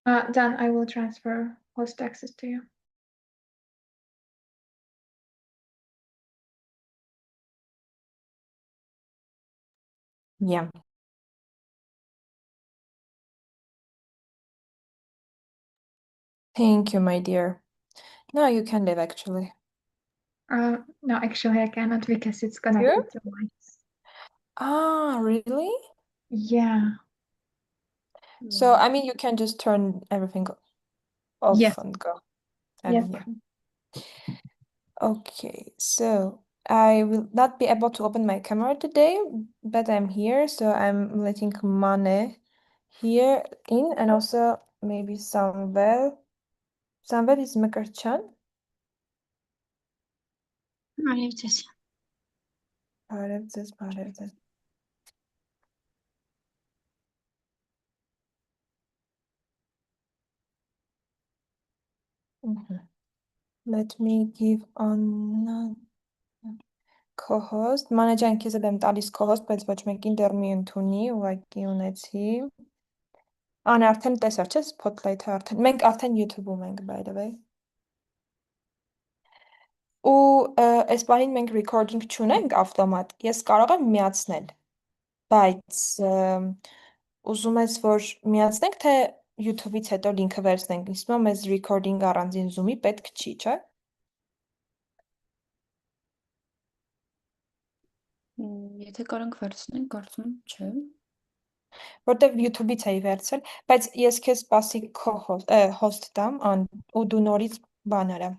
Then I will transfer host access to you. Yeah. Thank you, my dear. Now you can leave, actually. No, actually I cannot because it's connected Sure? to mine. Ah, really? Yeah. So, I mean, you can just turn everything off Yes. and go. Yes. And yeah. Okay, so I will not be able to open my camera today, but I'm here, so I'm letting Mane here in, and also maybe Samvel. Samvel is Mekarchan. Parevdes. Let me give on co-host. Mane ջան, քեզ էլ եմ տալիս co-host, բայց ոչ մեկին դեռ մի ընդունի, ուղղակի ունեցի։ Ան արդեն տեսար, չէ՞, spotlight-ը արդեն։ Մենք արդեն YouTube-ում ենք, by the way։ Ու այս բանին մենք recording չունենք ավտոմատ, ես կարող եմ միացնել, բայց ուզում ես, որ միացնենք, թե YouTube-ից հետո լինքը վերցնենք, իսկ մա մեզ recording առանձին Zoom-ի պետք չի, չէ՞։ Եթե կարանք վերցնենք, կարծում եմ, չէ։ Որտեվ YouTube-ից էի վերցրել, բայց ես քեզ սպասի host տամ, ու դու նորից բան արա։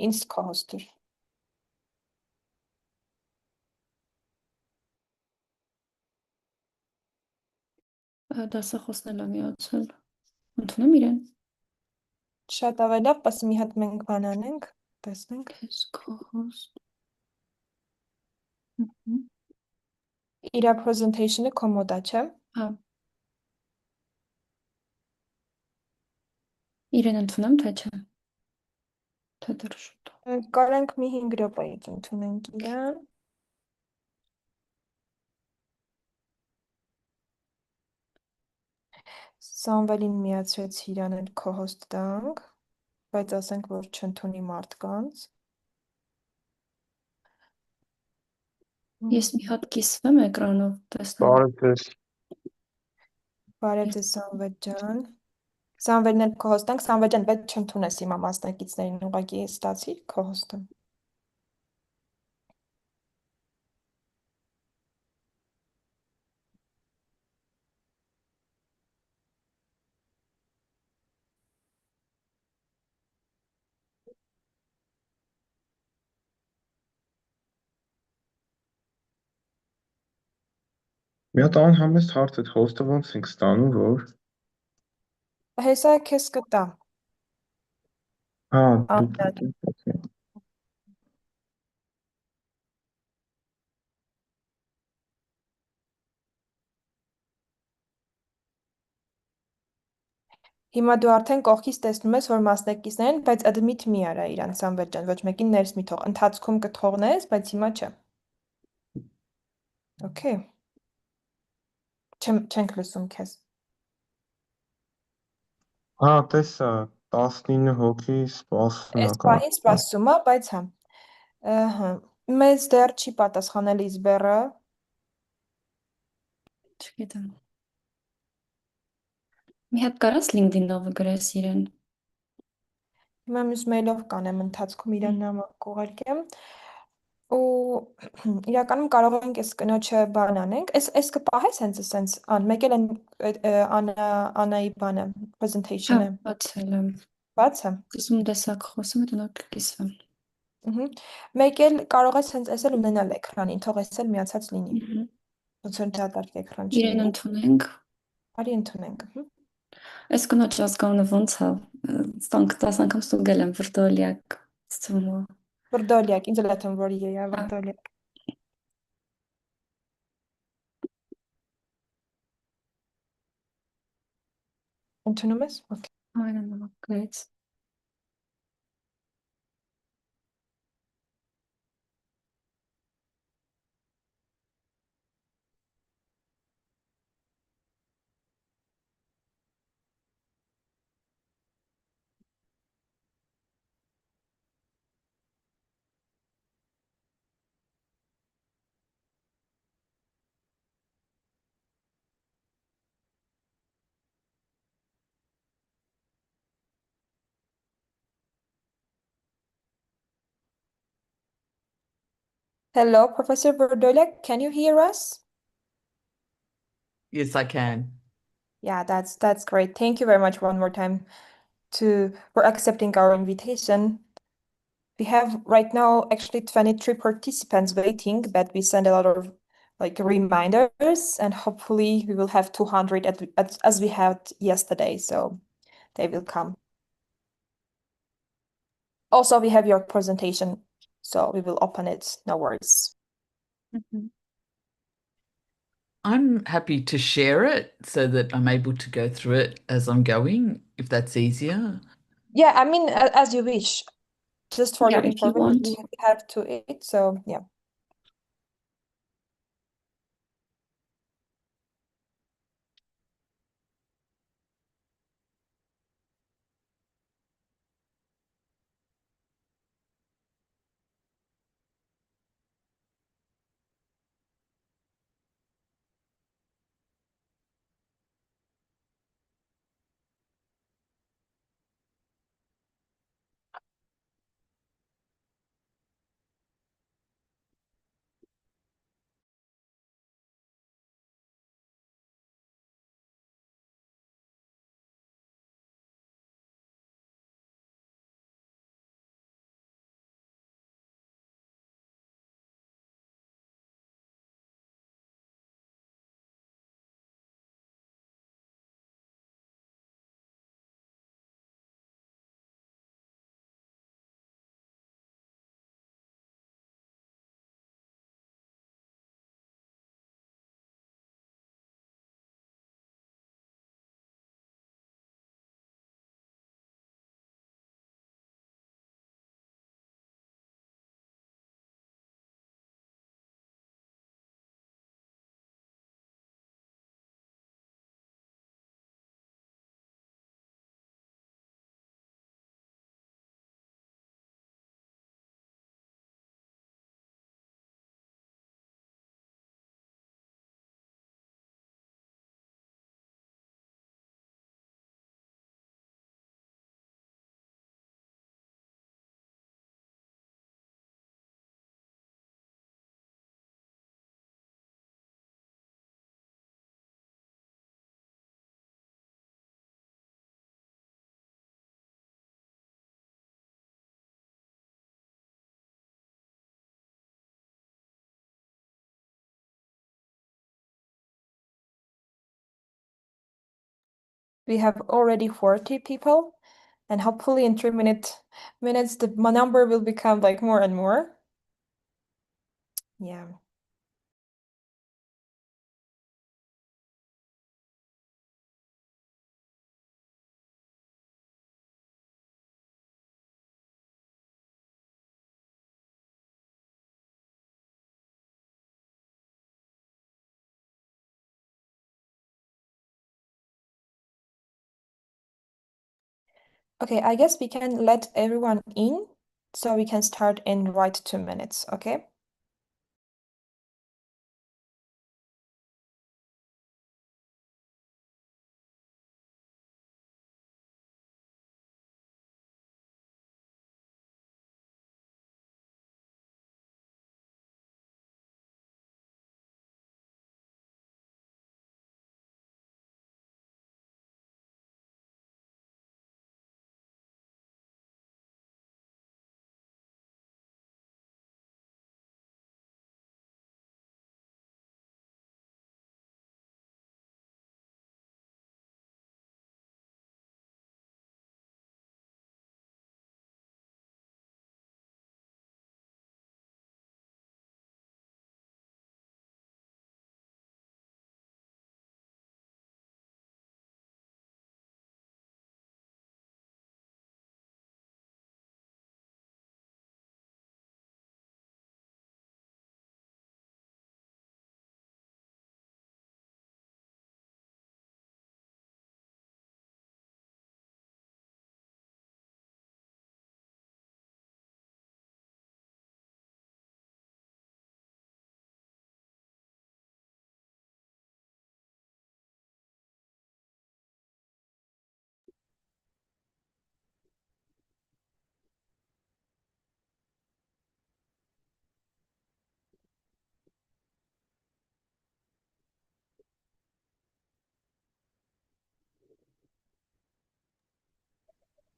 Ինձ co-host-ը։ Դասախոսն էլ է միացել։ Ընդունեմ իրեն։ Շատ ավելի լավ, պասի մի հատ մենք բան անենք, տեսնենք։ Քեզ co-host։ Իրա presentation-ը քո մոտ է, չէ՞։ Հա։ Իրեն ընդունեմ, թե չէ։ Թե դեռ շուտ։ Կարանք մի 5 րոպեից ընդունենք իրան։ Սամվելին միացրեց իրան էլ co-host տանք, բայց ասենք, որ չընդունի մարդկանց։ Ես մի հատ կիսվեմ էկրանով, տեսնեմ։ Բարև։ Բարև ձեզ Սամվել ջան։ Սամվելն էլ co-host տանք, Սամվել ջան, բայց չընդունես հիմա մասնակիցներին, ուղղակի ստացի co-host-ը։ Մի հատ անհամեստ հարց է, հոստը ոնց ենք ստանում, որ Հեսա քեզ կտա։ հա, Ամենը։ դուք Հիմա դու արդեն կողքից տեսնում ես, որ մասնակիցներ են, բայց admit մի արա իրան Սամվել ջան, ոչ մեկին ներս մի թող։ Ընթացքում կթողնես, բայց հիմա չէ։ Okay։ Չենք լսում քեզ։ հա, տեսա 19 հոգի սպասում Այս է պահին կարծում։ սպասում է, բայց հա։ Ահա։ Մեզ դեռ չի պատասխանել Իզբերը։ Չգիտեմ։ Մի հատ կարաս LinkedIn-ով գրես իրեն։ Հիմա մյուս մեյլով կանեմ ընթացքում իրան նամակ կուղարկեմ։ Ու իրականում կարող ենք այս կնոջը բան անենք։ Այս կպահես հենց մեկ էլ Անայի բանը, Հա, presentation-ը։ բացել եմ։ Բաց է։ Տեսնում տեսակ խոսում, հետո նա կկիսվեմ։ Մեկ էլ կարող ես հենց այս էլ ունենալ էկրանին, թող այս էլ միացած լինի։ Ոնց որ դատարկ էկրան Իրեն չլինի։ ընդունենք։ Արի ընդունենք։ Այս կնոջ ազգանունը ոնց է։ Ստանք 10 անգամ ստուգել եմ վրդոլյակ։ Ցումո։ Վրդոլյակ, ինձ էլ է թվում, որ եա Հա։ վրդոլյակ։ Ընդունում ես։ Okay։ Այո, նամակ գրեց։ Hello, Professor Verdolia, can you hear us? Yes, I can. Yeah, that's great. Thank you very much one more time for accepting our invitation. We have right now actually 23 participants waiting, but we send a lot of reminders, and hopefully we will have 200 as we had yesterday, so they will come. Also, we have your presentation, so we will open it, no worries. I'm happy to share it so that I'm able to go through it as I'm going, if that's easier. Yeah, I mean, as you wish. Just for Yeah, your if you information, want. we have to eat, so yeah. We have already 40 people, and hopefully in 3 minutes the number will become more and more. Yeah. Okay, I guess we can let everyone in, so we can start in right 2 minutes, okay?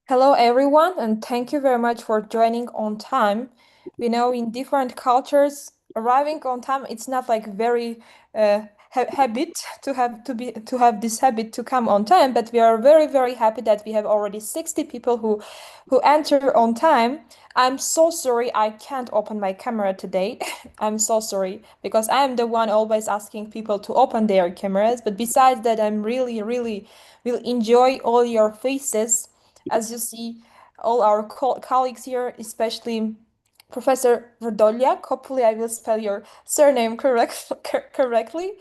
Hello, everyone, and thank you very much for joining on time. We know in different cultures, arriving on time, it's not like very habit to have this habit to come on time, but we are very, very happy that we have already 60 people who enter on time. I'm so sorry I can't open my camera today. I'm so sorry because I'm the one always asking people to open their cameras. But besides that, I'm really, really will enjoy all your faces as you see, all our colleagues here, especially Professor Verdoliak. Hopefully, I will spell your surname correctly.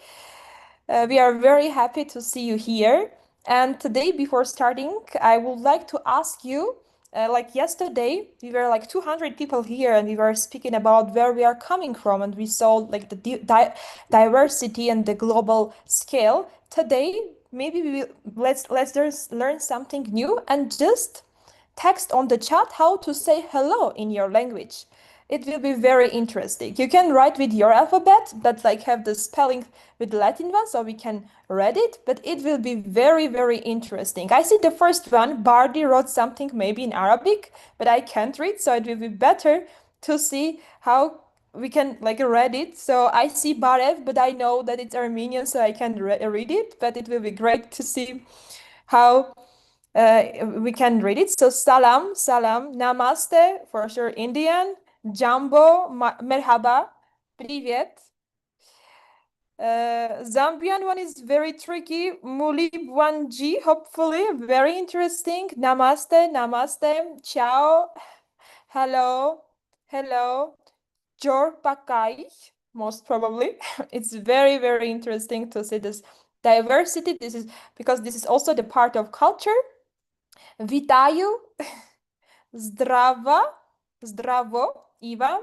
We are very happy to see you here. And today, before starting, I would like to ask you, like yesterday, we were like 200 people here and we were speaking about where we are coming from and we saw like the diversity and the global scale. Today, maybe let's just learn something new and just text on the chat how to say hello in your language. It will be very interesting. You can write with your alphabet, but like have the spelling with the Latin one so we can read it, but it will be very, very interesting. I see the first one, Bardi wrote something maybe in Arabic, but I can't read, so it will be better to see how we can like read it. So I see Barev, but I know that it's Armenian, so I can read it, but it will be great to see how we can read it. So salam, salam, namaste, for sure Indian, jumbo, merhaba, привет. Zambian one is very tricky. Mulibwanji, hopefully, very interesting. Namaste, namaste, ciao, hello, hello, Jor Pakai, most probably. It's very, very interesting to see this diversity. This is because this is also the part of culture. Witаю, zdravo, Iva.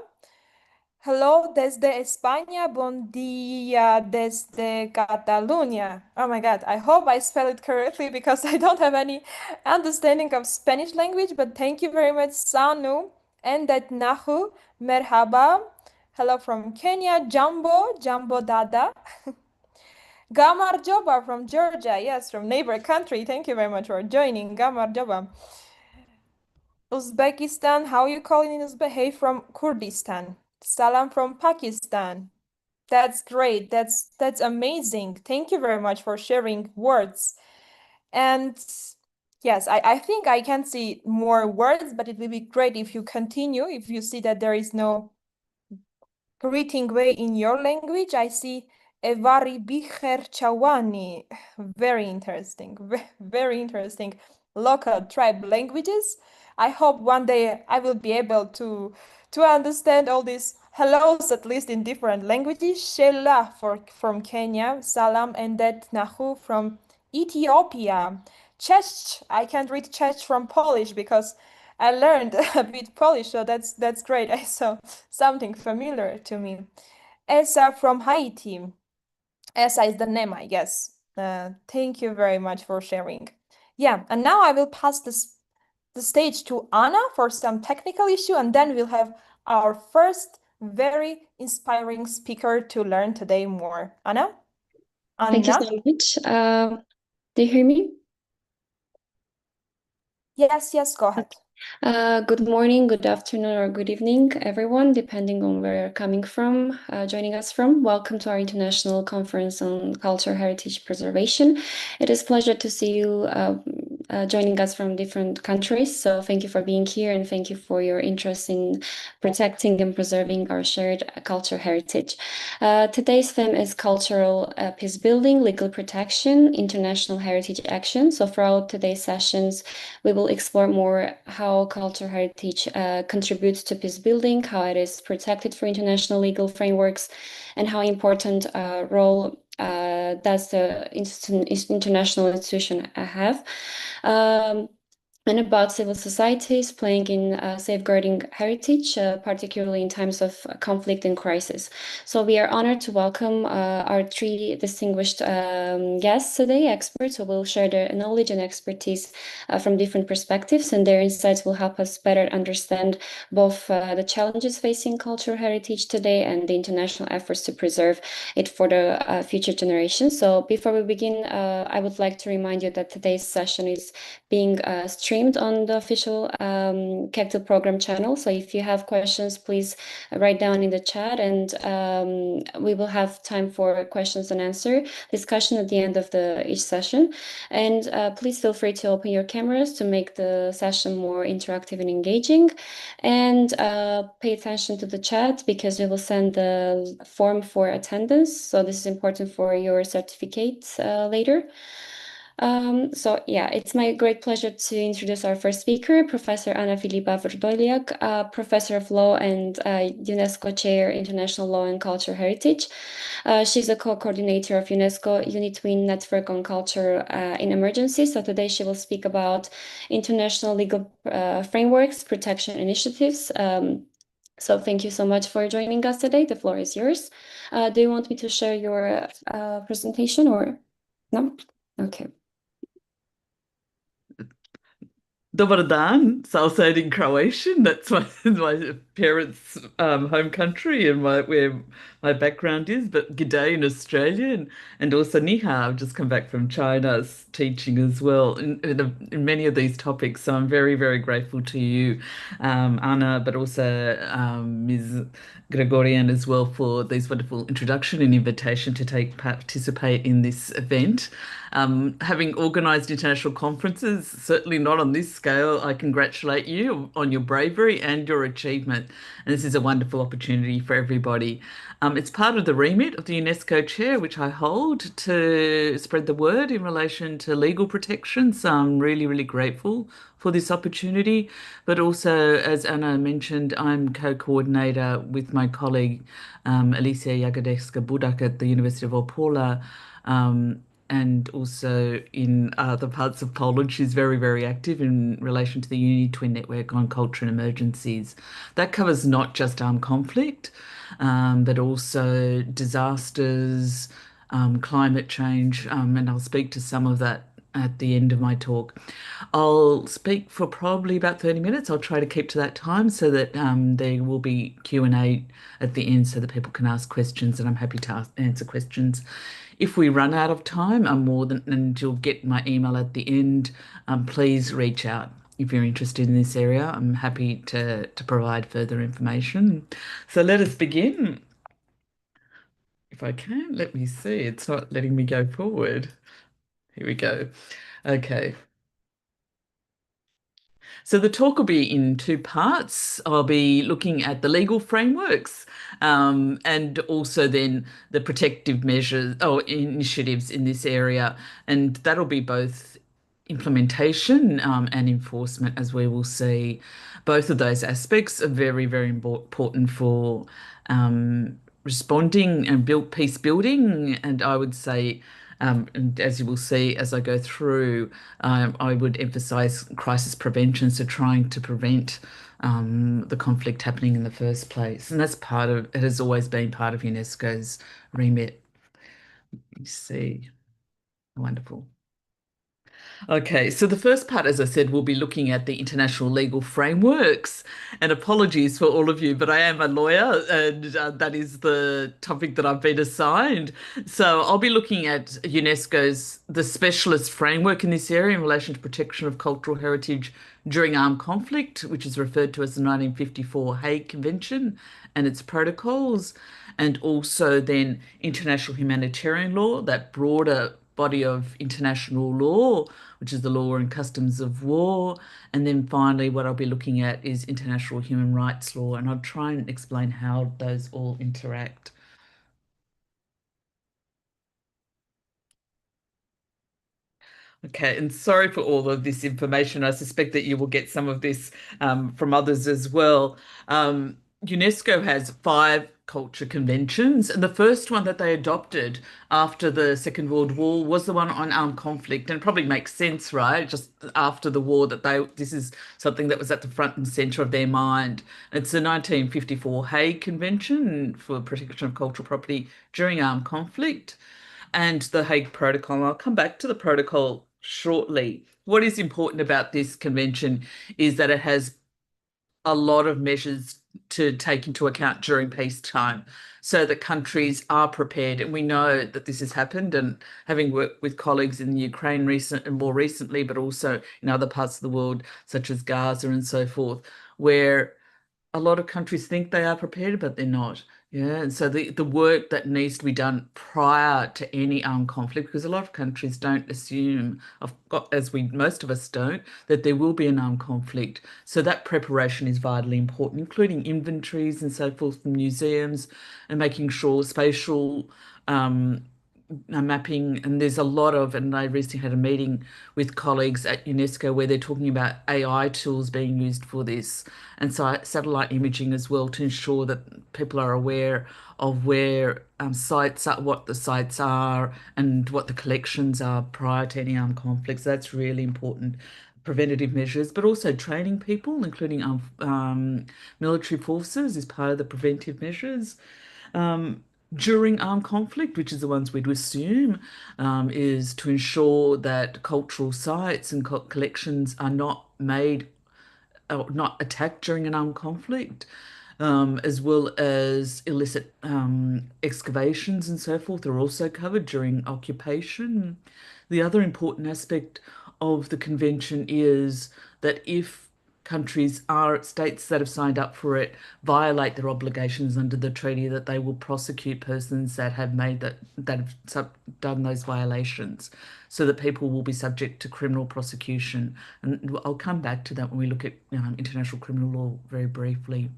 Hello desde España, bon dia desde Catalunya. Oh my God, I hope I spell it correctly because I don't have any understanding of Spanish language, but thank you very much, Sanu. And that Nahu, merhaba. Hello from Kenya, Jumbo Dada. Gamar Joba from Georgia, yes, from neighbor country. Thank you very much for joining, Gamar Joba. Uzbekistan, how you call it in Uzbek? Hey from Kurdistan. Salam from Pakistan. That's great. That's amazing. Thank you very much for sharing words. And yes, I think I can see more words, but it will be great if you continue, if you see that there is no greeting way in your language. I see Evari Bicher Chawani. Very interesting. Very interesting local tribe languages. I hope one day I will be able to understand all these hellos, at least in different languages. Shela from Kenya, Salam and Det Nahu from Ethiopia. Czech, I can't read Czech from Polish because I learned a bit Polish, so that's great. I saw something familiar to me. Esa from Haiti. Esa is the name, I guess. Thank you very much for sharing. Yeah, and now I will pass the stage to Anna for some technical issue, and then we'll have our first very inspiring speaker to learn today more. Anna? Thank you Anna? so much. Do you hear me? Yes, go ahead. Good morning, good afternoon, or good evening, everyone, depending on where you're coming from, joining us from. Welcome to our International Conference on Cultural Heritage Preservation. It is a pleasure to see you joining us from different countries. So thank you for being here and thank you for your interest in protecting and preserving our shared cultural heritage. Today's theme is cultural peace building, legal protection, international heritage action. So throughout today's sessions, we will explore more how cultural heritage contributes to peace building, how it is protected through international legal frameworks, and how important role does the international institution have. And about civil societies playing in safeguarding heritage, particularly in times of conflict and crisis. So we are honored to welcome our three distinguished guests today, experts who will share their knowledge and expertise from different perspectives, and their insights will help us better understand both the challenges facing cultural heritage today and the international efforts to preserve it for the future generations. So before we begin, I would like to remind you that today's session is being streamed streamed on the official Kectil program channel. So if you have questions, please write down in the chat, and we will have time for questions and answer discussion at the end of each session. And please feel free to open your cameras to make the session more interactive and engaging. And pay attention to the chat, because we will send the form for attendance. So this is important for your certificate later. So yeah, it's my great pleasure to introduce our first speaker, Professor Anna Filipa Vrdolyak, Professor of Law and UNESCO Chair, International Law and Culture Heritage. She's a co-coordinator of UNESCO UniTwin Network on Culture in Emergencies. So today she will speak about international legal frameworks, protection initiatives. So thank you so much for joining us today. The floor is yours. Do you want me to share your presentation or no? Okay. Dobar dan, so I'll say it in Croatian. That's my parents' home country and where my background is. But g'day in Australia, and also ni hao. I've just come back from China teaching as well in many of these topics. So I'm very, very grateful to you, Anna, but also Ms. Gregorian as well for these wonderful introduction and invitation to participate in this event. Having organised international conferences, certainly not on this scale, I congratulate you on your bravery and your achievement. And this is a wonderful opportunity for everybody. It's part of the remit of the UNESCO chair, which I hold, to spread the word in relation to legal protection. So I'm really, really grateful for this opportunity. But also, as Anna mentioned, I'm co-coordinator with my colleague, Alicia Jagodewska-Budak at the University of Opole, and also in other parts of Poland. She's very, very active in relation to the UniTwin Network on Culture and Emergencies. That covers not just armed conflict, but also disasters, climate change, and I'll speak to some of that at the end of my talk. I'll speak for probably about 30 minutes. I'll try to keep to that time so that there will be Q&A at the end so that people can ask questions, and I'm happy to answer questions. If we run out of time, and you'll get my email at the end, please reach out if you're interested in this area. I'm happy to provide further information. So let us begin. If I can, let me see. It's not letting me go forward. Here we go. Okay. So the talk will be in two parts. I'll be looking at the legal frameworks and also then the protective measures or initiatives in this area. And that'll be both implementation and enforcement, as we will see. Both of those aspects are very, very important for responding and peace building. And I would say, and as you will see as I go through, I would emphasize crisis prevention, so trying to prevent the conflict happening in the first place. And that's it has always been part of UNESCO's remit. You see, wonderful. Okay, so the first part, as I said, we'll be looking at the international legal frameworks. And apologies for all of you, but I am a lawyer, and that is the topic that I've been assigned. So I'll be looking at the specialist framework in this area in relation to protection of cultural heritage during armed conflict, which is referred to as the 1954 Hague Convention and its protocols, and also then international humanitarian law, that broader body of international law, which is the law and customs of war. And then finally, what I'll be looking at is international human rights law, and I'll try and explain how those all interact. Okay, and sorry for all of this information. I suspect that you will get some of this from others as well. UNESCO has 5 culture conventions, and the first one that they adopted after the Second World War was the one on armed conflict. And it probably makes sense, right? Just after the war that this is something that was at the front and center of their mind. It's the 1954 Hague Convention for protection of cultural property during armed conflict, and the Hague Protocol. And I'll come back to the protocol shortly. What is important about this convention is that it has a lot of measures to take into account during peacetime so that countries are prepared. And we know that this has happened, and having worked with colleagues in the Ukraine more recently, but also in other parts of the world, such as Gaza and so forth, where a lot of countries think they are prepared, but they're not. Yeah, and so the work that needs to be done prior to any armed conflict, because a lot of countries don't assume, as most of us don't, that there will be an armed conflict. So that preparation is vitally important, including inventories and so forth from museums, and making sure spatial um, mapping. And there's a lot of, and I recently had a meeting with colleagues at UNESCO where they're talking about AI tools being used for this, and so satellite imaging as well, to ensure that people are aware of where sites are, what the sites are, and what the collections are prior to any armed conflicts. That's really important. Preventative measures, but also training people, including military forces, is part of the preventive measures. Um, During armed conflict, which is the ones we'd assume, is to ensure that cultural sites and collections are not made or not attacked during an armed conflict, as well as illicit excavations and so forth are also covered during occupation. The other important aspect of the convention is that if states that have signed up for it violate their obligations under the treaty, that they will prosecute persons that have done those violations, so that people will be subject to criminal prosecution. And I'll come back to that when we look at international criminal law very briefly.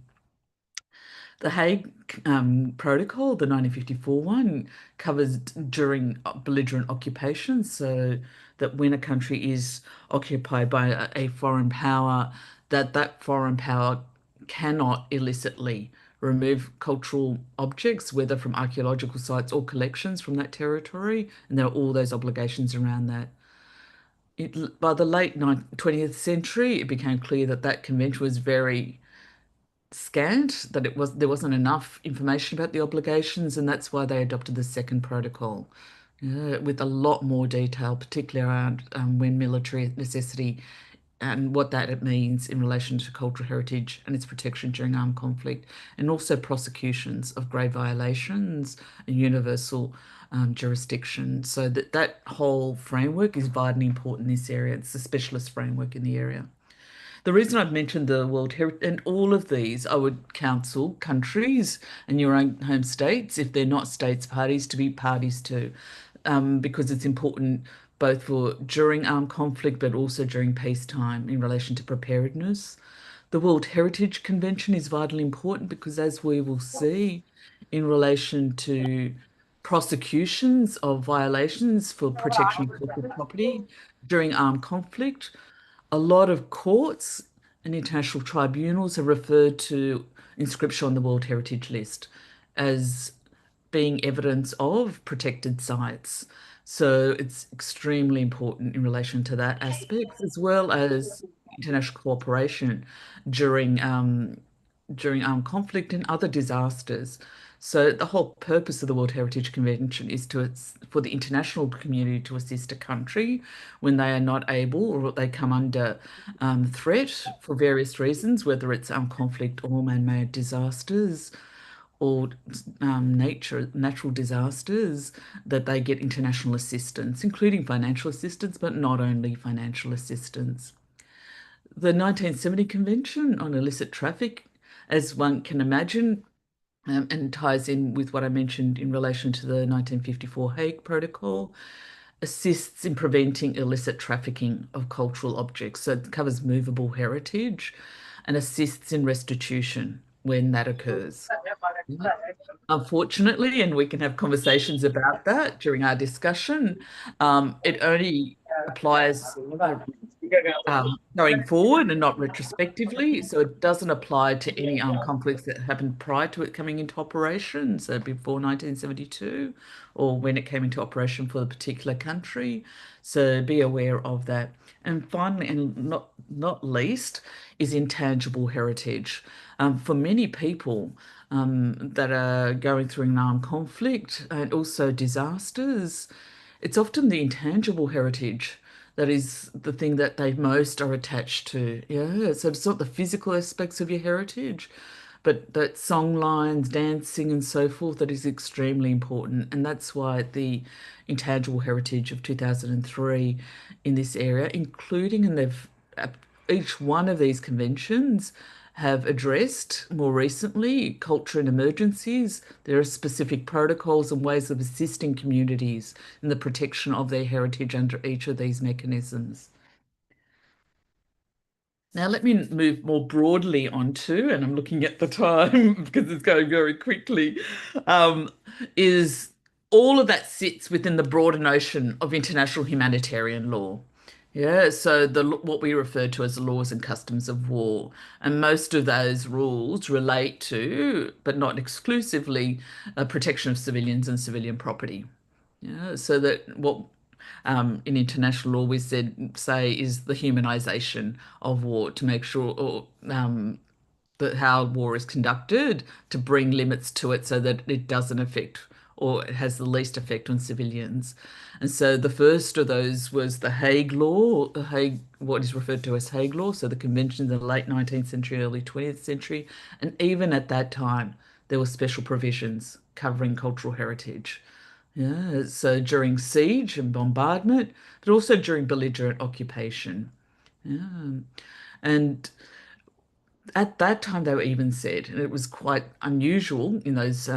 The Hague Protocol, the 1954 one, covers during belligerent occupation, so that when a country is occupied by a foreign power, that foreign power cannot illicitly remove cultural objects, whether from archaeological sites or collections from that territory, and there are all those obligations around that. By the late 20th century, it became clear that that convention was very scant, that there wasn't enough information about the obligations, and that's why they adopted the second protocol, with a lot more detail, particularly around when military necessity and what that it means in relation to cultural heritage and its protection during armed conflict, and also prosecutions of grave violations and universal jurisdiction. So that whole framework is vitally important in this area. It's a specialist framework in the area. The reason I've mentioned the World Heritage and all of these, I would counsel countries and your own home states, if they're not states parties, to be parties to, because it's important both for during armed conflict, but also during peacetime in relation to preparedness. The World Heritage Convention is vitally important because, as we will see, in relation to prosecutions of violations for protection of cultural property during armed conflict, a lot of courts and international tribunals have referred to inscription on the World Heritage List as being evidence of protected sites. So it's extremely important in relation to that aspect, as well as international cooperation during during armed conflict and other disasters. So the whole purpose of the World Heritage Convention is for the international community to assist a country when they are not able or they come under threat for various reasons, whether it's conflict or man-made disasters or natural disasters, that they get international assistance, including financial assistance, but not only financial assistance. The 1970 Convention on Illicit Traffic, as one can imagine, and ties in with what I mentioned in relation to the 1954 Hague Protocol, assists in preventing illicit trafficking of cultural objects. So it covers movable heritage and assists in restitution when that occurs. Unfortunately, and we can have conversations about that during our discussion, it only applies going forward and not retrospectively. So it doesn't apply to any armed conflicts that happened prior to it coming into operation, so before 1972, or when it came into operation for the particular country. So be aware of that. And finally, and not least, is intangible heritage. For many people that are going through an armed conflict and also disasters, it's often the intangible heritage that is the thing that they most are attached to. Yeah, so it's not the physical aspects of your heritage, but that song lines, dancing, and so forth, that is extremely important. And that's why the Intangible Heritage of 2003 in this area, including, and they've each one of these conventions have addressed more recently culture and emergencies. There are specific protocols and ways of assisting communities in the protection of their heritage under each of these mechanisms. Now, let me move more broadly onto, and I'm looking at the time because it's going very quickly, is all of that sits within the broader notion of international humanitarian law. Yeah, so what we refer to as the laws and customs of war, and most of those rules relate to, but not exclusively, protection of civilians and civilian property. Yeah, so that what in international law we say is the humanization of war to make sure, or that how war is conducted to bring limits to it so that it doesn't affect or it has the least effect on civilians. And so the first of those was the Hague Law, what is referred to as Hague Law, so the conventions in the late 19th century, early 20th century. And even at that time, there were special provisions covering cultural heritage. Yeah, so during siege and bombardment, but also during belligerent occupation. Yeah. And at that time, they were even said, and it was quite unusual in those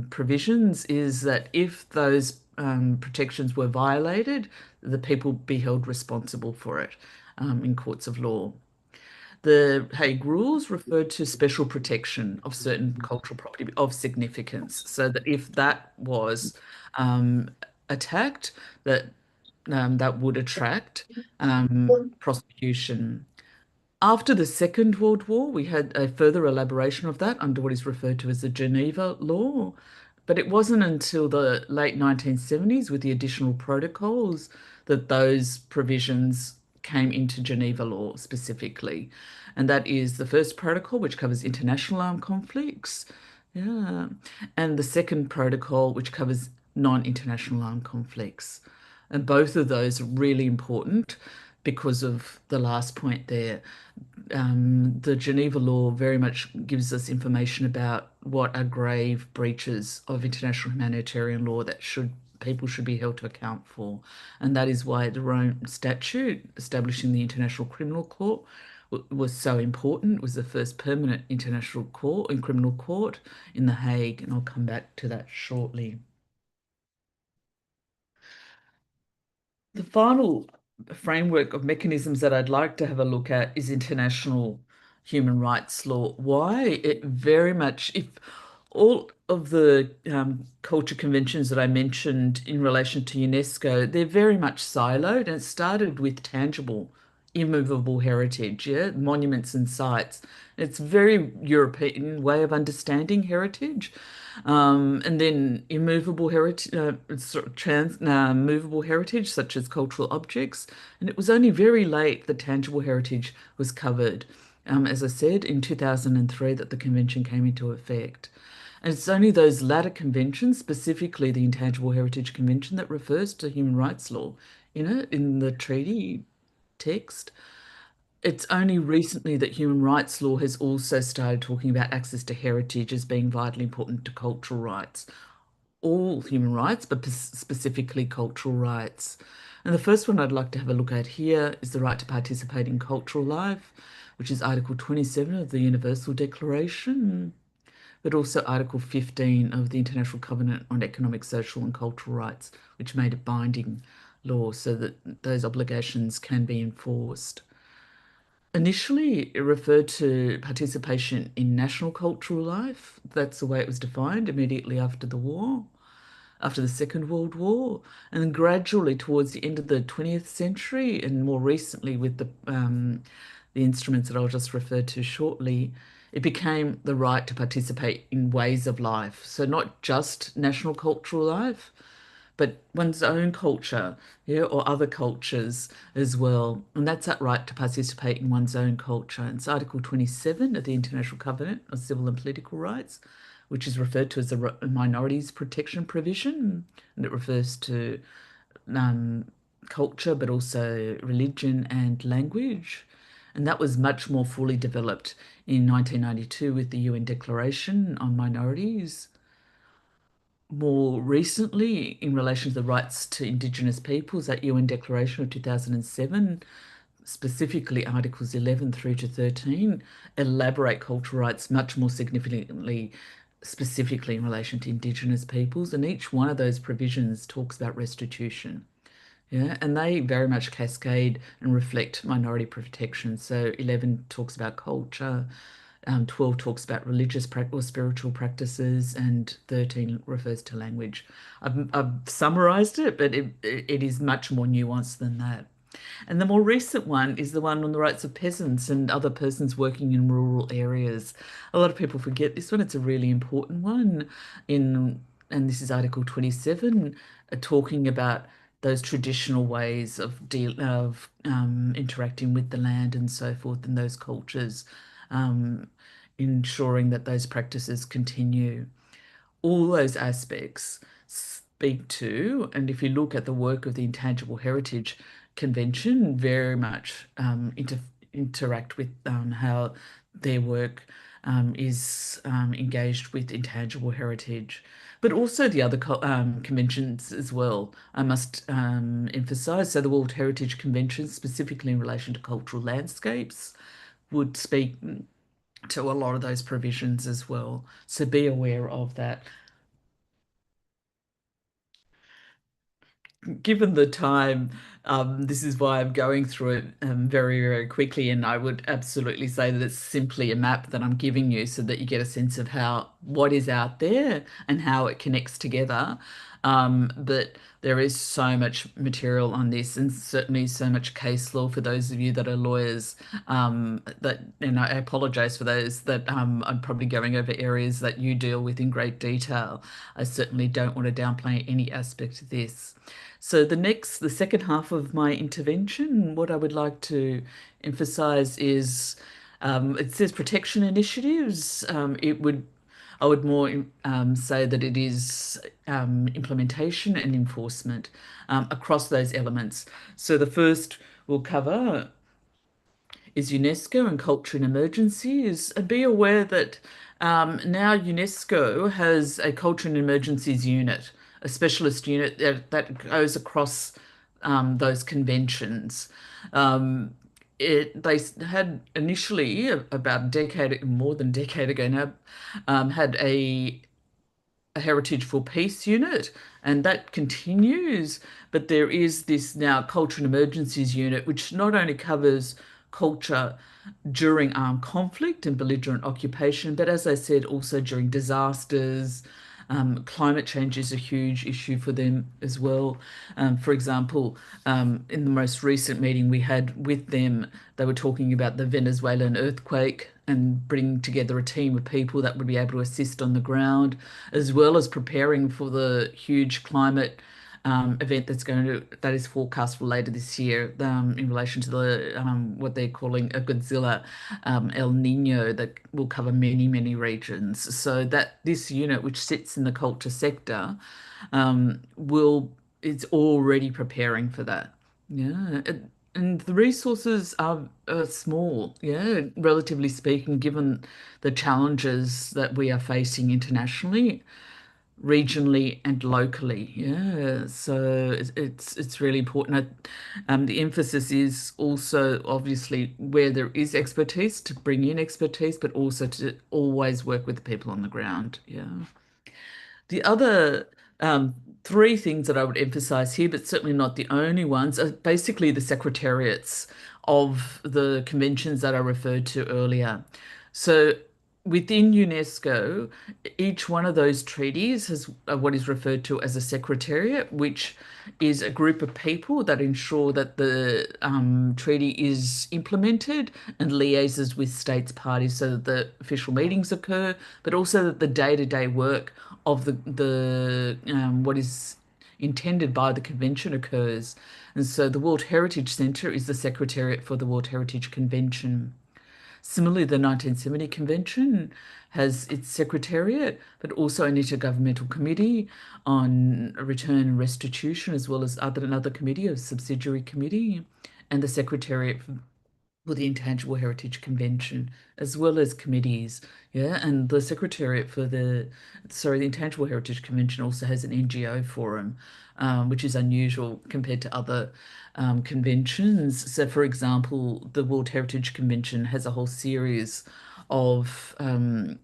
provisions, is that if those protections were violated, the people be held responsible for it in courts of law. The Hague Rules referred to special protection of certain cultural property of significance, so that if that was attacked, that would attract prosecution. After the Second World War, we had a further elaboration of that under what is referred to as the Geneva Law. But it wasn't until the late 1970s, with the additional protocols, that those provisions came into Geneva law specifically. And that is the first protocol, which covers international armed conflicts. Yeah. And the second protocol, which covers non-international armed conflicts. And both of those are really important because of the last point there. The Geneva Law very much gives us information about what are grave breaches of international humanitarian law that people should be held to account for. And that is why the Rome Statute establishing the International Criminal Court was so important. It was the first permanent international court and criminal court in The Hague, and I'll come back to that shortly. The final framework of mechanisms that I'd like to have a look at is international human rights law. Why it very much, if all of the culture conventions that I mentioned in relation to UNESCO, they're very much siloed, and it started with tangible, immovable heritage, yeah, monuments and sites. It's very European way of understanding heritage. And then immovable heritage, movable heritage, such as cultural objects. And it was only very late that tangible heritage was covered. As I said, in 2003 that the convention came into effect. And it's only those latter conventions, specifically the Intangible Heritage Convention, that refers to human rights law in the treaty text. It's only recently that human rights law has also started talking about access to heritage as being vitally important to cultural rights. All human rights, but specifically cultural rights. And the first one I'd like to have a look at here is the right to participate in cultural life, which is Article 27 of the Universal Declaration, but also Article 15 of the International Covenant on Economic, Social and Cultural Rights, which made it binding law so that those obligations can be enforced. Initially, it referred to participation in national cultural life. That's the way it was defined immediately after the war, after the Second World War. And then gradually towards the end of the 20th century, and more recently with the instruments that I'll just refer to shortly, it became the right to participate in ways of life. So not just national cultural life, but one's own culture, yeah, or other cultures as well. And that's that right to participate in one's own culture. It's Article 27 of the International Covenant of Civil and Political Rights, which is referred to as the Minorities Protection Provision. And it refers to culture, but also religion and language. And that was much more fully developed in 1992 with the UN Declaration on Minorities. More recently, in relation to the rights to Indigenous peoples, that UN Declaration of 2007, specifically Articles 11 through to 13, elaborate cultural rights much more significantly, specifically in relation to Indigenous peoples. And each one of those provisions talks about restitution. Yeah, and they very much cascade and reflect minority protection. So 11 talks about culture, 12 talks about religious or spiritual practices, and 13 refers to language. I've summarized it, but it is much more nuanced than that. And the more recent one is the one on the rights of peasants and other persons working in rural areas. A lot of people forget this one. It's a really important one and this is Article 27, talking about those traditional ways of interacting with the land and so forth, and those cultures, ensuring that those practices continue. All those aspects speak to, and if you look at the work of the Intangible Heritage Convention, very much interact with how their work is engaged with intangible heritage, but also the other conventions as well. I must emphasize, so the World Heritage Convention, specifically in relation to cultural landscapes, would speak to a lot of those provisions as well. So be aware of that. Given the time, this is why I'm going through it very, very quickly, and I would absolutely say that it's simply a map that I'm giving you so that you get a sense of what is out there and how it connects together. But there is so much material on this, and certainly so much case law for those of you that are lawyers. And I apologize for those that I'm probably going over areas that you deal with in great detail. I certainly don't want to downplay any aspect of this. So the second half of my intervention, what I would like to emphasize is, it says protection initiatives. I would more say that it is implementation and enforcement across those elements. So the first we'll cover is UNESCO and culture in emergencies. Be aware that now UNESCO has a culture and emergencies unit, a specialist unit that goes across those conventions. They had initially, about a decade, more than a decade ago now, had a Heritage for Peace unit, and that continues. But there is this now Culture and Emergencies unit, which not only covers culture during armed conflict and belligerent occupation, but as I said, also during disasters. Climate change is a huge issue for them as well. For example, in the most recent meeting we had with them, they were talking about the Venezuelan earthquake and bringing together a team of people that would be able to assist on the ground, as well as preparing for the huge climate event that is forecast for later this year, in relation to the what they're calling a Godzilla El Nino that will cover many, many regions. So that this unit, which sits in the culture sector, it's already preparing for that. Yeah. And the resources are small, yeah, relatively speaking, given the challenges that we are facing internationally, regionally and locally. Yeah, so it's really important. The emphasis is also obviously where there is expertise to bring in expertise, but also to always work with the people on the ground. Yeah. The other three things that I would emphasize here, but certainly not the only ones, are basically the secretariats of the conventions that I referred to earlier. So within UNESCO, each one of those treaties has what is referred to as a secretariat, which is a group of people that ensure that the treaty is implemented and liaises with states parties so that the official meetings occur, but also that the day-to-day work of the what is intended by the convention occurs. And so the World Heritage Centre is the secretariat for the World Heritage Convention. Similarly, the 1970 Convention has its secretariat, but also an intergovernmental committee on return and restitution, as well as another committee, a subsidiary committee, and the secretariat for the Intangible Heritage Convention, as well as committees. Yeah, and the Secretariat for the Intangible Heritage Convention also has an NGO forum, which is unusual compared to other conventions. So, for example, the World Heritage Convention has a whole series of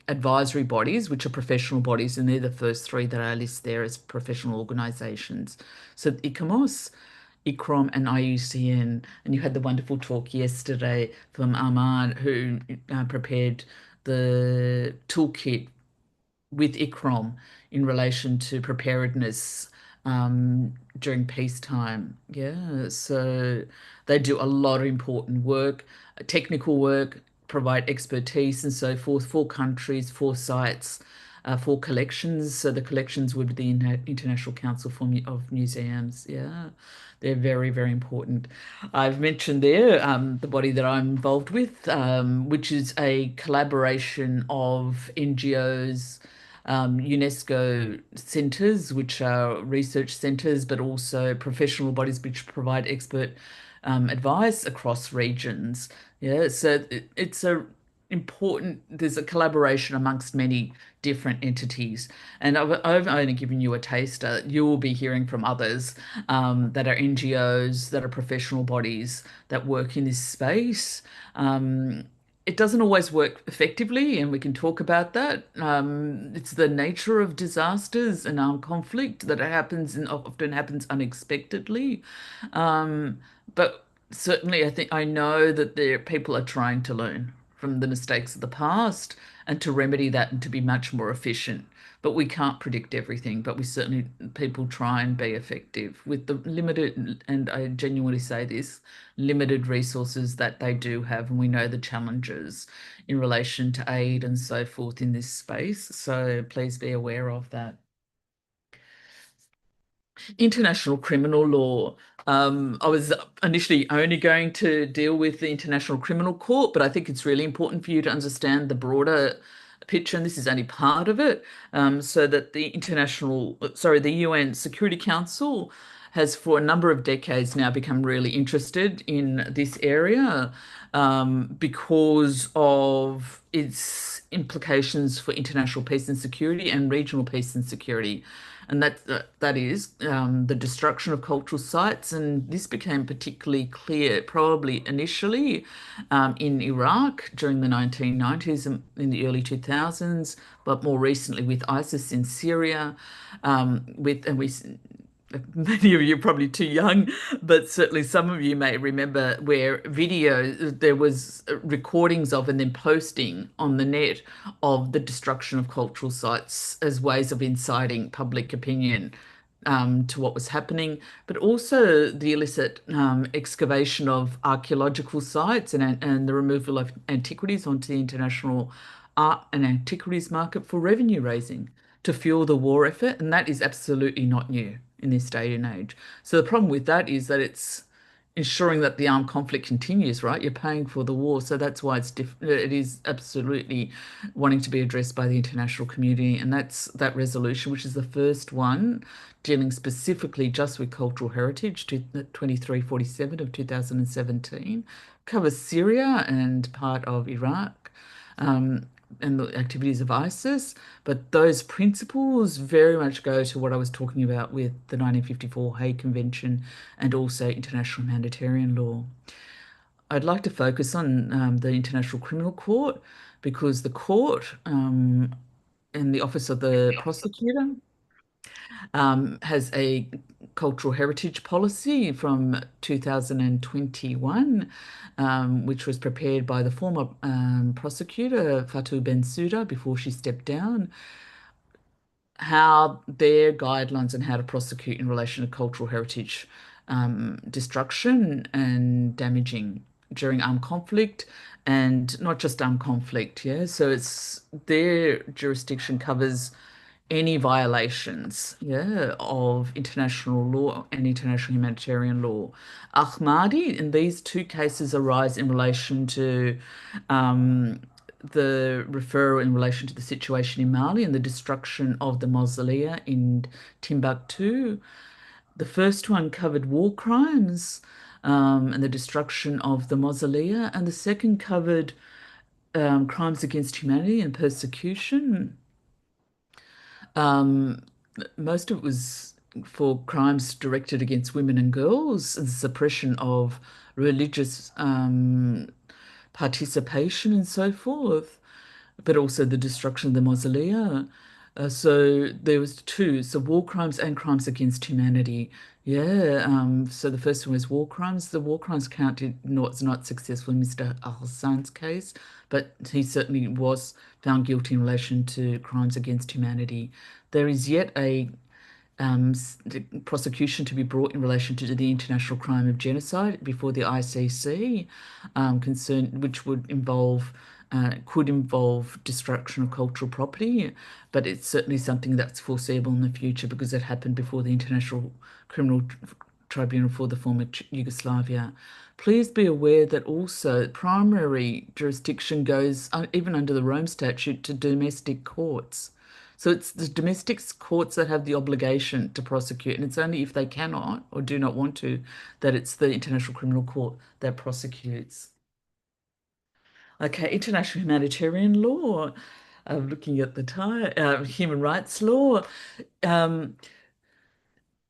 advisory bodies, which are professional bodies, and they're the first three that I list there as professional organisations. So, ICOMOS, ICROM and IUCN. And you had the wonderful talk yesterday from Ahmad, who prepared the toolkit with ICROM in relation to preparedness during peacetime. Yeah, so they do a lot of important work, technical work, provide expertise and so forth for countries, for sites, for collections. So the collections would be the International Council of Museums. Yeah, they're very, very important. I've mentioned there the body that I'm involved with, which is a collaboration of NGOs, UNESCO centres, which are research centres, but also professional bodies which provide expert advice across regions. Yeah, so it's a important, there's a collaboration amongst many different entities. And I've only given you a taster. You will be hearing from others that are NGOs, that are professional bodies that work in this space. It doesn't always work effectively, and we can talk about that. It's the nature of disasters and armed conflict that it happens and often happens unexpectedly. But certainly, I think I know that there people are trying to learn from the mistakes of the past and to remedy that and to be much more efficient. But we can't predict everything, but we certainly, people try and be effective with the limited, and I genuinely say this, limited resources that they do have. And we know the challenges in relation to aid and so forth in this space. So please be aware of that. International criminal law. I was initially only going to deal with the International Criminal Court, but I think it's really important for you to understand the broader picture, and this is only part of it, so that the UN Security Council has for a number of decades now become really interested in this area because of its implications for international peace and security and regional peace and security. And that is the destruction of cultural sites. And this became particularly clear probably initially in Iraq during the 1990s and in the early 2000s, but more recently with ISIS in Syria, many of you are probably too young, but certainly some of you may remember where there was recordings of and then posting on the net of the destruction of cultural sites as ways of inciting public opinion to what was happening, but also the illicit excavation of archaeological sites and the removal of antiquities onto the international art and antiquities market for revenue raising to fuel the war effort. And that is absolutely not new in this day and age. So the problem with that is that it's ensuring that the armed conflict continues, right? You're paying for the war. So that's why it is absolutely wanting to be addressed by the international community. And that's that resolution, which is the first one dealing specifically just with cultural heritage, 2347 of 2017, covers Syria and part of Iraq. And the activities of ISIS, but those principles very much go to what I was talking about with the 1954 Hague Convention and also international humanitarian law. I'd like to focus on the International Criminal Court because the court and the Office of the Prosecutor has a cultural heritage policy from 2021, which was prepared by the former prosecutor, Fatou Bensouda, before she stepped down, how their guidelines on how to prosecute in relation to cultural heritage destruction and damaging during armed conflict, and not just armed conflict. Yeah, so it's their jurisdiction covers any violations, yeah, of international law and international humanitarian law. Ahmadi, in these two cases arise in relation to the referral in relation to the situation in Mali and the destruction of the mausolea in Timbuktu. The first one covered war crimes, and the destruction of the mausolea, and the second covered crimes against humanity and persecution. Um, Most of it was for crimes directed against women and girls and suppression of religious participation and so forth, but also the destruction of the mausolea. So there was two, so war crimes and crimes against humanity. Yeah, so the first one was war crimes. The war crimes count was not successful in Mr. Al-Hassan's case, but he certainly was found guilty in relation to crimes against humanity. There is yet a prosecution to be brought in relation to the international crime of genocide before the ICC, which could involve destruction of cultural property, but it's certainly something that's foreseeable in the future because it happened before the International Criminal Tribunal for the former Yugoslavia. Please be aware that also primary jurisdiction goes, even under the Rome Statute, to domestic courts. So it's the domestic courts that have the obligation to prosecute, and it's only if they cannot or do not want to that it's the International Criminal Court that prosecutes. Okay, international humanitarian law. I'm looking at the human rights law.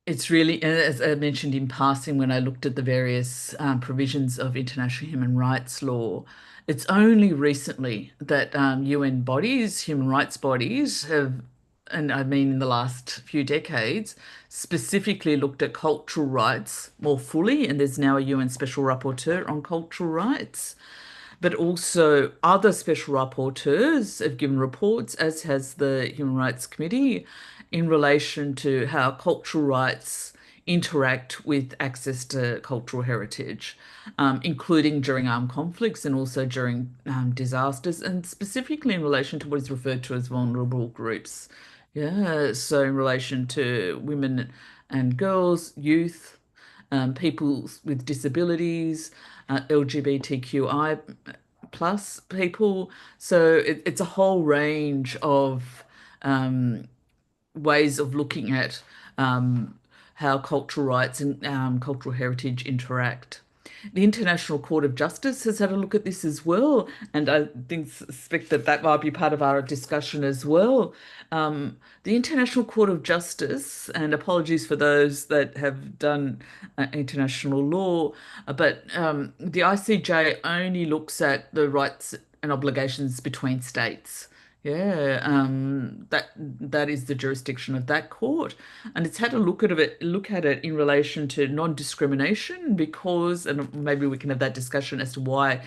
It's really, as I mentioned in passing when I looked at the various provisions of international human rights law, it's only recently that UN bodies, human rights bodies, have, and I mean in the last few decades, specifically looked at cultural rights more fully, and there's now a UN Special Rapporteur on cultural rights. But also other special rapporteurs have given reports, as has the Human Rights Committee, in relation to how cultural rights interact with access to cultural heritage, including during armed conflicts and also during disasters, and specifically in relation to what is referred to as vulnerable groups. Yeah, so in relation to women and girls, youth, people with disabilities, LGBTQI plus people. So it's a whole range of ways of looking at how cultural rights and cultural heritage interact. The International Court of Justice has had a look at this as well, and I suspect that that might be part of our discussion as well. The International Court of Justice, and apologies for those that have done international law, but the ICJ only looks at the rights and obligations between states. Yeah, that is the jurisdiction of that court, and it's had a look at it in relation to non-discrimination because, and maybe we can have that discussion as to why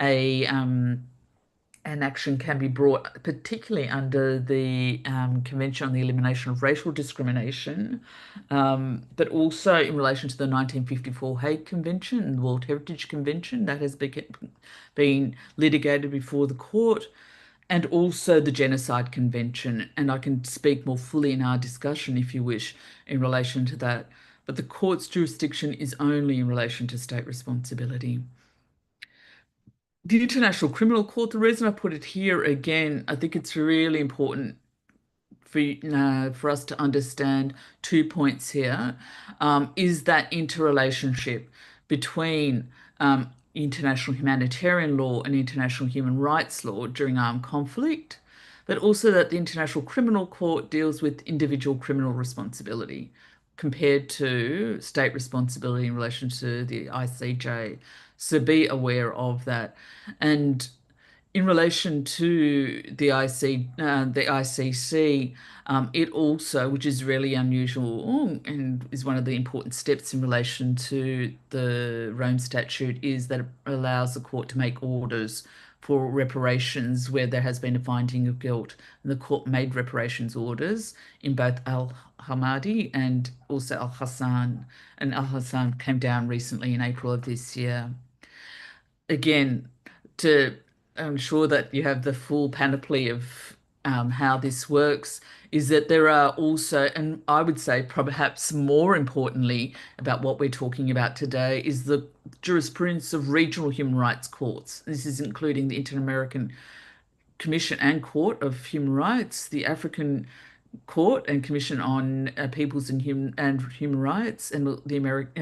a an action can be brought, particularly under the Convention on the Elimination of Racial Discrimination, but also in relation to the 1954 Hague Convention, the World Heritage Convention that has been litigated before the court, and also the Genocide Convention. And I can speak more fully in our discussion, if you wish, in relation to that. But the court's jurisdiction is only in relation to state responsibility. The International Criminal Court, the reason I put it here again, I think it's really important for us to understand 2 points here, is that interrelationship between international humanitarian law and international human rights law during armed conflict, but also that the International Criminal Court deals with individual criminal responsibility compared to state responsibility in relation to the ICJ. So be aware of that. And in relation to the ICC, it also, which is really unusual and is one of the important steps in relation to the Rome Statute, is that it allows the court to make orders for reparations where there has been a finding of guilt. And the court made reparations orders in both Al-Hamadi and also Al-Hassan. And Al-Hassan came down recently in April of this year. Again, to ensure that you have the full panoply of how this works, is that there are also, and I would say perhaps more importantly about what we're talking about today, is the jurisprudence of regional human rights courts. This is including the Inter-American Commission and Court of Human Rights, the African Court and Commission on Peoples and Human Rights, and the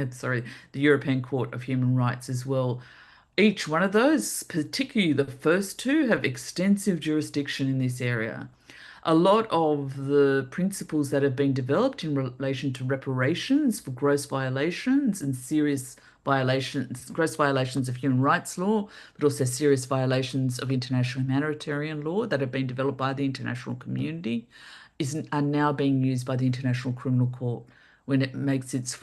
European Court of Human Rights as well. Each one of those, particularly the first two, have extensive jurisdiction in this area. A lot of the principles that have been developed in relation to reparations for gross violations and gross violations of human rights law, but also serious violations of international humanitarian law that have been developed by the international community, are now being used by the International Criminal Court when it makes its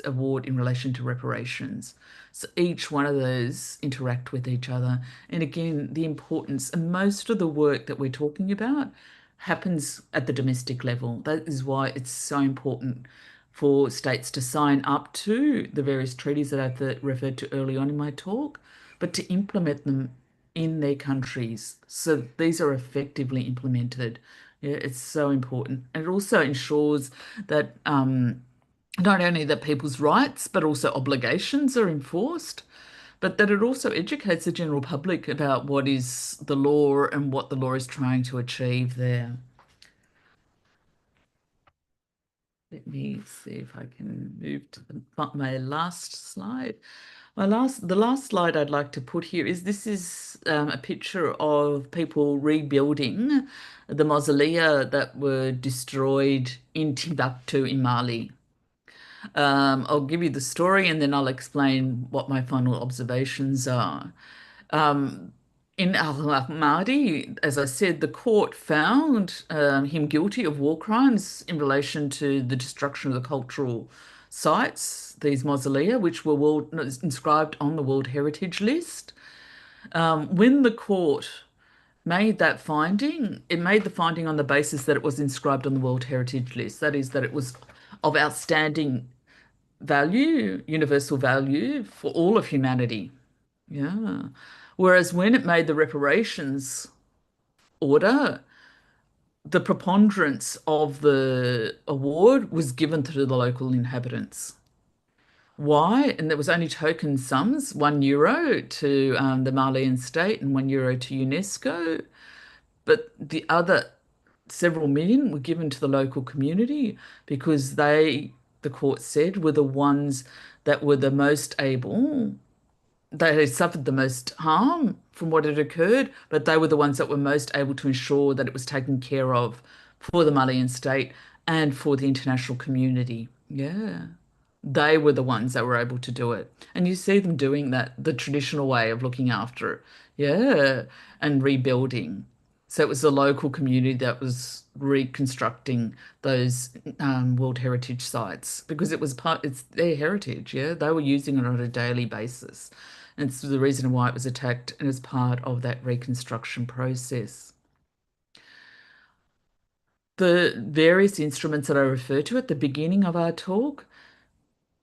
award in relation to reparations. So each one of those interact with each other. And again, the importance, and most of the work that we're talking about happens at the domestic level. That is why it's so important for states to sign up to the various treaties that I've referred to early on in my talk, but to implement them in their countries. So these are effectively implemented. Yeah, it's so important. And it also ensures that not only that people's rights, but also obligations are enforced, but that it also educates the general public about what is the law and what the law is trying to achieve there. Let me see if I can move to my last slide. The last slide I'd like to put here is a picture of people rebuilding the mausolea that were destroyed in Timbuktu in Mali. I'll give you the story and then I'll explain what my final observations are. In Al-Ahmadi, as I said, the court found him guilty of war crimes in relation to the destruction of the cultural sites, these mausolea, which were inscribed on the World Heritage List. When the court made that finding, it made the finding on the basis that it was inscribed on the World Heritage List. That is, that it was of outstanding value, universal value for all of humanity. Yeah. Whereas when it made the reparations order, the preponderance of the award was given to the local inhabitants. Why? And there was only token sums, €1 to the Malian state and €1 to UNESCO. But the other several million were given to the local community because the court said, were the ones that were the most able. They had suffered the most harm from what had occurred, but they were the ones that were most able to ensure that it was taken care of for the Malian state and for the international community. Yeah. They were the ones that were able to do it. And you see them doing that, the traditional way of looking after it. Yeah. And rebuilding. So it was the local community that was reconstructing those World Heritage sites because it's their heritage. Yeah. They were using it on a daily basis. And it's the reason why it was attacked and as part of that reconstruction process. The various instruments that I referred to at the beginning of our talk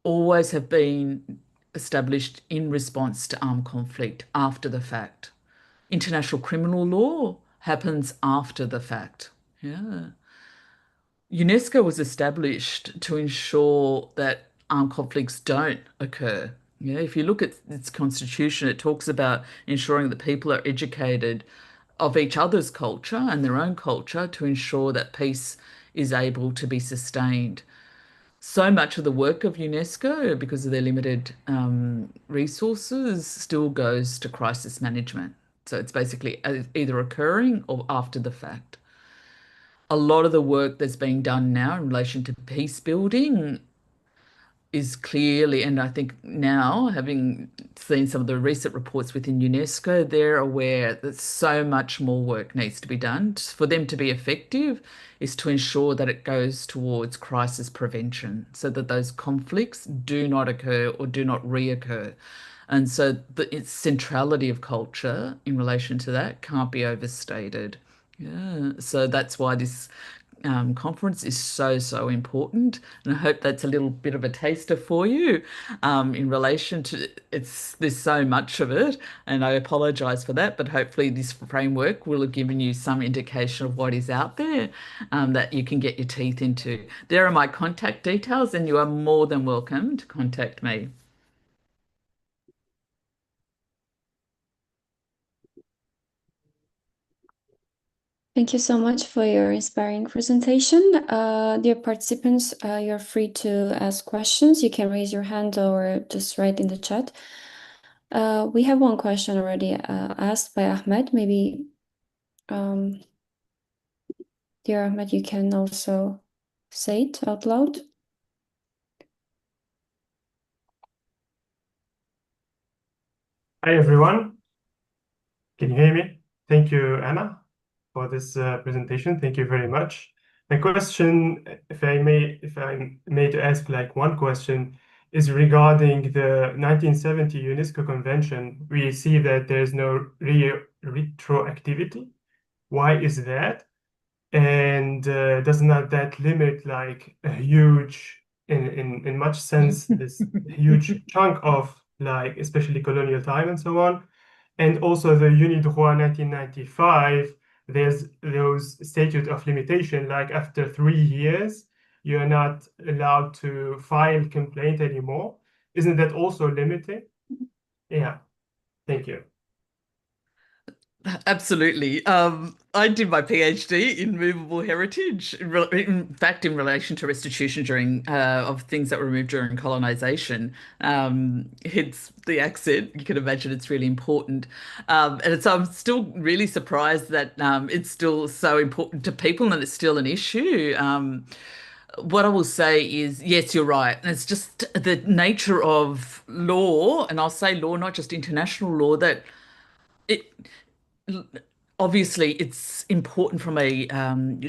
always have been established in response to armed conflict after the fact. International criminal law happens after the fact. Yeah. UNESCO was established to ensure that armed conflicts don't occur. Yeah, if you look at its constitution, it talks about ensuring that people are educated of each other's culture and their own culture to ensure that peace is able to be sustained. So much of the work of UNESCO, because of their limited resources, still goes to crisis management. So it's basically either occurring or after the fact. A lot of the work that's being done now in relation to peace building is clearly, and I think now, having seen some of the recent reports within UNESCO, they're aware that so much more work needs to be done. For them to be effective is to ensure that it goes towards crisis prevention so that those conflicts do not occur or do not reoccur. And so its centrality of culture in relation to that can't be overstated. Yeah, so that's why this conference is so important, and I hope that's a little bit of a taster for you in relation to there's so much of it, and I apologize for that, but hopefully this framework will have given you some indication of what is out there that you can get your teeth into. There are my contact details, and you are more than welcome to contact me. Thank you so much for your inspiring presentation. Dear participants, you're free to ask questions. You can raise your hand or just write in the chat. We have one question already asked by Ahmed. Maybe, dear Ahmed, you can also say it out loud. Hi, everyone. Can you hear me? Thank you, Anna, for this presentation. Thank you very much. My question, if I may to ask like one question, is regarding the 1970 UNESCO Convention. We see that there's no retroactivity. Why is that? And does not that limit like a huge, in much sense, this huge chunk of like especially colonial time and so on? And also the UNIDROIT 1995, there's those statute of limitation, like after 3 years, you're not allowed to file complaint anymore. Isn't that also limiting? Yeah, thank you. Absolutely. I did my PhD in movable heritage, in fact, in relation to restitution during of things that were removed during colonization. Hence the accent. You can imagine it's really important. And so I'm still really surprised that it's still so important to people and it's still an issue. What I will say is, yes, you're right. And it's just the nature of law, and I'll say law, not just international law, that it obviously it's important from a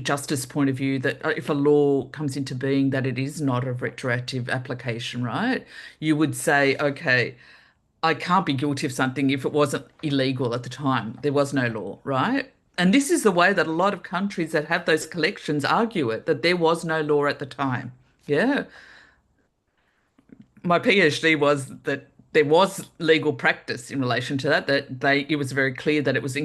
justice point of view that if a law comes into being that it is not a retroactive application, right? You would say, okay, I can't be guilty of something if it wasn't illegal at the time. There was no law, right? And this is the way that a lot of countries that have those collections argue it, that there was no law at the time. Yeah. My PhD was that there was legal practice in relation to that, it was very clear that it was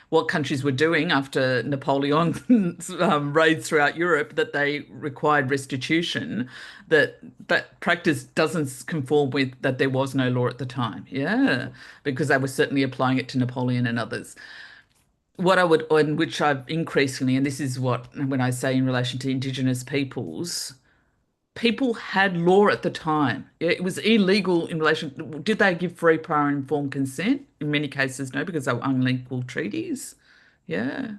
what countries were doing after Napoleon's raids throughout Europe, that they required restitution, that practice doesn't conform with that there was no law at the time. Yeah, because they were certainly applying it to Napoleon and others. What I would, and which I've increasingly, and this is what, when I say in relation to Indigenous peoples, people had law at the time. Yeah, it was illegal in relation. Did they give free, prior, and informed consent? In many cases, no, because they were unequal treaties. Yeah.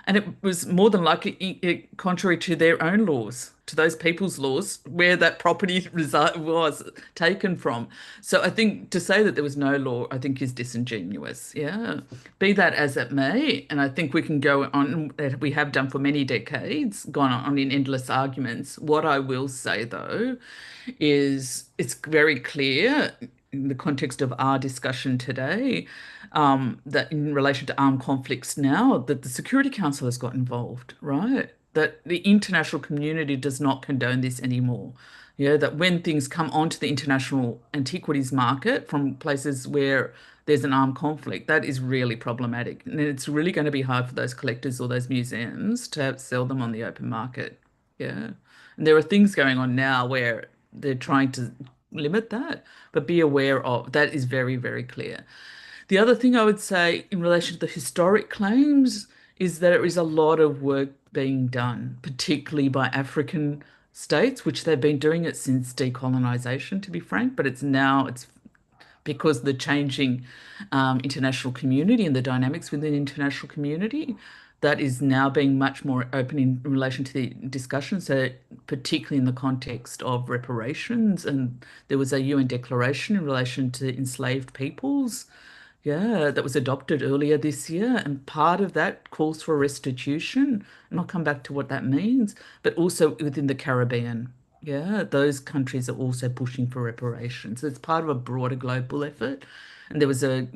And it was more than likely contrary to their own laws, to those people's laws, where that property was taken from. So I think to say that there was no law, I think is disingenuous. Yeah. Be that as it may, and I think we can go on, that we have done for many decades, gone on in endless arguments. What I will say, though, is it's very clear in the context of our discussion today, that in relation to armed conflicts now, that the Security Council has got involved, right? That the international community does not condone this anymore. Yeah, that when things come onto the international antiquities market from places where there's an armed conflict, that is really problematic. And it's really going to be hard for those collectors or those museums to sell them on the open market. Yeah. And there are things going on now where they're trying to limit that, but be aware of that is very, very clear. The other thing I would say in relation to the historic claims is that there is a lot of work being done, particularly by African states, which they've been doing it since decolonization, to be frank, but it's because the changing international community and the dynamics within the international community, that is now being much more open in relation to the discussion. So particularly in the context of reparations, and there was a UN declaration in relation to enslaved peoples, yeah, that was adopted earlier this year. And part of that calls for restitution. And I'll come back to what that means, but also within the Caribbean. Yeah, those countries are also pushing for reparations. It's part of a broader global effort. And there was a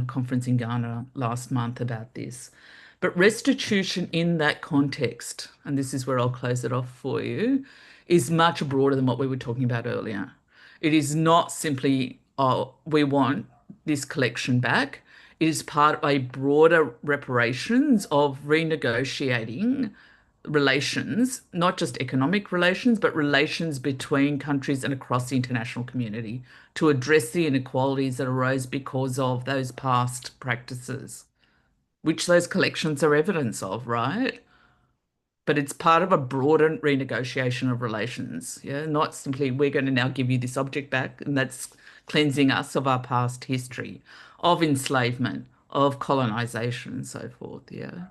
conference in Ghana last month about this. But restitution in that context, and this is where I'll close it off for you, is much broader than what we were talking about earlier. It is not simply, oh, we want this collection back. It is part of a broader reparations of renegotiating relations, not just economic relations, but relations between countries and across the international community to address the inequalities that arose because of those past practices. which those collections are evidence of, right? But it's part of a broader renegotiation of relations, yeah, not simply we're going to now give you this object back, and that's cleansing us of our past history, of enslavement, of colonization, and so forth, yeah.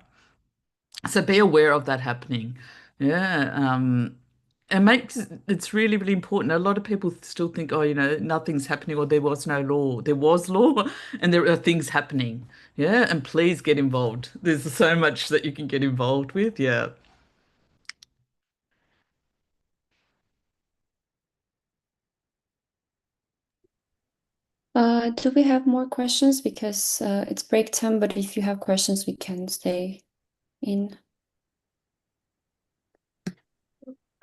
So be aware of that happening, yeah. And makes it's really, really important. A lot of people still think, oh, nothing's happening or there was no law. There was law and there are things happening. Yeah. And please get involved. There's so much that you can get involved with. Yeah. Do we have more questions? Because it's break time, but if you have questions, we can stay in.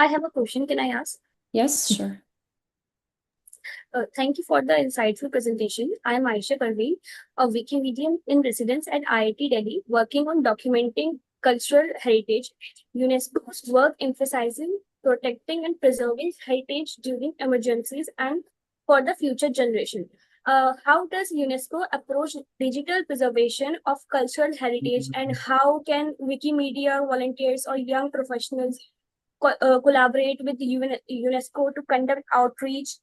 I have a question. Can I ask? Yes, sure. Thank you for the insightful presentation. I am Aisha Parveen, a Wikimedian in residence at IIT Delhi, working on documenting cultural heritage. UNESCO's work emphasizing protecting and preserving heritage during emergencies and for the future generation. How does UNESCO approach digital preservation of cultural heritage, and how can Wikimedia volunteers or young professionals collaborate with UNESCO to conduct outreach?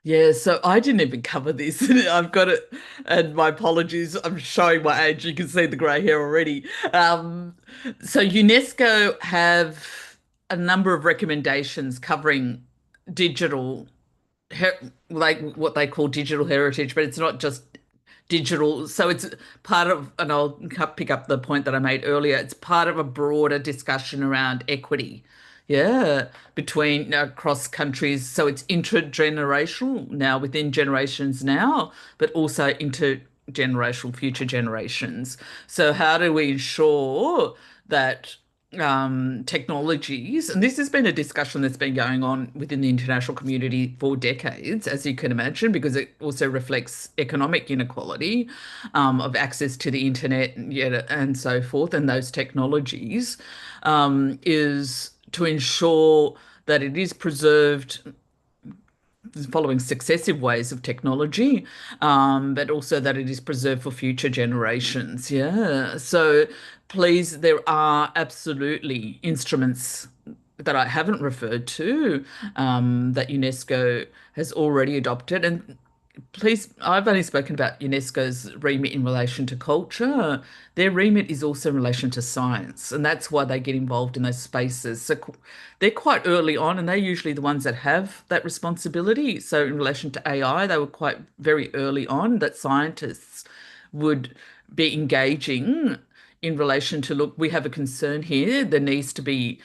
Yeah, so I didn't even cover this. I've got it, and my apologies. I'm showing my age. You can see the grey hair already. So UNESCO have a number of recommendations covering digital, like what they call digital heritage, but it's not just digital. So it's part of, and I'll pick up the point that I made earlier. It's part of a broader discussion around equity. Yeah, between across countries. So it's intergenerational now within generations now, but also intergenerational future generations. So how do we ensure that technologies, and this has been a discussion that's been going on within the international community for decades, as you can imagine, because it also reflects economic inequality of access to the internet and so forth, and those technologies, is to ensure that it is preserved following successive ways of technology, but also that it is preserved for future generations. Yeah. So please, there are absolutely instruments that I haven't referred to that UNESCO has already adopted. And please, I've only spoken about UNESCO's remit in relation to culture. Their remit is also in relation to science, and that's why they get involved in those spaces. So they're quite early on, and they're usually the ones that have that responsibility. So in relation to AI, they were quite very early on that scientists would be engaging in relation to, look, we have a concern here. There needs to be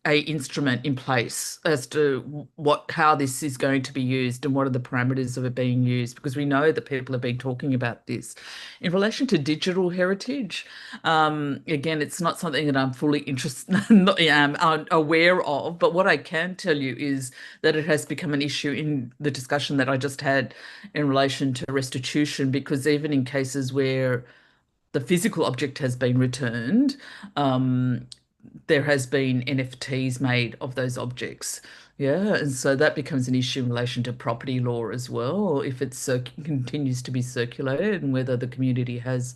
a instrument in place as to how this is going to be used and what are the parameters of it being used, because we know that people have been talking about this. In relation to digital heritage, again, it's not something that I'm fully interested, aware of, but what I can tell you is that it has become an issue in the discussion that I just had in relation to restitution, because even in cases where the physical object has been returned, there has been NFTs made of those objects. Yeah, and so that becomes an issue in relation to property law as well, if it continues to be circulated and whether the community has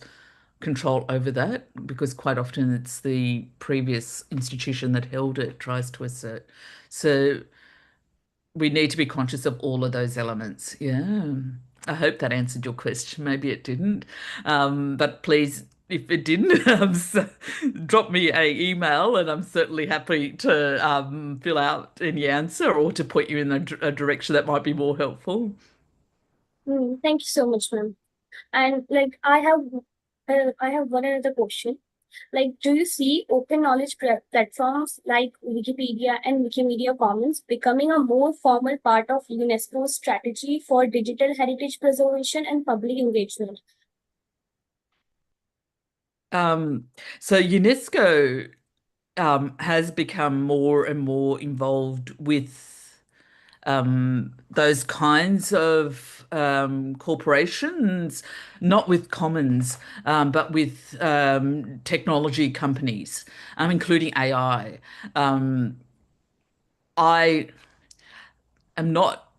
control over that, because quite often it's the previous institution that held it tries to assert. So we need to be conscious of all of those elements. Yeah. I hope that answered your question. Maybe it didn't. But please, if it didn't, drop me a email and I'm certainly happy to fill out any answer or to point you in a direction that might be more helpful. Thank you so much, ma'am. And I have one other question. Do you see open knowledge platforms like Wikipedia and Wikimedia Commons becoming a more formal part of UNESCO's strategy for digital heritage preservation and public engagement? So UNESCO has become more and more involved with those kinds of corporations, not with commons, but with technology companies, including AI. I am not,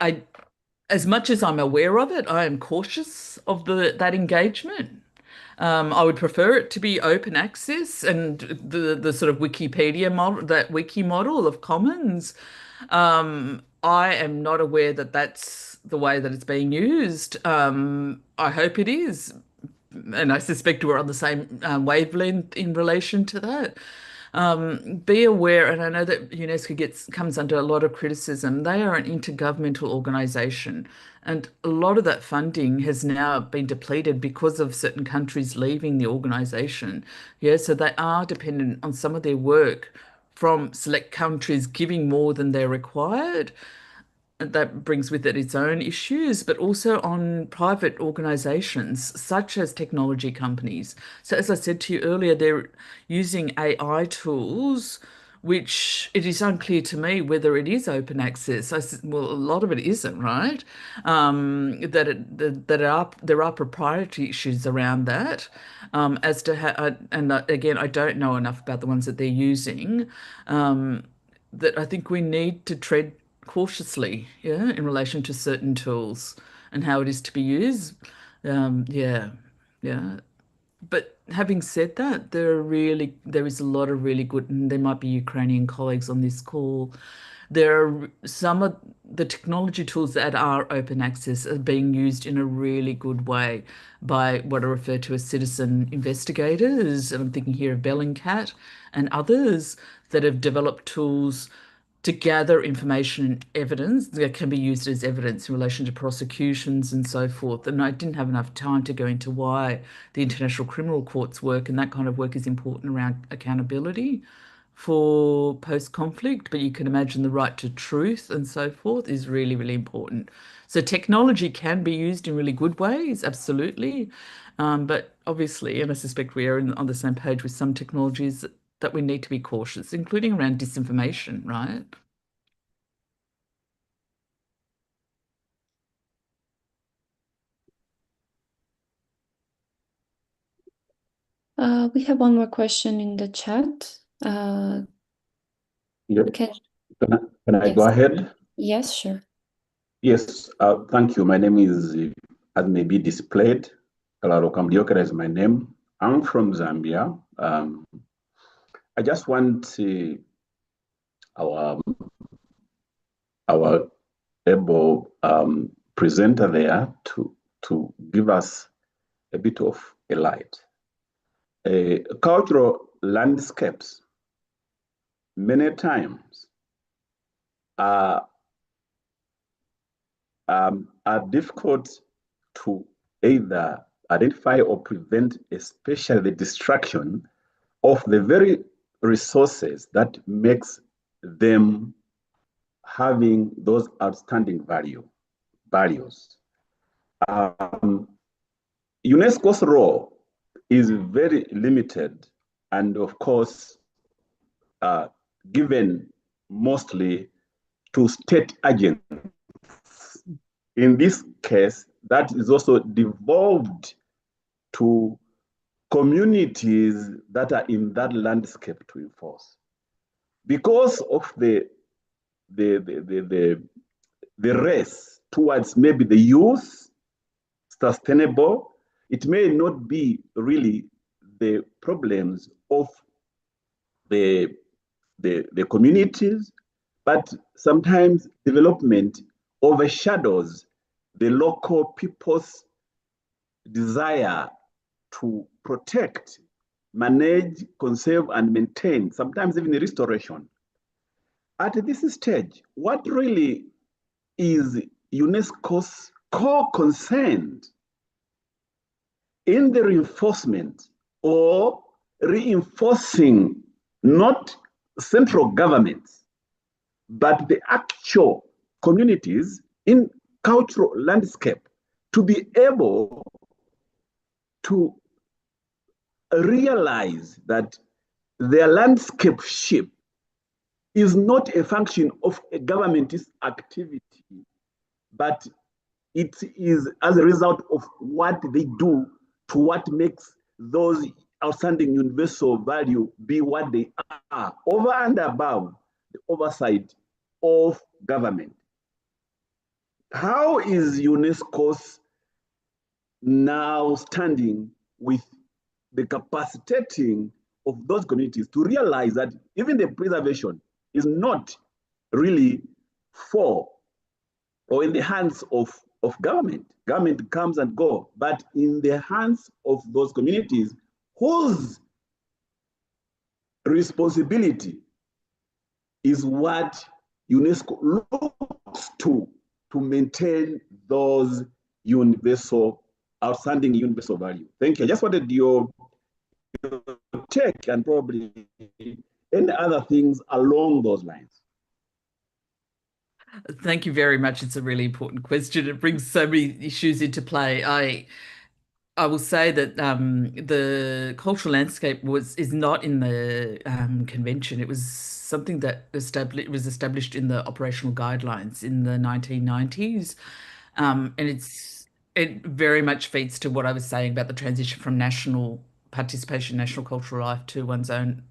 I as much as I'm aware of it, I am cautious of that engagement. I would prefer it to be open access and the sort of Wikipedia model, that wiki model of commons. I am not aware that that's the way that it's being used. I hope it is, and I suspect we're on the same wavelength in relation to that. Be aware, and I know that UNESCO comes under a lot of criticism. They are an intergovernmental organization, and a lot of that funding has now been depleted because of certain countries leaving the organization. Yeah, so they are dependent on some of their work from select countries giving more than they're required. That brings with it its own issues, but also on private organizations such as technology companies. So, as I said to you earlier, they're using AI tools, which it is unclear to me whether it is open access. Well, a lot of it isn't, right? There are proprietary issues around that, as to how, and again, I don't know enough about the ones that they're using. That I think we need to tread cautiously, yeah, in relation to certain tools and how it is to be used. Yeah, yeah. But having said that, there is a lot of really good, and there might be Ukrainian colleagues on this call. There are some of the technology tools that are open access are being used in a really good way by what are referred to as citizen investigators. And I'm thinking here of Bellingcat and others that have developed tools to gather information and evidence that can be used as evidence in relation to prosecutions and so forth. And I didn't have enough time to go into why the International Criminal Court's work and that kind of work is important around accountability for post-conflict, but you can imagine the right to truth and so forth is really, really important. So technology can be used in really good ways, absolutely. But obviously, and I suspect we are on the same page with some technologies that we need to be cautious, including around disinformation, right? We have one more question in the chat. Yeah. Can Can I go Yes. ahead? Yes, sure. Yes, thank you. My name is, as may be displayed, Kalaro Kamdiokera is my name. I'm from Zambia. I just want our able presenter there to give us a bit of a light. Cultural landscapes many times are difficult to either identify or prevent, especially the destruction of the very resources that makes them having those outstanding values. UNESCO's role is very limited and of course given mostly to state agents. In this case, that is also devolved to communities that are in that landscape to enforce. Because of the race towards maybe the youth, sustainable, it may not be really the problems of the communities, but sometimes development overshadows the local people's desire to protect, manage, conserve, and maintain, sometimes even restoration. At this stage, what really is UNESCO's core concern in the reinforcement or reinforcing not central governments, but the actual communities in cultural landscape to be able to realize that their landscape shift is not a function of a government's activity, but it is as a result of what they do to what makes those outstanding universal value be what they are, over and above the oversight of government. how is UNESCO now standing with the capacitating of those communities to realize that even the preservation is not really for or in the hands of government. Government comes and go, but in the hands of those communities whose responsibility is what UNESCO looks to maintain those outstanding universal value. Thank you. I just wanted your take and probably any other things along those lines. Thank you very much. It's a really important question. It brings so many issues into play. I will say that the cultural landscape is not in the convention. It was something that was established in the operational guidelines in the 1990s, and it very much feeds to what I was saying about the transition from national participation, national cultural life to one's own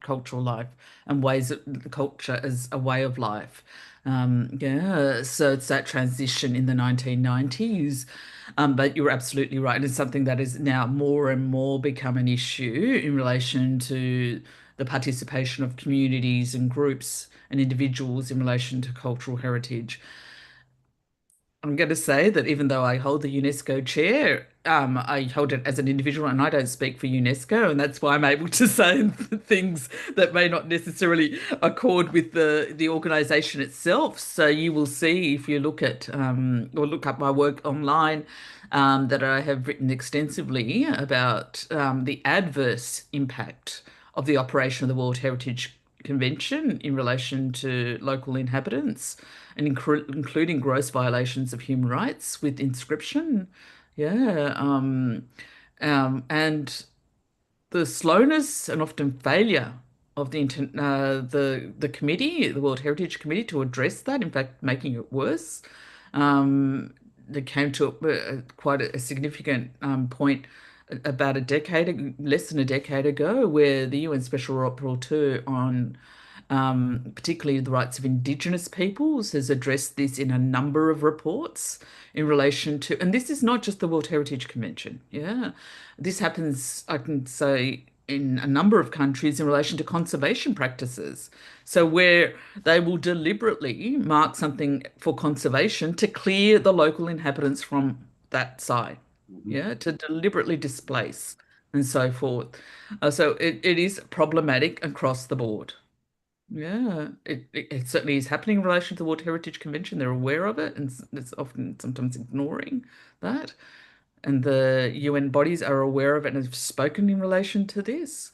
cultural life and ways of the culture as a way of life. Yeah, so it's that transition in the 1990s. But you're absolutely right. And it's something that is now more and more become an issue in relation to the participation of communities and groups and individuals in relation to cultural heritage. I'm going to say that even though I hold the UNESCO chair, I hold it as an individual and I don't speak for UNESCO. And that's why I'm able to say things that may not necessarily accord with the organization itself. So you will see if you look at or look up my work online that I have written extensively about the adverse impact of the operation of the World Heritage Convention in relation to local inhabitants and including gross violations of human rights with inscription. Yeah. And the slowness and often failure of the committee, the World Heritage Committee, to address that, in fact, making it worse. They came to quite a significant point about less than a decade ago, where the UN Special Rapporteur on particularly the rights of Indigenous peoples has addressed this in a number of reports in relation to, and this is not just the World Heritage Convention. Yeah, this happens, I can say, in a number of countries in relation to conservation practices. So where they will deliberately mark something for conservation to clear the local inhabitants from that site. Yeah, to deliberately displace and so forth. So it is problematic across the board. Yeah, it certainly is happening in relation to the World Heritage Convention. They're aware of it, and it's often sometimes ignoring that. And the UN bodies are aware of it and have spoken in relation to this.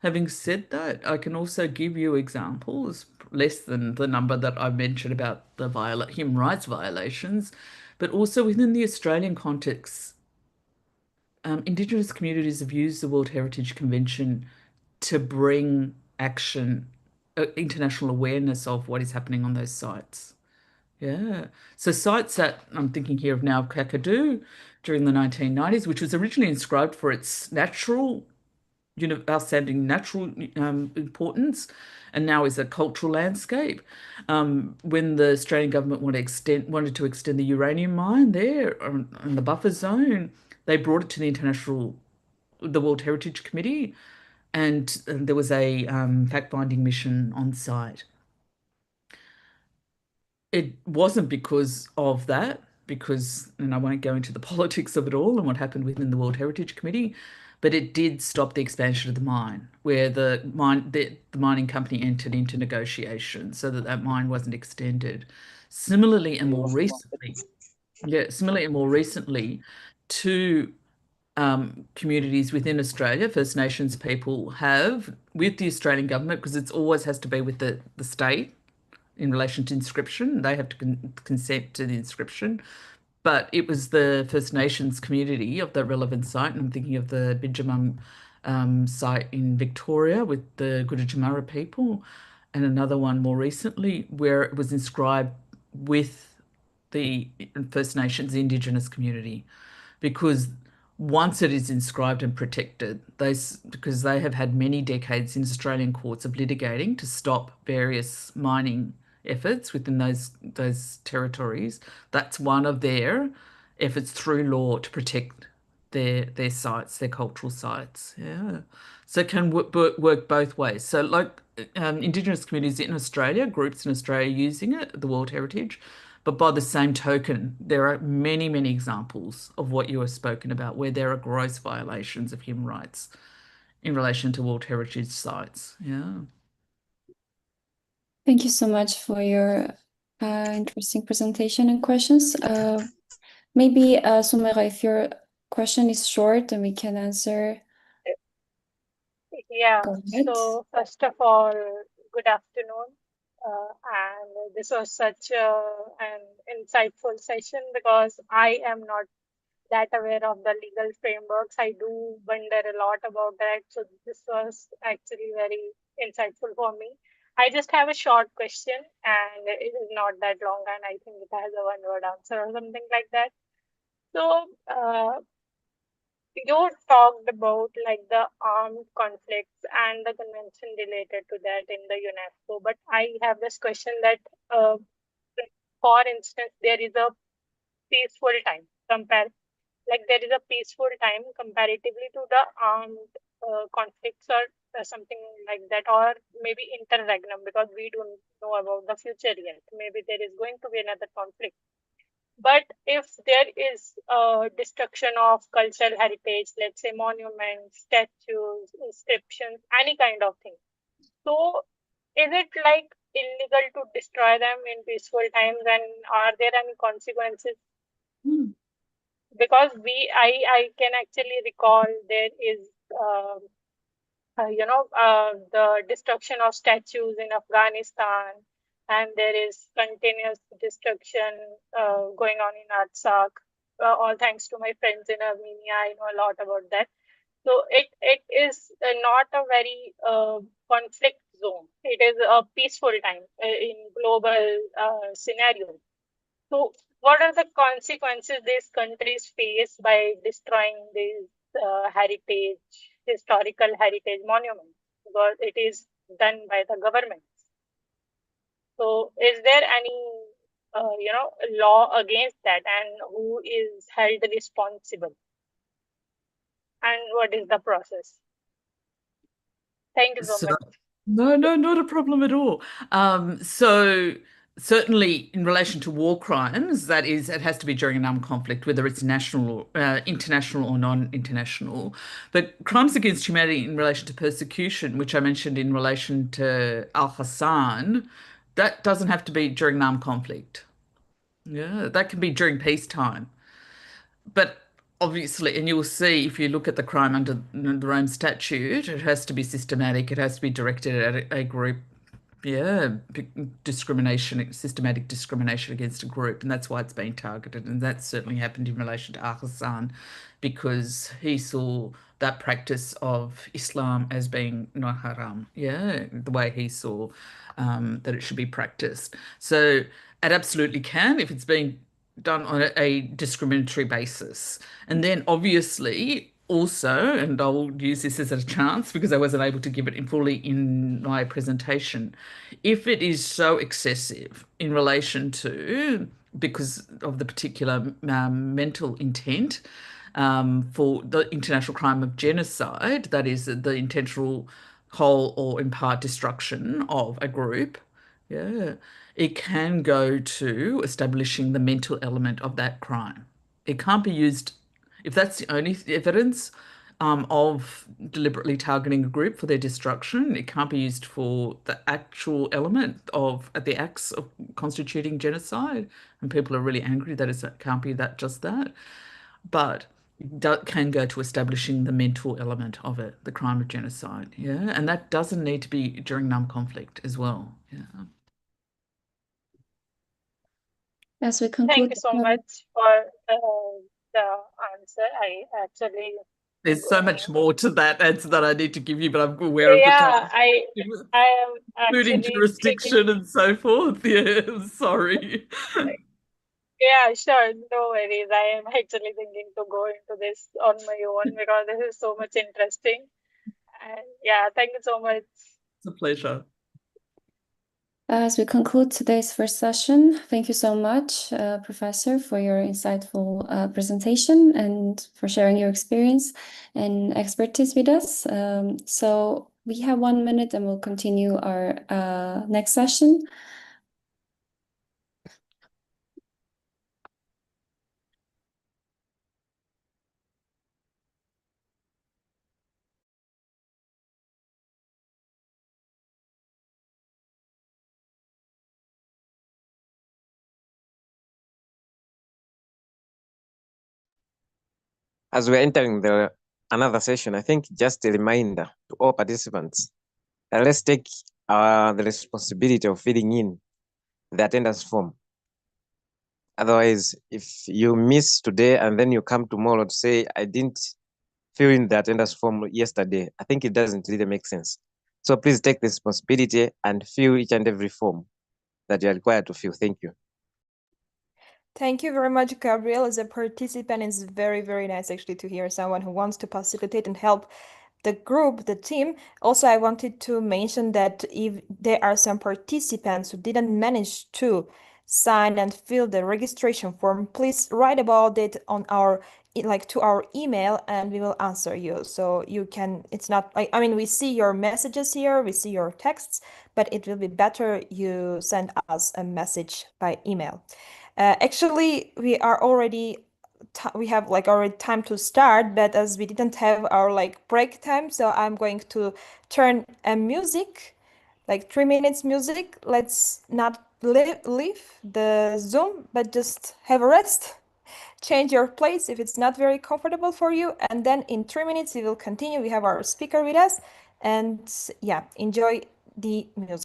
Having said that, I can also give you examples, less than the number that I mentioned about the human rights violations, but also within the Australian context, Indigenous communities have used the World Heritage Convention to bring action, international awareness of what is happening on those sites. Yeah. So sites that I'm thinking here of now of Kakadu during the 1990s, which was originally inscribed for its natural, outstanding natural importance, and now is a cultural landscape. When the Australian government wanted to extend the uranium mine there on the buffer zone, they brought it to the World Heritage Committee, and there was a fact-finding mission on site. It wasn't because of that, and I won't go into the politics of it all and what happened within the World Heritage Committee, but it did stop the expansion of the mine, where the mining company entered into negotiations so that that mine wasn't extended. Similarly, and more recently, two communities within Australia, First Nations people have, with the Australian government, because it always has to be with the state in relation to inscription. They have to consent to the inscription. But it was the First Nations community of the relevant site, and I'm thinking of the Bidjamum site in Victoria with the Gurudjamara people, and another one more recently where it was inscribed with the First Nations Indigenous community, because once it is inscribed and protected, because they have had many decades in Australian courts of litigating to stop various mining efforts within those territories. That's one of their efforts through law to protect their sites, their cultural sites. Yeah. So it can work both ways. So like Indigenous communities in Australia, groups in Australia using it, the World Heritage, but by the same token, there are many, many examples of what you have spoken about where there are gross violations of human rights in relation to World Heritage sites. Yeah. Thank you so much for your interesting presentation and questions. Maybe Sumaira, if your question is short and we can answer. Yeah, Go ahead. so first of all, good afternoon. And this was such an insightful session because I am not that aware of the legal frameworks. I do wonder a lot about that. So this was actually very insightful for me. I just have a short question and it is not that long and I think it has a one-word answer or something like that. So you talked about like the armed conflicts and the convention related to that in the UNESCO, but I have this question that, for instance, there is a peaceful time there is a peaceful time comparatively to the armed conflicts or something like that, or maybe interregnum because we don't know about the future yet. Maybe there is going to be another conflict. But if there is destruction of cultural heritage, let's say monuments, statues, inscriptions, any kind of thing, so is it like illegal to destroy them in peaceful times, and are there any consequences? Because I can actually recall there is the destruction of statues in Afghanistan, and there is continuous destruction going on in Artsakh. All thanks to my friends in Armenia, I know a lot about that. So it is not a very conflict zone. It is a peaceful time in global scenario. So what are the consequences these countries face by destroying these historical heritage monuments? Because it is done by the government. So is there any, law against that, and who is held responsible? And what is the process? Thank you so So, much. no, not a problem at all. So certainly in relation to war crimes, that is, it has to be during an armed conflict, whether it's national, international or non-international. But crimes against humanity in relation to persecution, which I mentioned in relation to Al-Hassan, that doesn't have to be during an armed conflict. Yeah, that can be during peacetime. But obviously, and you'll see if you look at the crime under the Rome Statute, it has to be systematic. It has to be directed at a group. Yeah, discrimination, systematic discrimination against a group, and that's why it's been targeted. And that certainly happened in relation to Al-Hassan because he saw that practice of Islam as being not haram. Yeah, the way he saw that it should be practiced. So it absolutely can if it's being done on a discriminatory basis. And then obviously also, and I'll use this as a chance because I wasn't able to give it fully in my presentation, if it is so excessive in relation to, because of the particular mental intent for the international crime of genocide, that is the intentional whole or in part destruction of a group, yeah, it can go to establishing the mental element of that crime. It can't be used, if that's the only evidence of deliberately targeting a group for their destruction, it can't be used for the actual element of the acts of constituting genocide. And people are really angry that it can't be that, just that. But it can go to establishing the mental element of it, the crime of genocide. Yeah. And that doesn't need to be during armed conflict as well. Yeah. As we Thank conclude, you so much for the answer. I actually There's so much more to that answer that I need to give you, but I'm aware of the time, I am including actually thinking, jurisdiction and so forth. Yeah, I'm sorry. yeah, sure, no worries. I am actually thinking to go into this on my own because this is so much interesting. And yeah, thank you so much. It's a pleasure. As we conclude today's first session, thank you so much, Professor, for your insightful presentation and for sharing your experience and expertise with us. So we have 1 minute and we'll continue our next session. As we're entering another session, I think just a reminder to all participants that let's take the responsibility of filling in the attendance form. Otherwise, if you miss today and then you come tomorrow to say, I didn't fill in the attendance form yesterday, I think it doesn't really make sense. So please take the responsibility and fill each and every form that you're required to fill. Thank you. Thank you very much, Gabriel. As a participant, it's very, very nice actually to hear someone who wants to facilitate and help the group, the team. Also, I wanted to mention that if there are some participants who didn't manage to sign and fill the registration form, please write about it on our to our email and we will answer you. So you can, it's not like, I mean, we see your messages here, we see your texts, but it will be better you send us a message by email. Actually, we are already we have already time to start, but as we didn't have our break time, so I'm going to turn a music, 3 minutes music. Let's not leave the Zoom, but just have a rest. Change your place if it's not very comfortable for you, and then in 3 minutes we will continue. We have our speaker with us, and yeah, enjoy the music.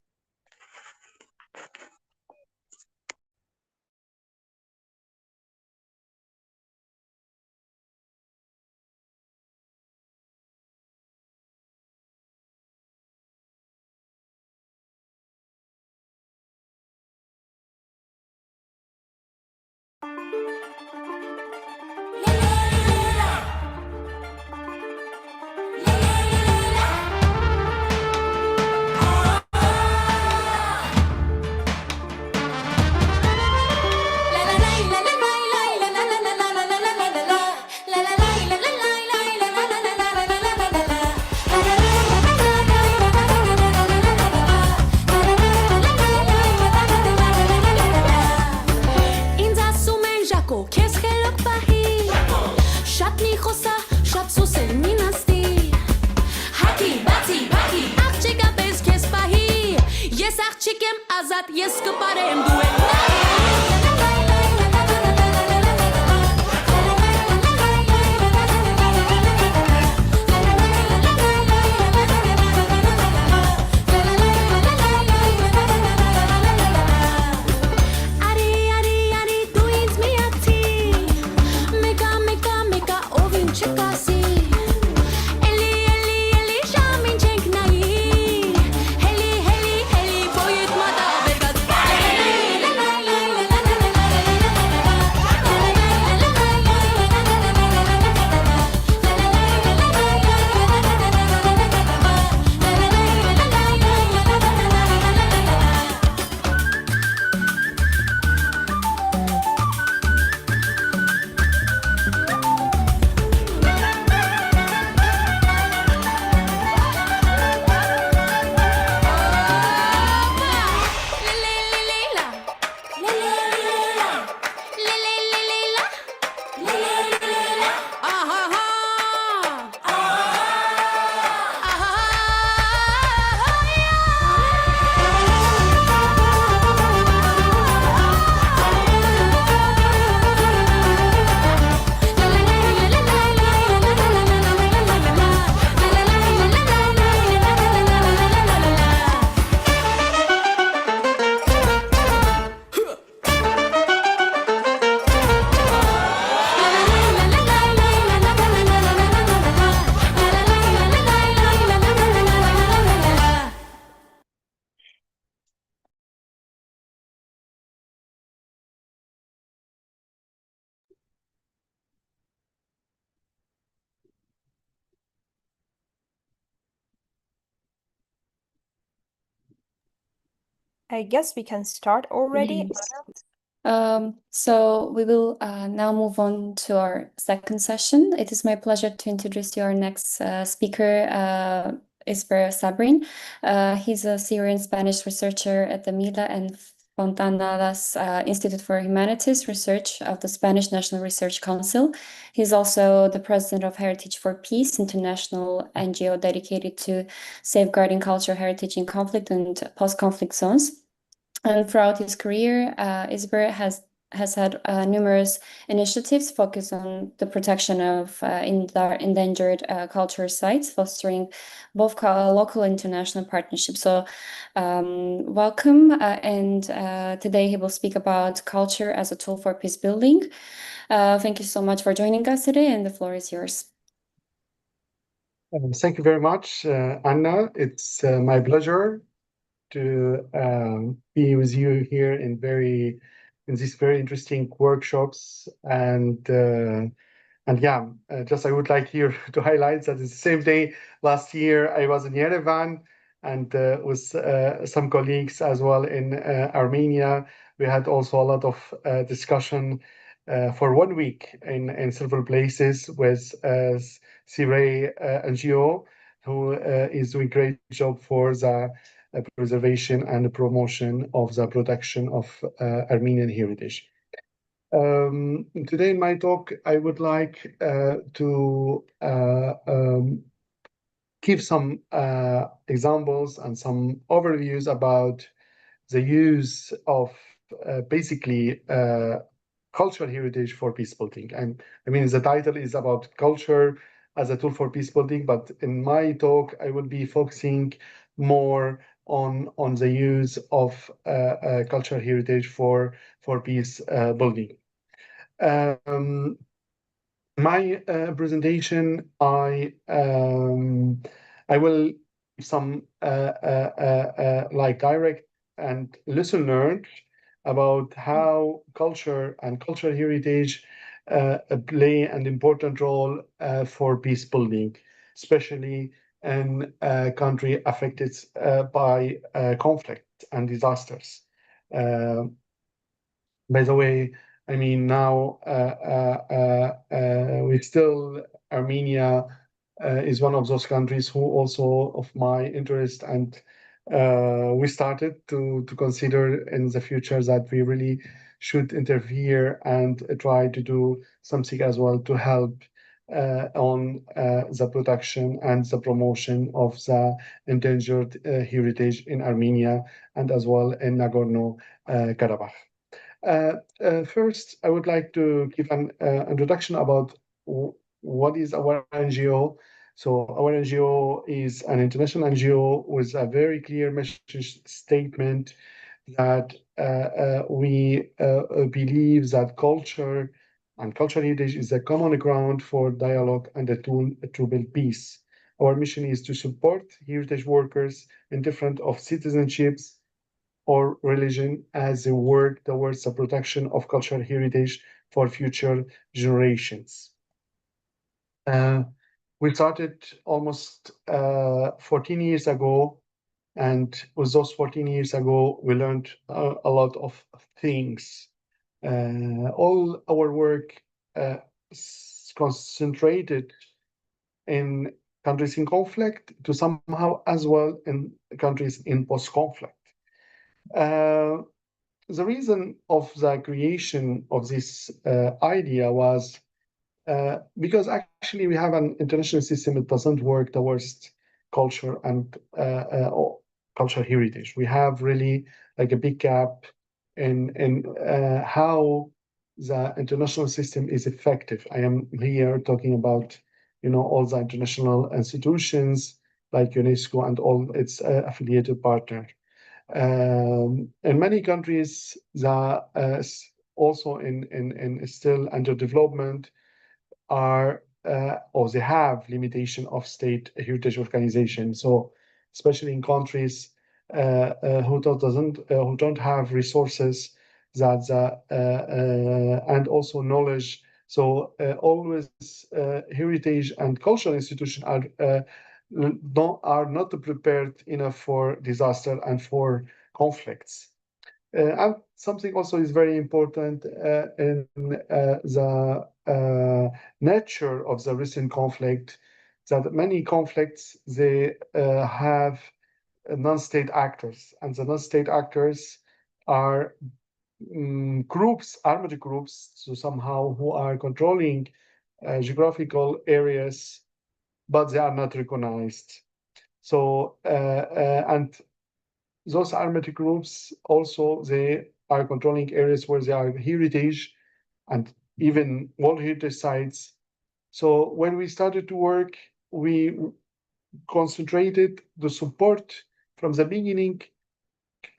Heli, heli, heli, voyut mada, vegat. I guess we can start already. Yes. So we will now move on to our second session. It is my pleasure to introduce you our next speaker, Isber Sabrin. He's a Syrian Spanish researcher at the Mila and Fontana's Institute for Humanities Research of the Spanish National Research Council. He's also the president of Heritage for Peace, international NGO dedicated to safeguarding cultural heritage in conflict and post-conflict zones. And throughout his career, Isber has had numerous initiatives focused on the protection of endangered cultural sites, fostering both local and international partnerships. So welcome. And today he will speak about culture as a tool for peace building. Thank you so much for joining us today, and the floor is yours. Thank you very much, Anna. It's my pleasure to be with you here in these very interesting workshops, and yeah, just I would like here to highlight that it's the same day last year I was in Yerevan and with some colleagues as well in Armenia. We had also a lot of discussion for 1 week in several places with Sirey NGO, who is doing great job for the preservation and the promotion of the protection of Armenian heritage. Today in my talk, I would like to give some examples and some overviews about the use of basically cultural heritage for peace building. And I mean, the title is about culture as a tool for peace building, but in my talk, I will be focusing more on the use of cultural heritage for peace building. My presentation, I will give some like direct and lesson learned about how culture and cultural heritage play an important role for peace building, especially in a country affected by conflict and disasters. By the way, I mean, now we still, Armenia is one of those countries who also of my interest, and we started to consider in the future that we really should interfere and try to do something as well to help on the protection and the promotion of the endangered heritage in Armenia and as well in Nagorno-Karabakh. First, I would like to give an introduction about what is our NGO. So our NGO is an international NGO with a very clear mission statement that we believe that culture and cultural heritage is a common ground for dialogue and a tool to build peace. Our mission is to support heritage workers indifferent of citizenships or religion as they work towards the protection of cultural heritage for future generations. We started almost 14 years ago, and with those 14 years ago, we learned a lot of things. All our work concentrated in countries in conflict to somehow as well in countries in post-conflict. The reason of the creation of this idea was because actually we have an international system that doesn't work towards culture and cultural heritage. We have really like a big gap in how the international system is effective. I am here talking about, all the international institutions like UNESCO and all its affiliated partners. In many countries that also in still under development are or they have limitation of state heritage organization. So especially in countries who don't have resources that and also knowledge. So always heritage and cultural institutions are not prepared enough for disaster and for conflicts. And something also is very important in the nature of the recent conflict, that many conflicts, they have non-state actors, and the non-state actors are groups, armed groups, so somehow who are controlling geographical areas, but they are not recognized. So, and those armed groups also, they are controlling areas where there are heritage and even World Heritage sites. So when we started to work, we concentrated the support from the beginning,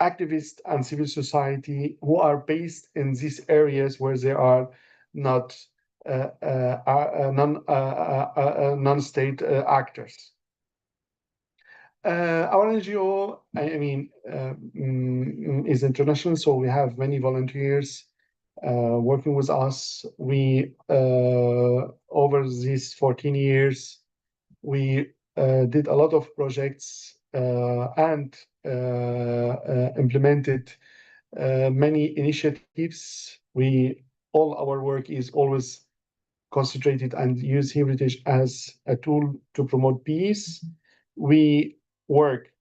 activists and civil society who are based in these areas where there are not non-state actors. Our NGO, is international, so we have many volunteers working with us. We, over these 14 years, we did a lot of projects and implemented many initiatives. All our work is always concentrated and use heritage as a tool to promote peace. We work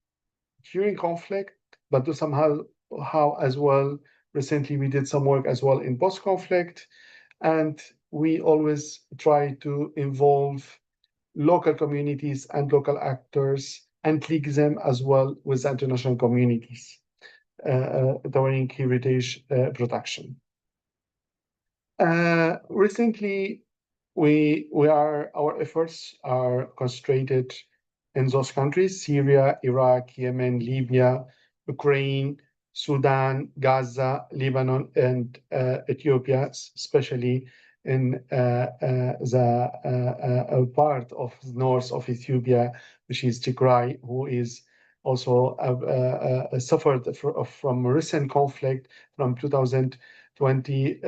during conflict, but do somehow as well. Recently, we did some work as well in post-conflict, and we always try to involve local communities and local actors and link them as well with the international communities during heritage protection. Recently, our efforts are concentrated in those countries: Syria, Iraq, Yemen, Libya, Ukraine, Sudan, Gaza, Lebanon, and Ethiopia, especially in the part of north of Ethiopia, which is Tigray, who is also suffered from recent conflict from 2020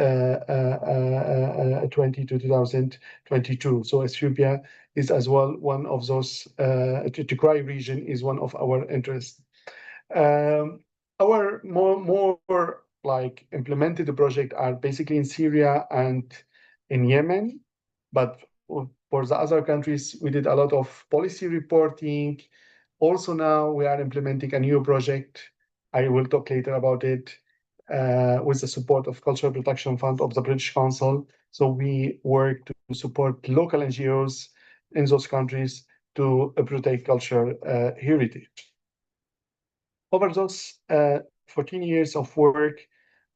to 2022. So Ethiopia is as well one of those, Tigray region is one of our interests. Our more like implemented project are basically in Syria and in Yemen, but for the other countries, we did a lot of policy reporting. Also now we are implementing a new project. I will talk later about it, with the support of Cultural Protection Fund of the British Council. So we work to support local NGOs in those countries to protect cultural heritage. Over those 14 years of work,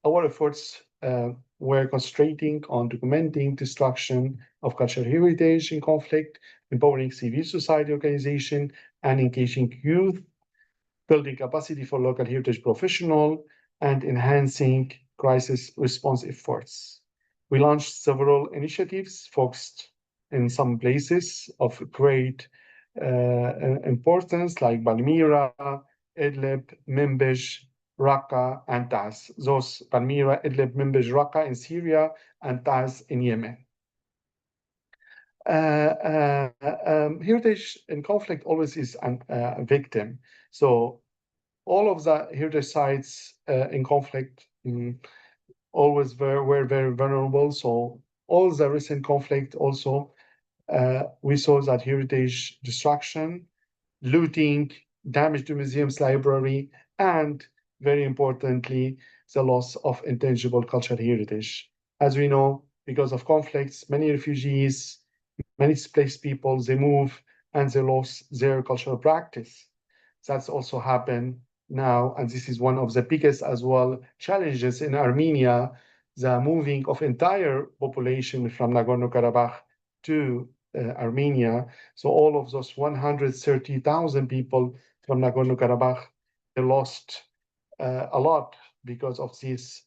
our efforts were concentrating on documenting destruction of cultural heritage in conflict, empowering civil society organization, and engaging youth, building capacity for local heritage professionals, and enhancing crisis response efforts. We launched several initiatives focused in some places of great importance, like Palmyra, Idlib, Manbij, Raqqa, and Taz. Those Palmyra, Idlib, Manbij, Raqqa in Syria, and Taz in Yemen. Heritage in conflict always is a victim. So all of the heritage sites in conflict always were very vulnerable. So all the recent conflict also, we saw that heritage destruction, looting, damage to museums, library, and very importantly, the loss of intangible cultural heritage. As we know, because of conflicts, many refugees, many displaced people, they move and they lost their cultural practice. That's also happened now, and this is one of the biggest as well challenges in Armenia, the moving of entire population from Nagorno-Karabakh to Armenia. So all of those 130,000 people from Nagorno-Karabakh, they lost a lot because of this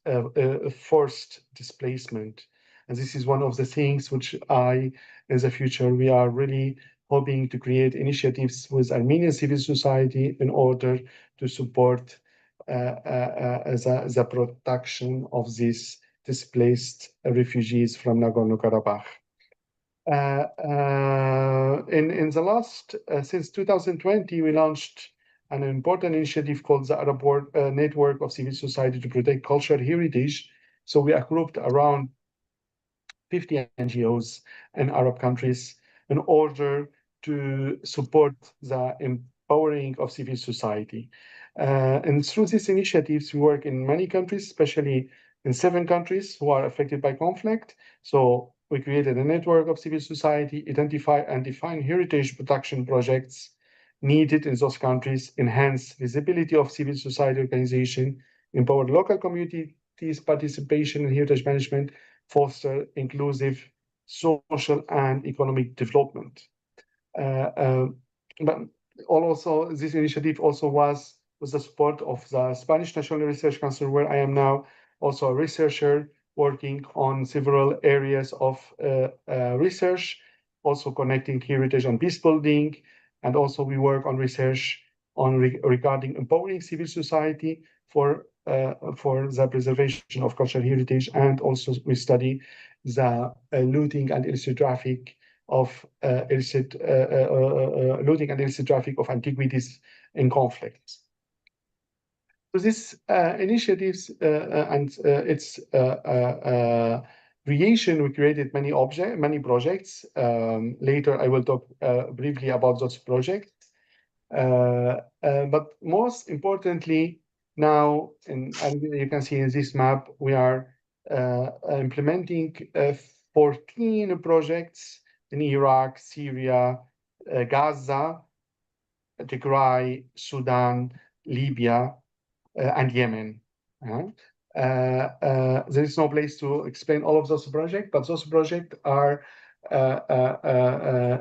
forced displacement. And this is one of the things which in the future, we are really hoping to create initiatives with Armenian civil society in order to support the protection of these displaced refugees from Nagorno-Karabakh. In the last, since 2020, we launched an important initiative called the Arab Network of Civil Society to Protect Cultural Heritage. So we are grouped around 50 NGOs in Arab countries in order to support the empowering of civil society. And through these initiatives, we work in many countries, especially in 7 countries who are affected by conflict. So we created a network of civil society, identify and define heritage protection projects needed in those countries, enhance visibility of civil society organization, empower local communities' participation in heritage management, foster inclusive social and economic development. But also, this initiative also was with the support of the Spanish National Research Council, where I am now also a researcher working on several areas of research, also connecting heritage and peace building. And also we work on research on regarding empowering civil society for the preservation of cultural heritage. And also we study the looting and illicit traffic of looting and illicit traffic of antiquities in conflicts. So these initiatives and its creation, we created many projects. Later, I will talk briefly about those projects. But most importantly, now, and you can see in this map, we are implementing 14 projects in Iraq, Syria, Gaza, Tigray, Sudan, Libya, and Yemen. There is no place to explain all of those projects, but those projects are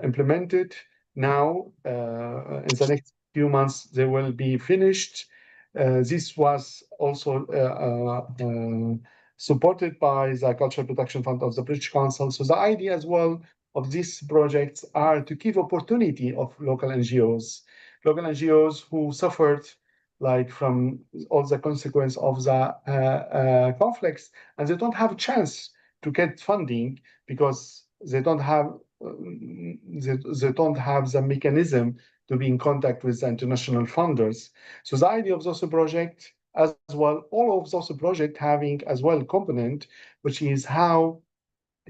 implemented now. In the next few months, they will be finished. This was also supported by the Cultural Protection Fund of the British Council. So the idea as well of these projects are to give opportunity of local NGOs who suffered like from all the consequence of the conflicts, and they don't have a chance to get funding because they don't have the mechanism to be in contact with the international funders. So the idea of those projects as well, all of those projects having as well component, which is how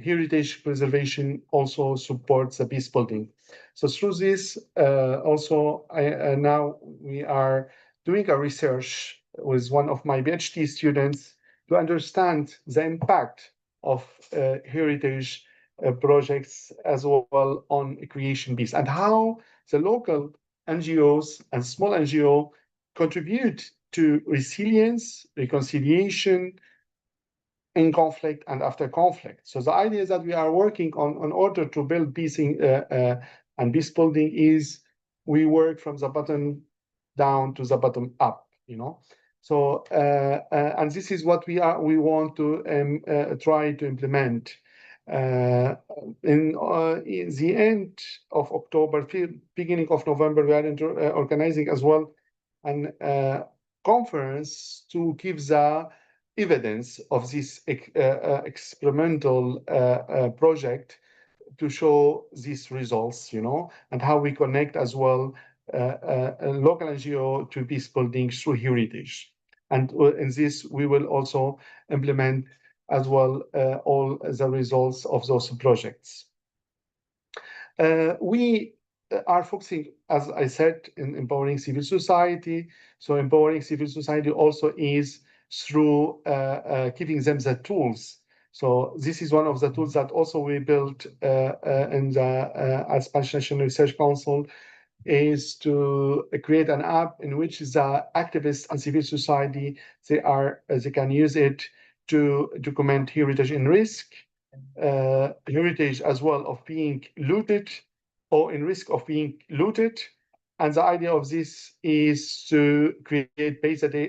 heritage preservation also supports the peace building. So through this, also now we are doing a research with one of my PhD students to understand the impact of heritage projects as well on creation peace and how the local NGOs and small NGO contribute to resilience, reconciliation, in conflict and after conflict. So the idea is that we are working on in order to build peace and peace building is we work from the bottom down to the bottom up, So and this is what we want to try to implement. In the end of October, beginning of November, we are organizing as well a conference to give the evidence of this experimental project to show these results, and how we connect as well a local NGO to peace building through heritage. And in this, we will also implement as well all the results of those projects. We are focusing, as I said, in empowering civil society. So empowering civil society also is through giving them the tools. So this is one of the tools that also we built in the Spanish National Research Council, is to create an app in which the activists and civil society they can use it to document heritage in risk, heritage as well of being looted or in risk of being looted. And the idea of this is to create a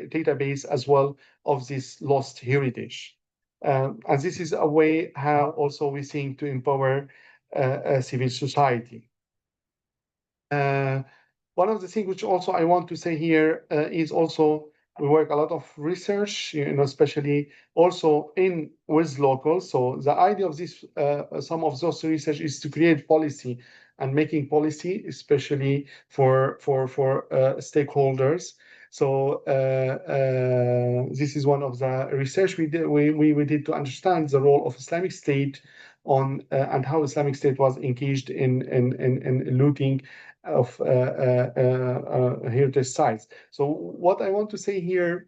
database as well of this lost heritage. And this is a way how also we think to empower civil society. One of the things which also I want to say here is also we work a lot of research, especially also with locals. So the idea of this, some of those research is to create policy and making policy, especially for stakeholders. So this is one of the research we did to understand the role of Islamic State on and how Islamic State was engaged in looting of heritage sites. So what I want to say here,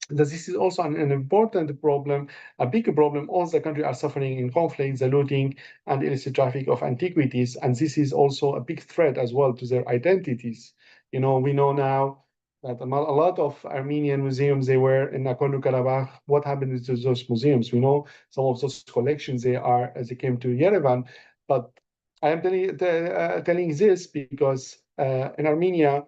that this is also an important problem, a big problem. All the countries are suffering in conflicts, the looting and illicit traffic of antiquities, and this is also a big threat as well to their identities. We know now that a lot of Armenian museums, they were in Nagorno-Karabakh. What happened to those museums? We know some of those collections, they came to Yerevan, but I am telling this because in Armenia,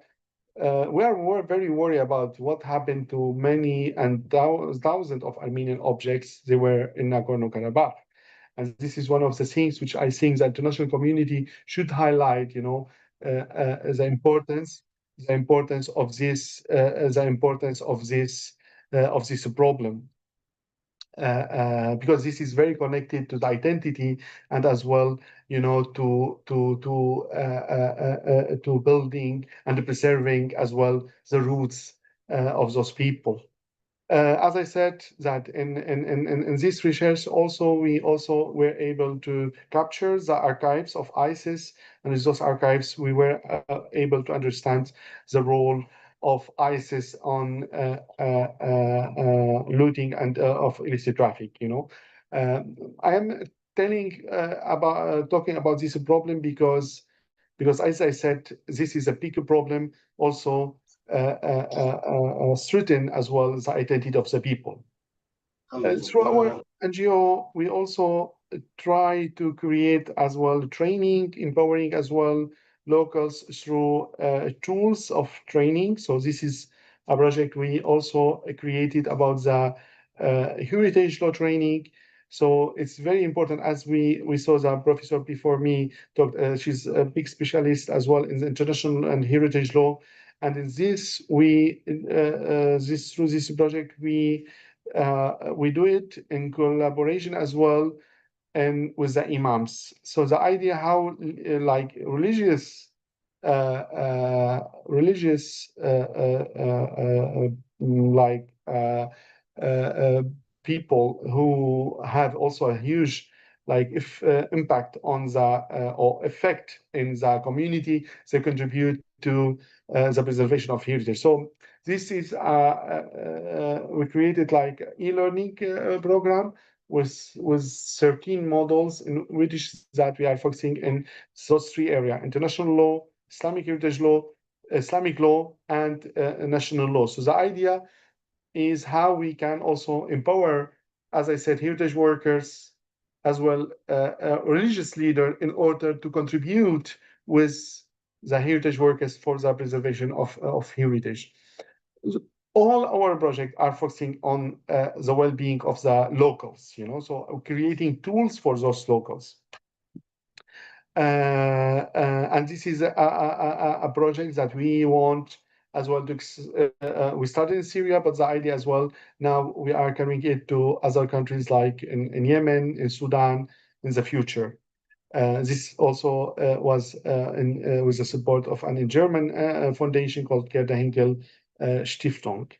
we're very worried about what happened to many and thousands of Armenian objects. They were in Nagorno-Karabakh. And this is one of the things which I think the international community should highlight, the importance of this, problem. Because this is very connected to the identity and as well, to building and preserving as well the roots of those people. As I said, that in this research also, we also were able to capture the archives of ISIS, and in those archives we were able to understand the role of ISIS on looting and of illicit traffic. I am talking about this problem because as I said, this is a big problem also threaten as well the identity of the people. Through our NGO, we also try to create as well training, empowering as well locals through tools of training. So this is a project we also created about the heritage law training. So it's very important, as we saw the professor before me talked. She's a big specialist as well in the international and heritage law. And in this, through this project, we do it in collaboration as well and with the imams. So the idea how like religious people who have also a huge impact on the or effect in the community, they contribute to the preservation of heritage. So this is we created like e-learning program with 13 models in which that we are focusing in those three areas: international law, Islamic heritage law, Islamic law, and national law. So the idea is how we can also empower, as I said, heritage workers as well, religious leader, in order to contribute with the heritage workers for the preservation of heritage. All our projects are focusing on the well-being of the locals, so creating tools for those locals. And this is a project that we want as well to, we started in Syria, but the idea as well, now we are carrying it to other countries like in Yemen, in Sudan, in the future. This also was with the support of a German foundation called Gerda Henkel Stiftung.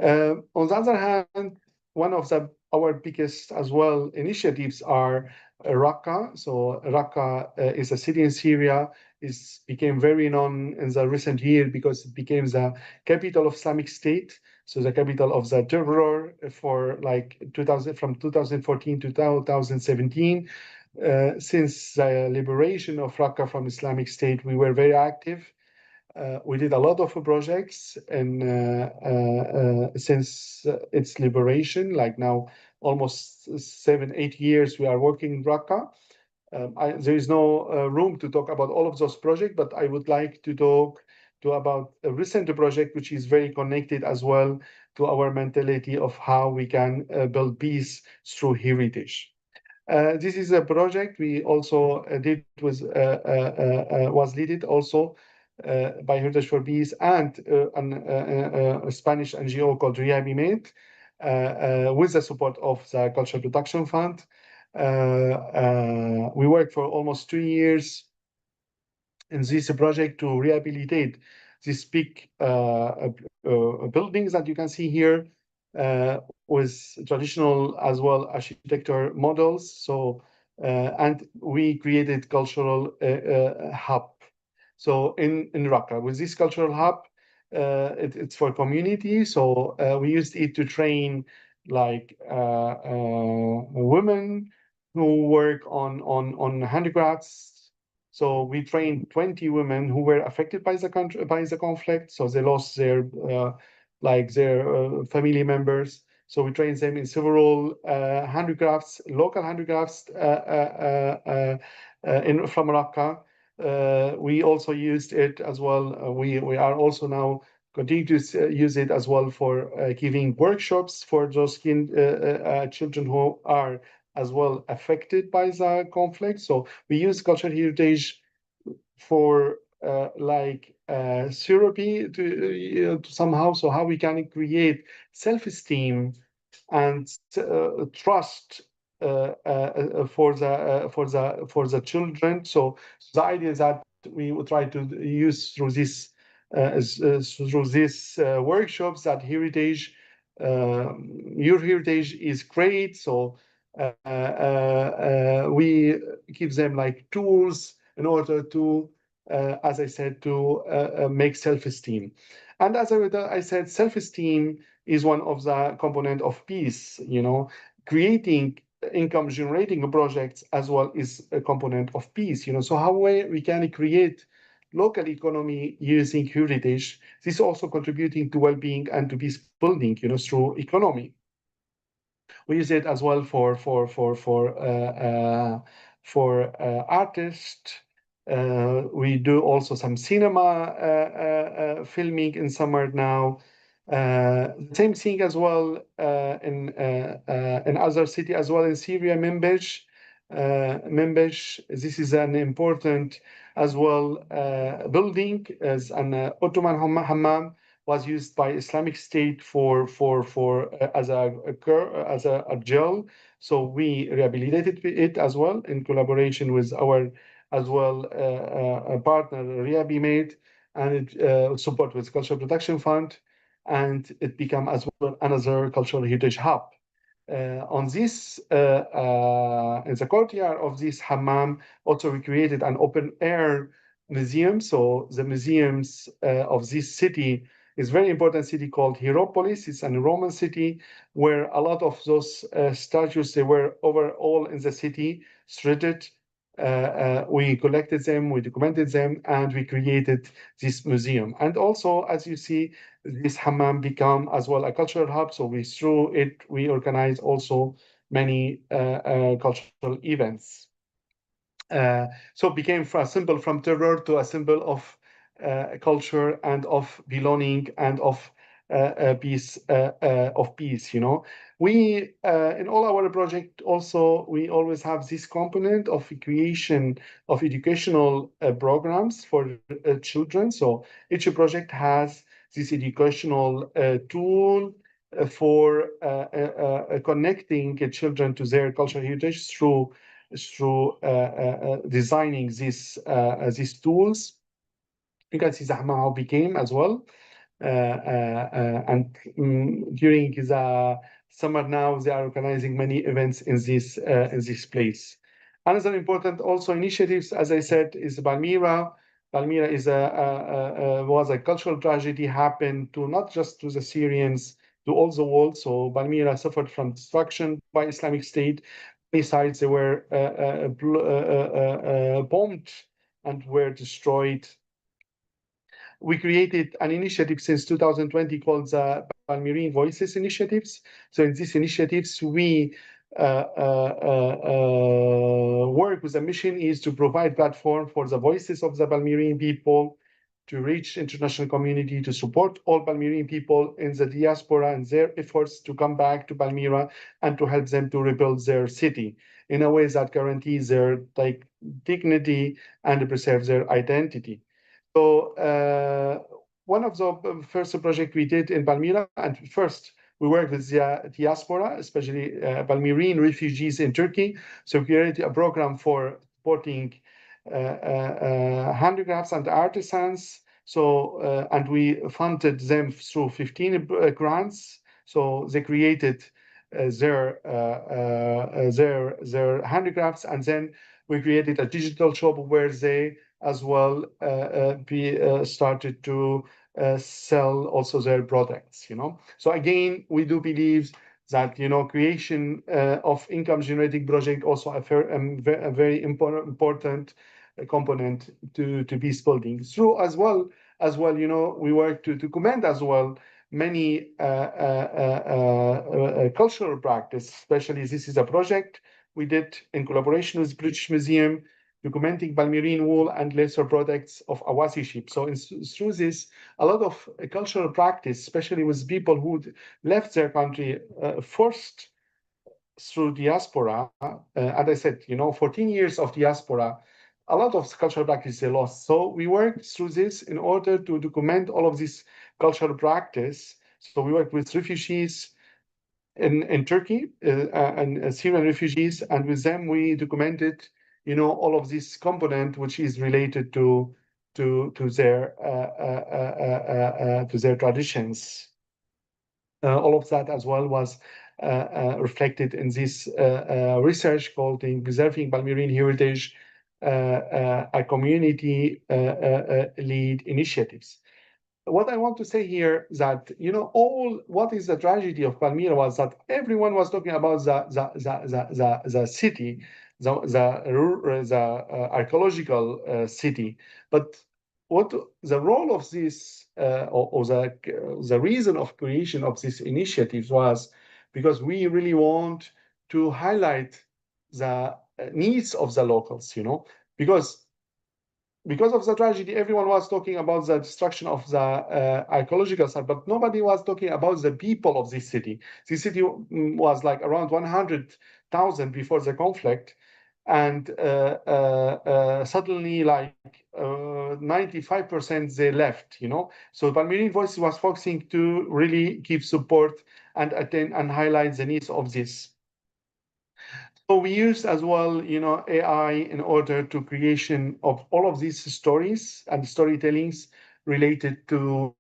On the other hand, one of our biggest as well initiatives are Raqqa. So Raqqa is a city in Syria. It became very known in the recent year because it became the capital of Islamic State. So the capital of the terror for like 2014 to 2017. Since the liberation of Raqqa from Islamic State, we were very active. We did a lot of projects, and since its liberation, like now almost 7-8 years, we are working in Raqqa. There is no room to talk about all of those projects, but I would like to talk about a recent project which is very connected as well to our mentality of how we can build peace through heritage. This is a project we also did was led also by Heritage for Peace and a Spanish NGO called Rehabimate, with the support of the Cultural Protection Fund. We worked for almost 2 years in this project to rehabilitate these big buildings that you can see here with traditional as well architecture models. So and we created cultural hub. So in Raqqa, with this cultural hub, it's for community. So we used it to train like women who work on handicrafts. So we trained 20 women who were affected by the conflict. So they lost their family members. So we trained them in several handicrafts, local handicrafts from Raqqa. We also used it as well. We are also now continue to use it as well for giving workshops for those children who are as well affected by the conflict. So we use cultural heritage for therapy to somehow. So how we can create self-esteem and trust for the children. So the idea is that we will try to use through this workshops that heritage, your heritage is great. So we give them like tools in order to, as I said, to make self-esteem. And as I said, self-esteem is one of the component of peace. Creating income generating projects as well is a component of peace. So how we can create local economy using heritage. This is also contributing to well-being and to peace building, through economy. We use it as well for artists. We do also some cinema filming in summer now. Same thing as well in other city as well in Syria, Manbij. This is an important as well building as an Ottoman hammam was used by Islamic State for as a jail. So we rehabilitated it as well in collaboration with our as well partner Rehabimate, and it support with Cultural Protection Fund, and it became as well another cultural heritage hub. On this, in the courtyard of this hammam, also we created an open air museum. So the museums of this city is very important city called Hierapolis. It's a Roman city where a lot of those statues, they were overall in the city, shredded. We collected them, we documented them, and we created this museum. And also, as you see, this hammam become as well a cultural hub. So through it, we organize also many cultural events. So it became a symbol from terror to a symbol of culture and of belonging and of peace. We in all our project also we always have this component of creation of educational programs for children. So each project has this educational tool for connecting children to their cultural heritage through designing these tools. You can see the hammam how became as well. And during the summer now, they are organizing many events in this place. Another important also initiatives, as I said, is Palmyra. Palmyra is was a cultural tragedy happened to not just to the Syrians, to all the world. So Palmyra suffered from destruction by Islamic State. Many sites they were bombed and were destroyed. We created an initiative since 2020 called the Palmyrene Voices Initiatives. So in these initiatives, we work with the mission is to provide platform for the voices of the Palmyrene people, to reach international community, to support all Palmyrene people in the diaspora and their efforts to come back to Palmyra and to help them to rebuild their city in a way that guarantees their dignity and preserves their identity. So one of the first project we did in Palmyra, and first we worked with the diaspora, especially Palmyrene refugees in Turkey. So we created a program for supporting handicrafts and artisans. So, and we funded them through 15 grants. So they created their handicrafts, and then we created a digital shop where they as well started to sell also their products. So again, we do believe that creation of income generating project also a very important component to peace building. Through as well, we work to document as well many cultural practice. Especially, this is a project we did in collaboration with British Museum, documenting Palmyrene wool and lesser products of Awasi sheep. So through this, a lot of cultural practice, especially with people who left their country first through diaspora. As I said, 14 years of diaspora, a lot of cultural practice they lost. So we worked through this in order to document all of this cultural practice. So we worked with refugees in Turkey and Syrian refugees, and with them we documented, all of this component which is related to their traditions. All of that as well was reflected in this research called in Preserving Palmyrene Heritage, a community lead initiatives. What I want to say here that what is the tragedy of Palmyra was that everyone was talking about the city, the archaeological city, but what the role of this or the reason of creation of this initiative was because we really want to highlight the needs of the locals, because of the tragedy, everyone was talking about the destruction of the archaeological site, but nobody was talking about the people of this city. This city was like around 100,000 before the conflict, and suddenly, like 95% they left. So Palmyrene Voices was focusing to really give support and attend and highlight the needs of this. So we used as well, AI in order to creation of all of these stories and storytellings related to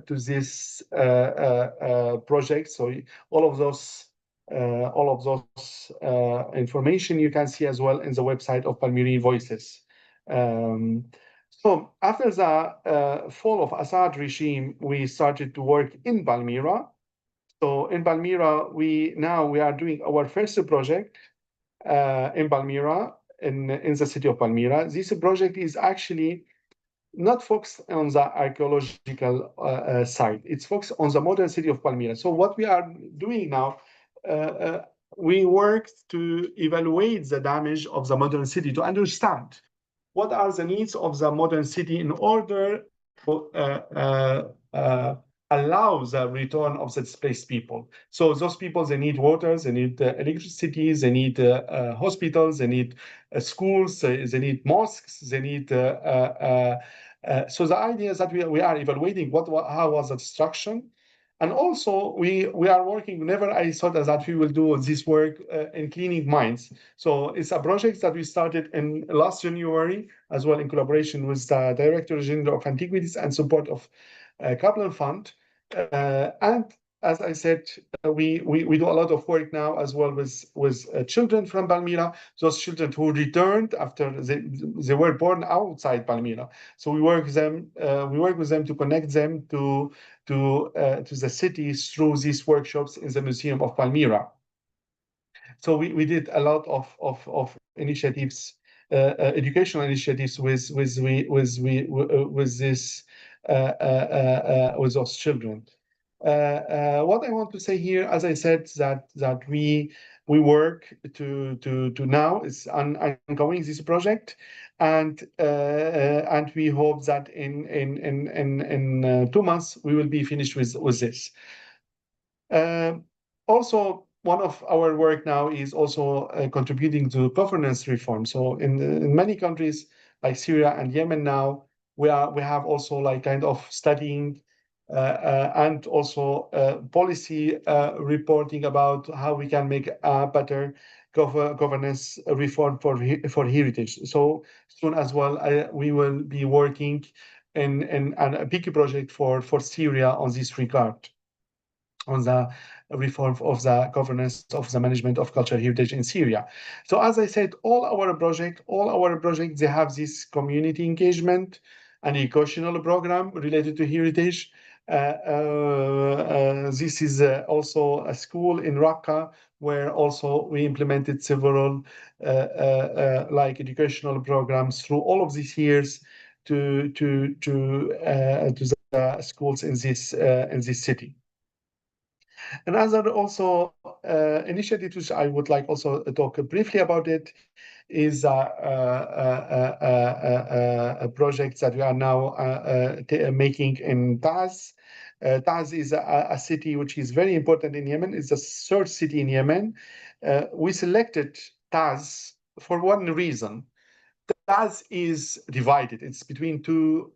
this project. So all of those information you can see as well in the website of Palmyrene Voices. So after the fall of Assad regime, we started to work in Palmyra. So in Palmyra, we are doing our first project in Palmyra, in the city of Palmyra. This project is actually not focused on the archaeological site. It's focused on the modern city of Palmyra. So what we are doing now, we work to evaluate the damage of the modern city to understand what are the needs of the modern city in order to allow the return of the displaced people. So those people, they need water, they need electricity, they need hospitals, they need schools, they need mosques, they need... so the idea is that we are evaluating how was the destruction. And also, we are working, whenever I thought that we will do this work in cleaning mines. So it's a project that we started in last January, as well in collaboration with the Director General of Antiquities and support of Kaplan Fund. And as I said, we do a lot of work now as well with children from Palmyra, those children who returned after they were born outside Palmyra. So we work with them to connect them to the cities through these workshops in the Museum of Palmyra. So we did a lot of initiatives, educational initiatives with this with those children. What I want to say here, as I said, that we work to now is ongoing this project, and we hope that in 2 months we will be finished with this. Also, one of our work now is also contributing to governance reform. So in many countries like Syria and Yemen now, we have also like kind of studying and also policy reporting about how we can make a better governance reform for heritage. So soon as well, we will be working in a big project for Syria on this regard, on the reform of the governance of the management of cultural heritage in Syria. So as I said, all our projects, they have this community engagement and educational program related to heritage. This is also a school in Raqqa where also we implemented several like educational programs through all of these years to the schools in this city. Another also initiative which I would like also to talk briefly about it is a project that we are now making in Taz. Taz is a city which is very important in Yemen. It's the third city in Yemen. We selected Taz for one reason. Taz is divided. It's between two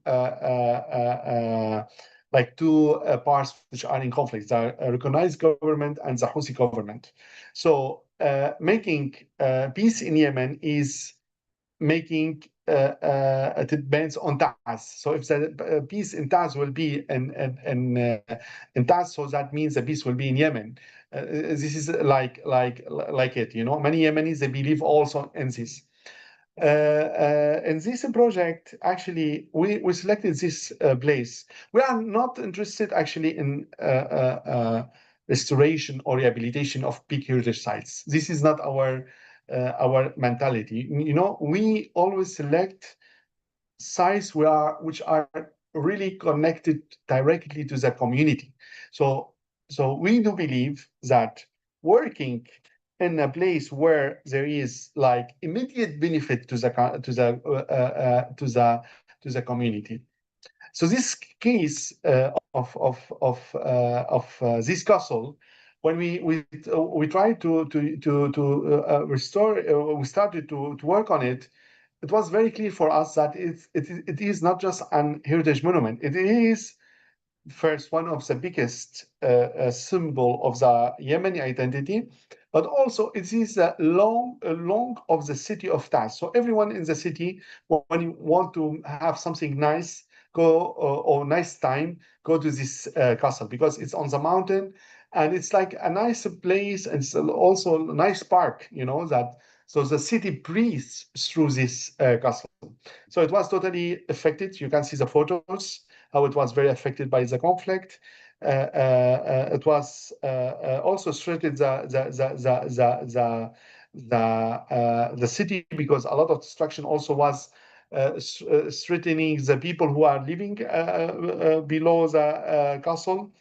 parts which are in conflict: the recognized government and the Houthi government. So making peace in Yemen is making it depends on Taz. So if the peace in Taz will be in Taz, so that means the peace will be in Yemen. This is like it, you know. Many Yemenis, they believe also in this. In this project, actually, we selected this place. We are not interested actually in restoration or rehabilitation of big heritage sites. This is not our mentality. You know, we always select sites which are really connected directly to the community. So we do believe that working in a place where there is like immediate benefit to the community. So this case of this castle, when we tried to restore, we started to work on it. It was very clear for us that it is not just an heritage monument. It is first one of the biggest symbol of the Yemeni identity, but also it is a long of the city of Taz. So everyone in the city, when you want to have something nice, or nice time, go to this castle because it's on the mountain and it's like a nice place and it's also a nice park, you know, that. So the city breathes through this castle. So it was totally affected. You can see the photos, how it was very affected by the conflict. It was also threatened the city because a lot of destruction also was threatening the people who are living below the castle.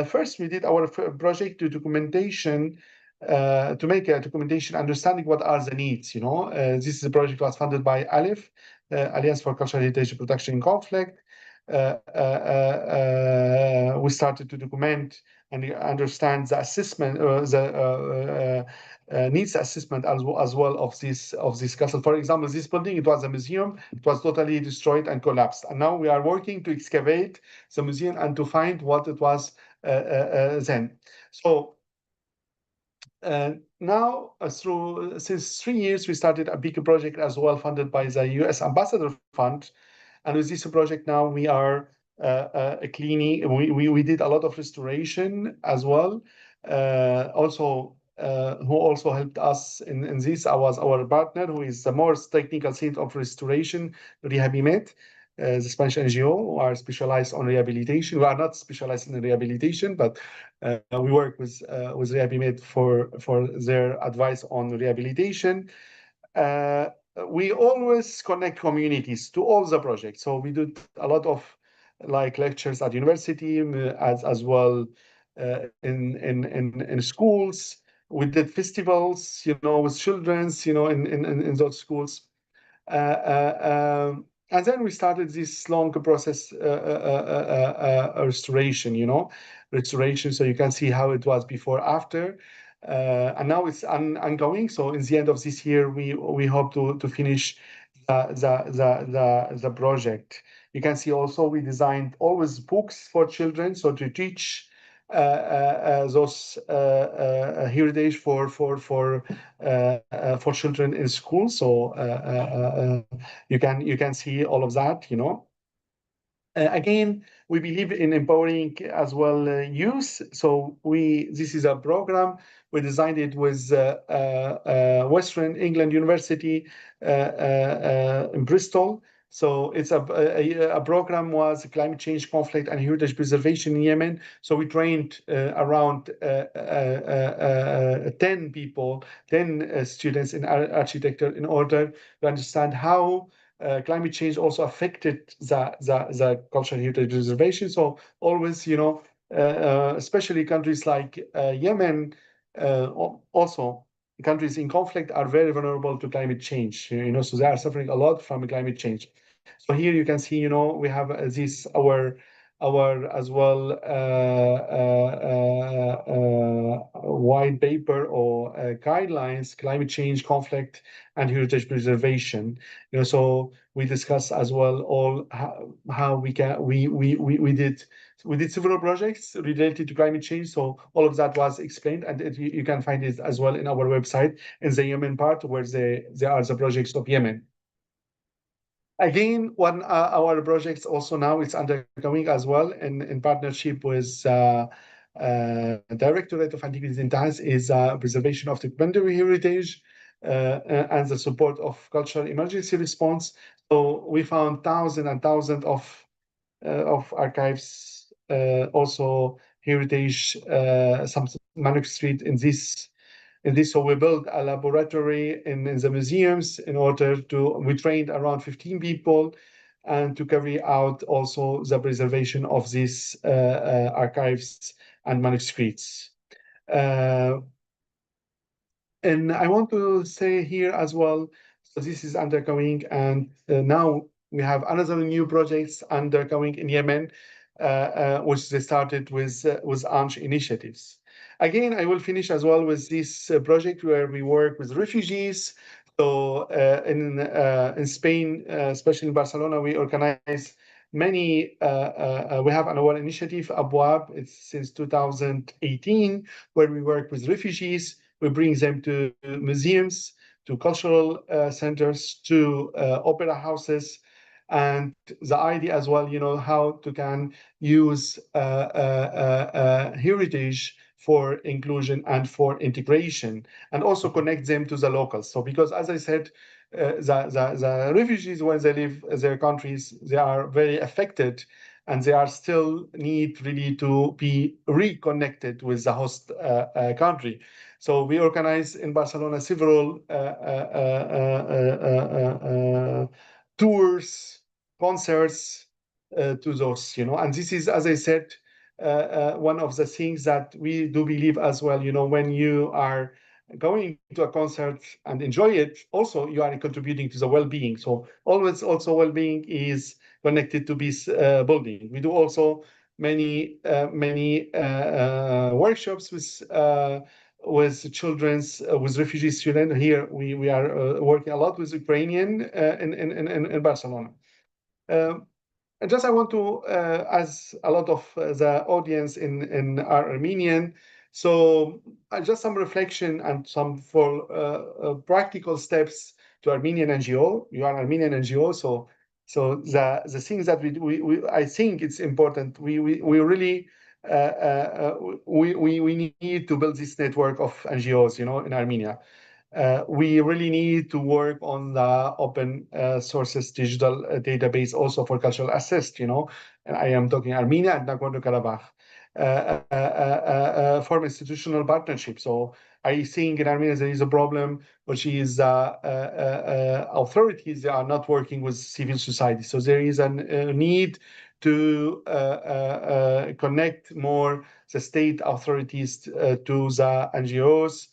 First, we did our project to documentation, to make a documentation understanding what are the needs. You know, this is a project was funded by ALIF, Alliance for Cultural Heritage Protection in Conflict. We started to document and understand the assessment, needs assessment as well of this castle. For example, this building, it was a museum. It was totally destroyed and collapsed. And now we are working to excavate the museum and to find what it was then. So now, since 3 years, we started a big project as well, funded by the U.S. Ambassador Fund. And with this project now, we are cleaning. We did a lot of restoration as well. Who also helped us in this was our partner, who is the most technical seat of restoration, Rehabimet, the Spanish NGO, who are specialized on rehabilitation. We are not specialized in rehabilitation, but we work with Rehabimet for their advice on rehabilitation. We always connect communities to all the projects. So we do a lot of like lectures at university, as well in schools. We did festivals, you know, with children's, you know, in those schools. And then we started this long process, restoration, you know, restoration. So you can see how it was before, after. And now it's ongoing. So in the end of this year, we hope to finish the project. You can see also we designed always books for children, so to teach those heritage for children in school. So you can see all of that, you know. Again, we believe in empowering as well youth. So this is a program. We designed it with Western England University in Bristol. So it's a program was climate change, conflict, and heritage preservation in Yemen. So we trained around 10 people, 10 students in architecture in order to understand how climate change also affected the cultural heritage preservation. So always, you know, especially countries like Yemen, also countries in conflict are very vulnerable to climate change. You know, so they are suffering a lot from climate change. So here you can see, you know, we have this our as well white paper or guidelines, climate change, conflict, and heritage preservation. You know, so we discuss as well all how we can we did several projects related to climate change. So all of that was explained, and you can find it as well in our website in the Yemen part where there are the projects of Yemen. Again, one our projects also now it's undergoing as well in partnership with Directorate of Antiquities and Science is preservation of documentary heritage and the support of cultural emergency response. So we found thousands and thousands of archives, also heritage, some manuscript in this. So we built a laboratory in the museums in order we trained around 15 people and to carry out also the preservation of these archives and manuscripts. And I want to say here as well, so this is undergoing, and now we have another new projects undergoing in Yemen, which they started with ANCH initiatives. Again, I will finish as well with this project where we work with refugees. So in Spain, especially in Barcelona, we organize many. We have our initiative Abwab. It's since 2018, where we work with refugees. We bring them to museums, to cultural centers, to opera houses, and the idea as well, you know, how to can use heritage for inclusion and for integration, and also connect them to the locals. So because, as I said, the refugees, when they leave their countries, they are very affected, and they are still need really to be reconnected with the host country. So we organize in Barcelona several tours, concerts to those, you know. And this is, as I said, one of the things that we do believe as well, you know, when you are going to a concert and enjoy it, also you are contributing to the well-being. So always also well-being is connected to this building. We do also many workshops with children's with refugee students. Here we are working a lot with Ukrainian in Barcelona. And just I want to, as a lot of the audience in are Armenian, so just some reflection and some for practical steps to Armenian NGO. You are Armenian NGO, so the things that we I think it's important. We really we need to build this network of NGOs, you know, in Armenia. We really need to work on the open sources digital database also for cultural assist, you know, and I am talking Armenia and Nagorno-Karabakh. For institutional partnership. So I think in Armenia there is a problem, which is authorities are not working with civil society. So there is a need to connect more the state authorities to the NGOs.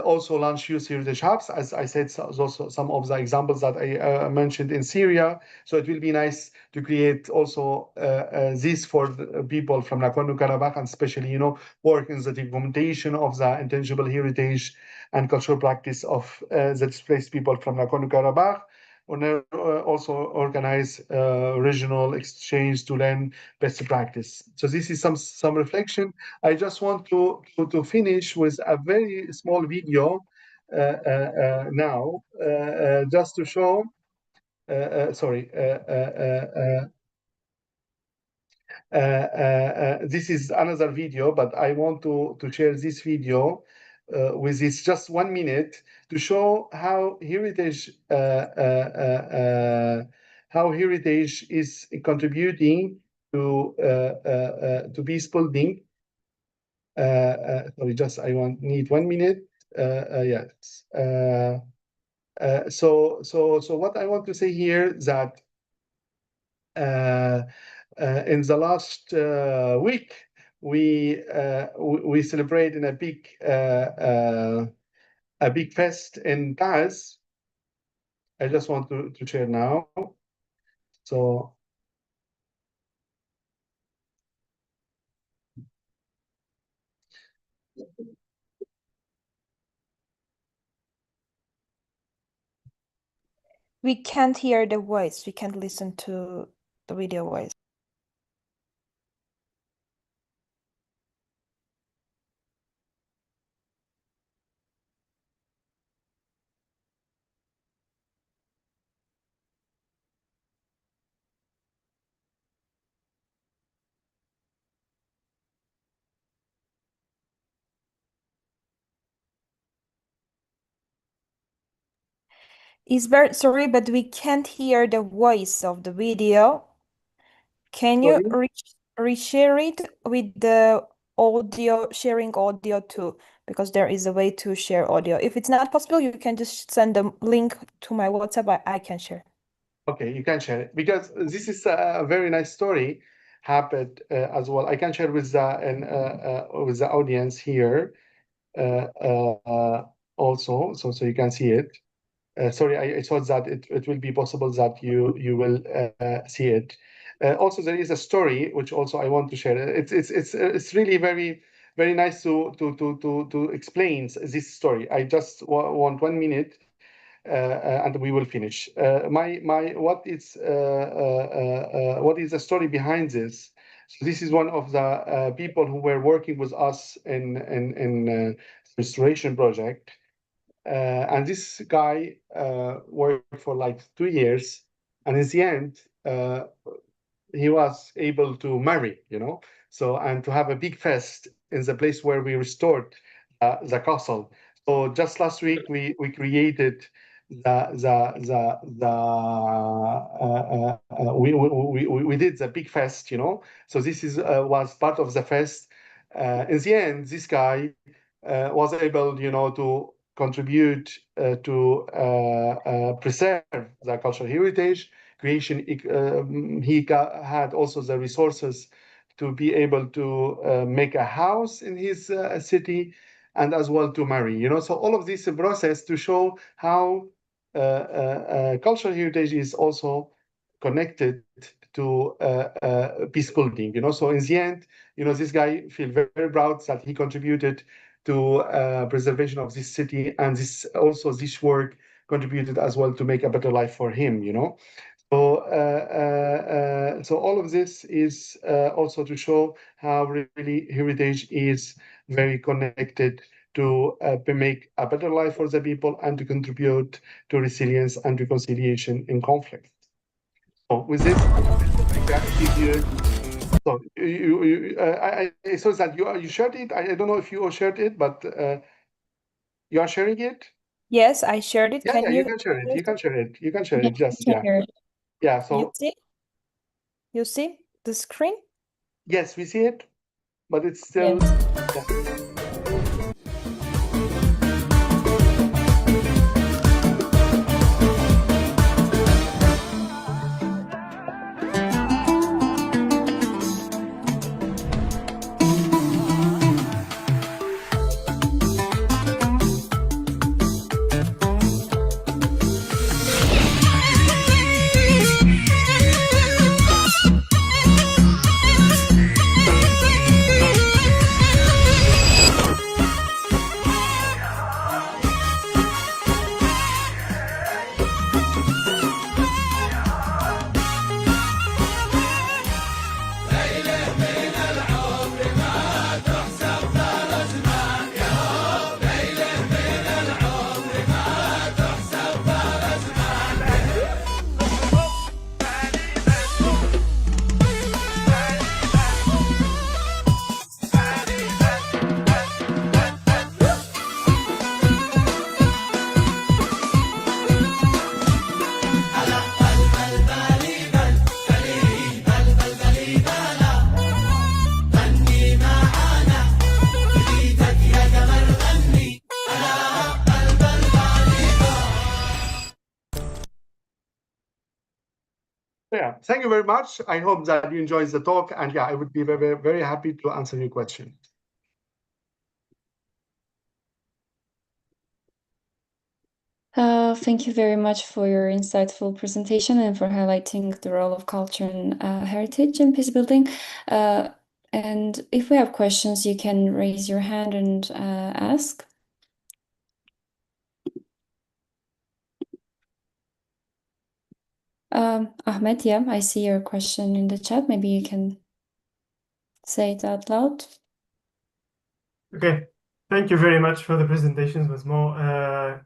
Also launch youth heritage hubs, as I said, also some of the examples that I mentioned in Syria. So it will be nice to create also this for the people from Nagorno-Karabakh, and especially, you know, work in the documentation of the intangible heritage and cultural practice of the displaced people from Nagorno-Karabakh. also organize regional exchange to learn best practice. So this is some reflection. I just want to finish with a very small video now, just to show. This is another video, but I want to share this video with this just 1 minute to show how heritage is contributing to peace building. Sorry, just I need 1 minute. Yes. So what I want to say here that in the last week we celebrate in a big fest in Paris. I just want to share now. So We can't hear the voice. We can't listen to the video voice. Isbert, sorry, but we can't hear the voice of the video. Can you reshare it with the audio, sharing audio too? Because there is a way to share audio. If it's not possible, you can just send a link to my WhatsApp. I can share. Okay, you can share it because this is a very nice story happened as well. I can share with the audience here also, so you can see it. Sorry, I thought that it will be possible that you will see it. Also, there is a story which also I want to share. It's really very nice to explain this story. I just want 1 minute, and we will finish. What is the story behind this? So this is one of the people who were working with us in restoration project. And this guy worked for like 2 years, and in the end, he was able to marry, so and to have a big fest in the place where we restored the castle. So just last week we created we did the big fest, So this was part of the fest. In the end, this guy was able, to contribute to preserve the cultural heritage creation. He had also the resources to be able to make a house in his city and as well to marry. So all of this process to show how cultural heritage is also connected to peace building. So in the end, this guy feel very, very proud that he contributed to preservation of this city, and this work contributed as well to make a better life for him. So all of this is also to show how really heritage is very connected to make a better life for the people and to contribute to resilience and reconciliation in conflict. So with this, I can give you. So I saw that you shared it. I don't know if you shared it, but you are sharing it. Yes, I shared it. Yeah, Can you can share it. You can share it. You can share it. Just yeah. So you see the screen? Yes, we see it, but it's still. Yeah. Yeah, thank you very much. I hope that you enjoyed the talk, and yeah, I would be very, very happy to answer your question. Thank you very much for your insightful presentation and for highlighting the role of culture and heritage in peace building. And if we have questions, you can raise your hand and ask. Ahmed, yeah, I see your question in the chat. Maybe you can say it out loud. Okay, thank you very much for the presentations, Ms. Mo.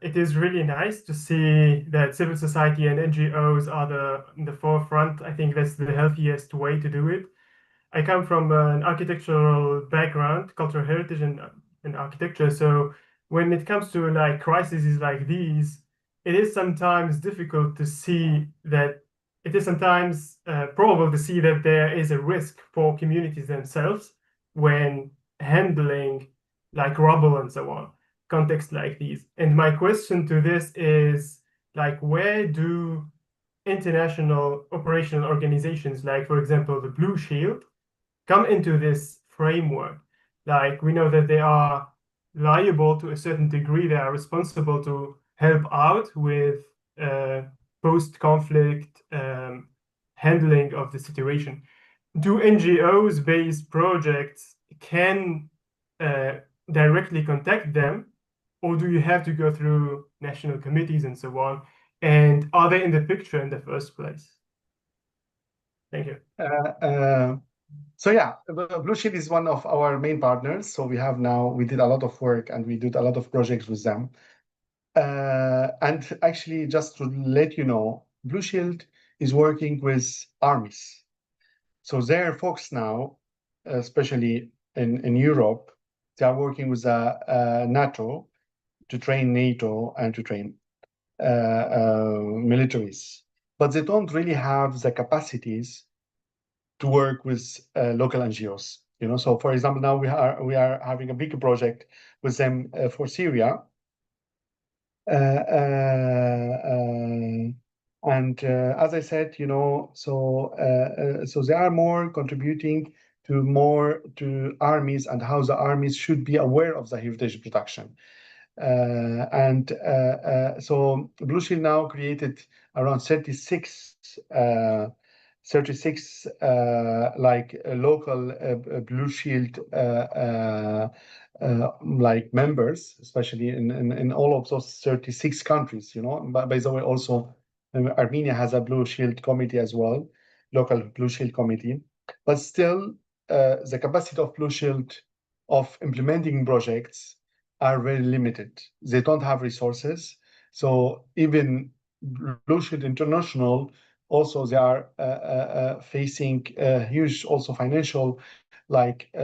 It is really nice to see that civil society and NGOs are in the forefront. I think that's the healthiest way to do it. I come from an architectural background, cultural heritage and architecture. So when it comes to like crises like these, it is sometimes difficult to see that it is sometimes probable to see that there is a risk for communities themselves when handling like rubble and so on, contexts like these. And my question to this is like, where do international operational organizations, like for example, the Blue Shield, come into this framework? Like we know that they are liable to a certain degree, they are responsible to help out with post-conflict handling of the situation. Do NGOs-based projects can directly contact them, or do you have to go through national committees and so on? And are they in the picture in the first place? Thank you. So yeah, Blue Shield is one of our main partners. So we did a lot of work and we did a lot of projects with them. And actually, just to let you know, Blue Shield is working with armies. So their folks now, especially in Europe, they are working with NATO to train NATO and to train militaries. But they don't really have the capacities to work with local NGOs. So for example, now we are having a big project with them for Syria. And as I said, so they are more contributing to armies and how the armies should be aware of the heritage protection. So Blue Shield now created around 36 local Blue Shield like members, especially in all of those 36 countries. But by the way, also Armenia has a Blue Shield committee as well, local Blue Shield committee. But still, the capacity of Blue Shield of implementing projects are very limited. They don't have resources. So even Blue Shield International, also they are facing huge also financial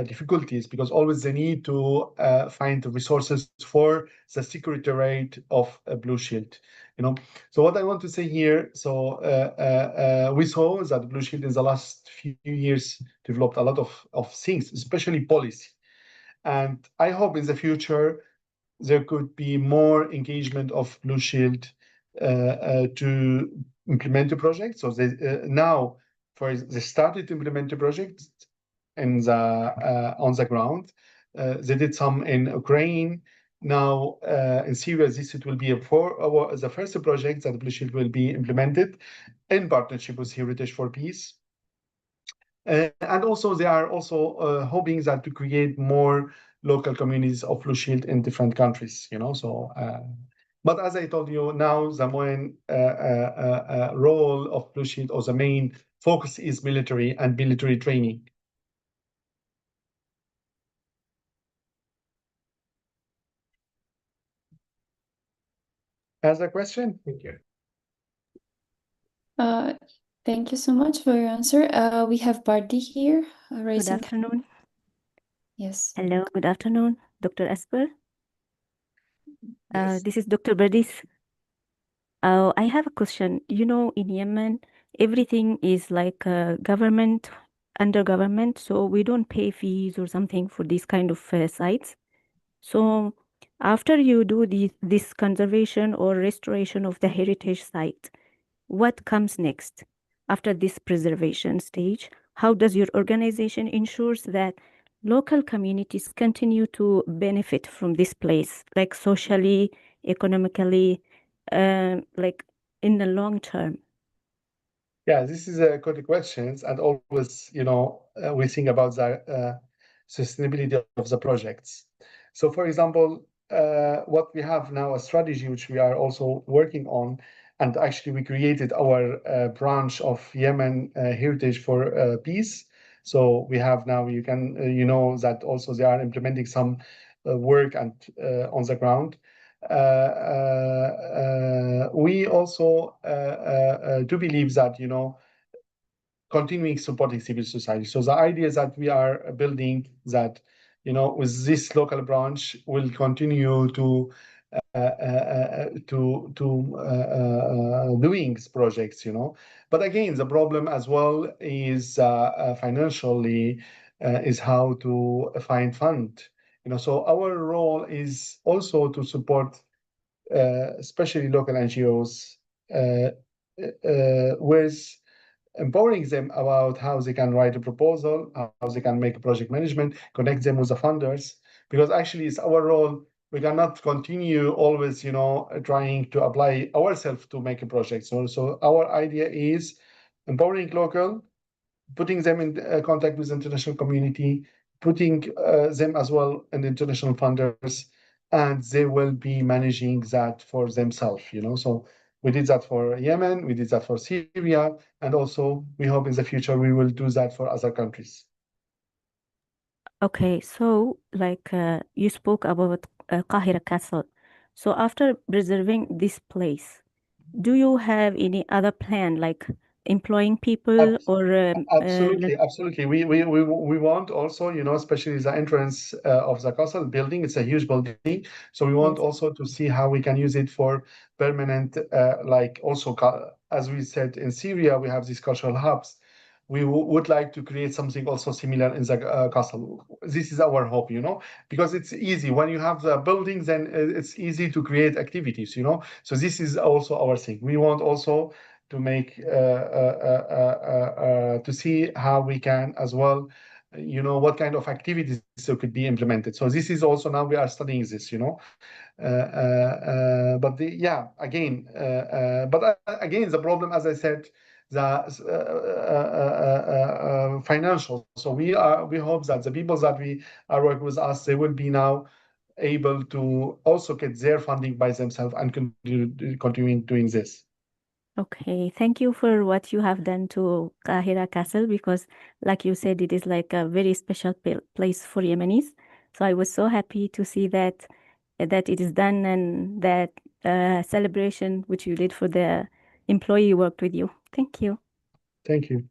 difficulties, because always they need to find the resources for the security rate of Blue Shield. So what I want to say here, so we saw that Blue Shield in the last few years developed a lot of things, especially policy. And I hope in the future there could be more engagement of Blue Shield to implement the project. So they they started to implement the project on the ground. They did some in Ukraine. Now in Syria, it will be the first project that Blue Shield will be implemented in partnership with Heritage for Peace. And also they are also hoping that to create more local communities of Blue Shield in different countries. But as I told you, now the main role of Blue Shield, or the main focus, is military and military training. Has a question? Thank you. Thank you so much for your answer. We have Bardi here raising. Good afternoon. Yes. Hello, good afternoon, Dr. Asper. Yes. This is Dr. Bardis. I have a question. In Yemen, everything is like government, under government, so we don't pay fees or something for these kind of sites. So after you do this conservation or restoration of the heritage site, what comes next? after this preservation stage? How does your organization ensures that local communities continue to benefit from this place, like socially, economically, like in the long term? Yeah, this is a good question, and always, we think about the sustainability of the projects. So, for example, what we have now a strategy which we are also working on, and actually we created our branch of Yemen Heritage for Peace. So we have now, you can, that also they are implementing some work and on the ground. We also do believe that, continuing supporting civil society. So the idea is that we are building that, with this local branch, will continue to doing projects, But again, the problem as well is financially, is how to find fund. So our role is also to support, especially local NGOs, with empowering them about how they can write a proposal, how they can make project management, connect them with the funders, because actually it's our role. We cannot continue always, trying to apply ourselves to make a project. So our idea is empowering local, putting them in contact with the international community, putting them as well in international funders, and they will be managing that for themselves, So we did that for Yemen, we did that for Syria, and also we hope in the future we will do that for other countries. Okay, so like you spoke about Qahira Castle. So after preserving this place, do you have any other plan, like employing people or Absolutely. We want also, especially the entrance of the castle building. It's a huge building, so we want also to see how we can use it for permanent, like also, as we said in Syria, we have these cultural hubs. We would like to create something also similar in the castle. This is our hope, because it's easy when you have the buildings, then it's easy to create activities, So this is also our thing. We want also to make to see how we can as well, what kind of activities could be implemented. So this is also now we are studying this, but again, the problem, as I said, the financial. So we hope that the people that we are working with us, they will be now able to also get their funding by themselves and continuing doing this. Okay, thank you for what you have done to Qahira Castle, because like you said, it is like a very special place for Yemenis. So I was so happy to see that it is done, and that celebration which you did for the employee who worked with you. Thank you. Thank you.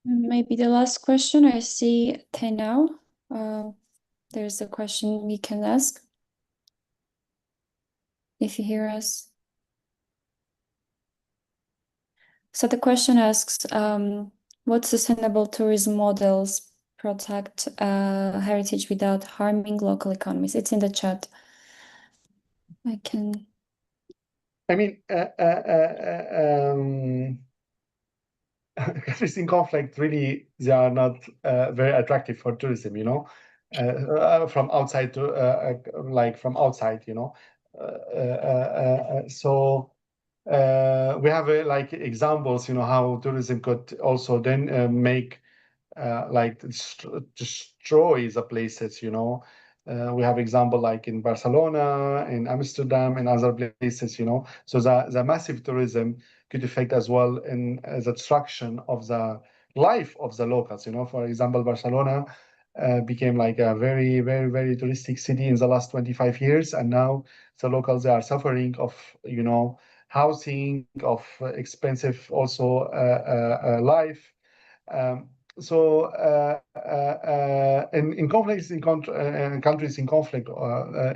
Maybe the last question I see now. There's a question we can ask if you hear us. So the question asks, what sustainable tourism models protect heritage without harming local economies? It's in the chat. I mean, countries in conflict, really, they are not very attractive for tourism, from outside to from outside, so we have examples, how tourism could also then make destroy the places, we have example like in Barcelona, in Amsterdam, and other places, So the massive tourism could affect as well in the destruction of the life of the locals. For example, Barcelona became like a very, very, very touristic city in the last 25 years, and now the locals, they are suffering of, housing, of expensive also life. So in conflicts in countries in conflict,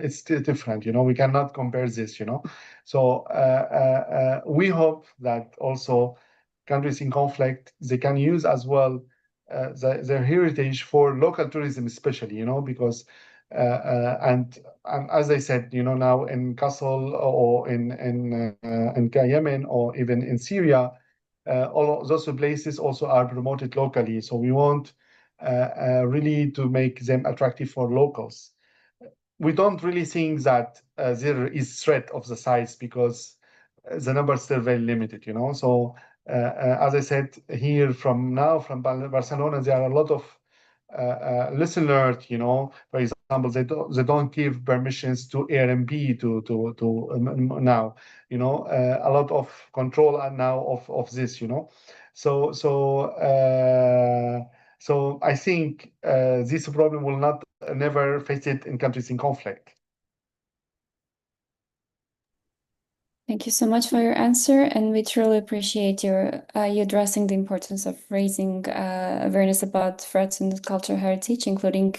it's still different. We cannot compare this. So we hope that also countries in conflict, they can use as well their heritage for local tourism, especially. Because and as I said, now in Kassel or in Yemen or even in Syria, all of those places also are promoted locally. So we want really to make them attractive for locals. We don't really think that there is threat of the size because the number is still very limited, you know. So as I said, here from Barcelona, there are a lot of lesson learned, you know. For example, they don't give permissions to Airbnb to now, you know, a lot of control now of this, you know. So I think this problem will not never face it in countries in conflict. Thank you so much for your answer, and we truly appreciate you addressing the importance of raising awareness about threats in cultural heritage, including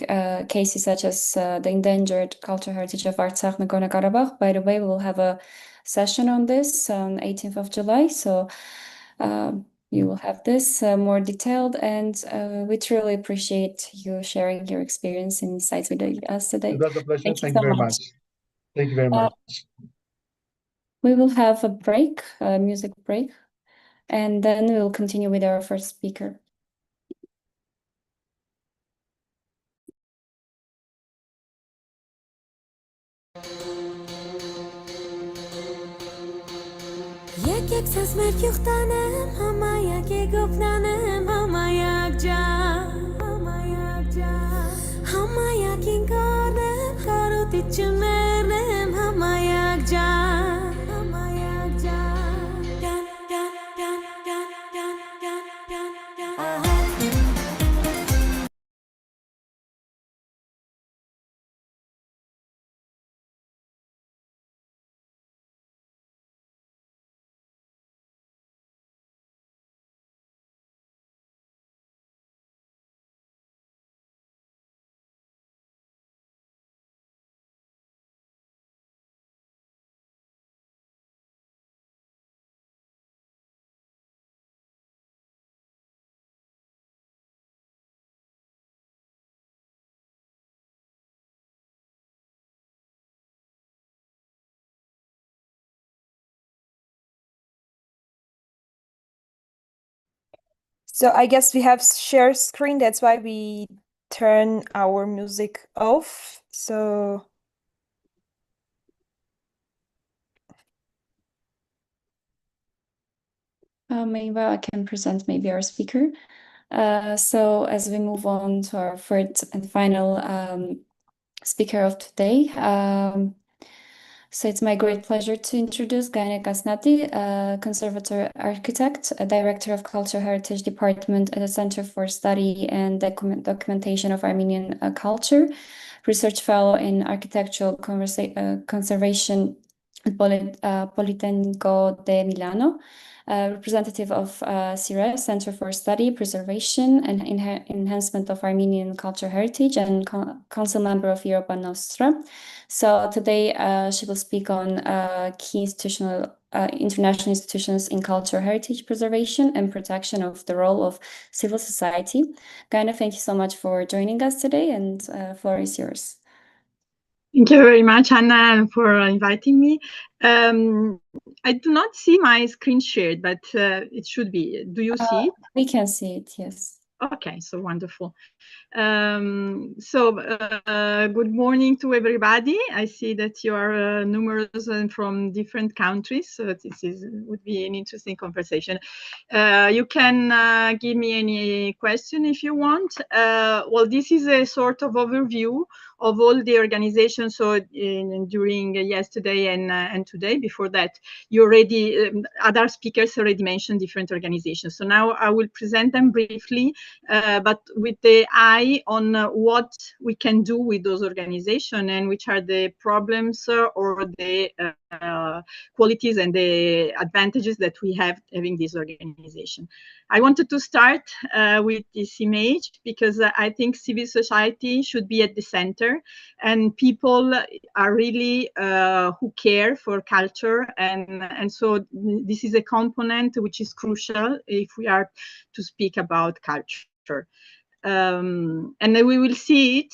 cases such as the endangered cultural heritage of Artsakh, Nagorno-Karabakh. By the way, we will have a session on this on 18th of July, so you will have this more detailed, and we truly appreciate you sharing your experience and insights with us today. It was a pleasure. Thank you Thank so you very much. much. Thank you very much. We will have a break, a music break, and then we will continue with our first speaker. یک سسمر یختنم همایک گفتنم همایک این کارم کارو تیچمرم همایک So I guess we have share screen, that's why we turn our music off. So Maybe I can present maybe our speaker. So as we move on to our third and final speaker of today, so it's my great pleasure to introduce Gane Kasnati, conservator architect, a director of Cultural Heritage Department at the Center for Study and Documentation of Armenian Culture, research fellow in architectural conservation at Politecnico di Milano, representative of CIRE, Center for Study, Preservation and Enhancement of Armenian Cultural Heritage, and council member of Europa Nostra. So today she will speak on key international institutions in cultural heritage preservation and protection of the role of civil society. Gaina, thank you so much for joining us today, and floor is yours. Thank you very much, Anna, for inviting me. I do not see my screen shared, but it should be. Do you see it? We can see it, yes. Okay, so wonderful. Good morning to everybody. I see that you are numerous and from different countries, so this would be an interesting conversation. You can give me any question if you want. Well, this is a sort of overview of all the organizations. So during yesterday and today, before that, you already other speakers already mentioned different organizations. So now I will present them briefly, but with the eye on what we can do with those organizations and which are the problems or the qualities and the advantages that we have having this organization. I wanted to start with this image because I think civil society should be at the center, and people are really who care for culture, and so this is a component which is crucial if we are to speak about culture. And then we will see it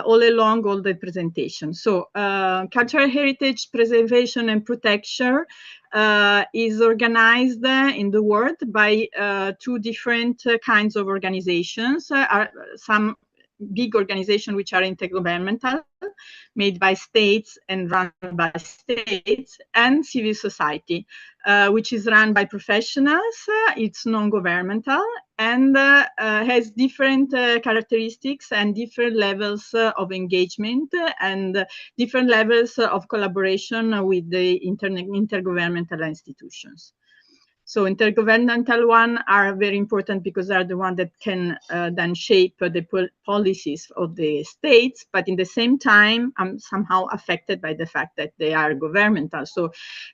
all along all the presentation. So cultural heritage preservation and protection is organized in the world by two different kinds of organizations. Some big organizations which are intergovernmental, made by states and run by states, and civil society, which is run by professionals. It's non-governmental and has different characteristics and different levels of engagement and different levels of collaboration with the intergovernmental institutions. So intergovernmental one are very important because they are the one that can then shape the policies of the states, but in the same time, I'm somehow affected by the fact that they are governmental. So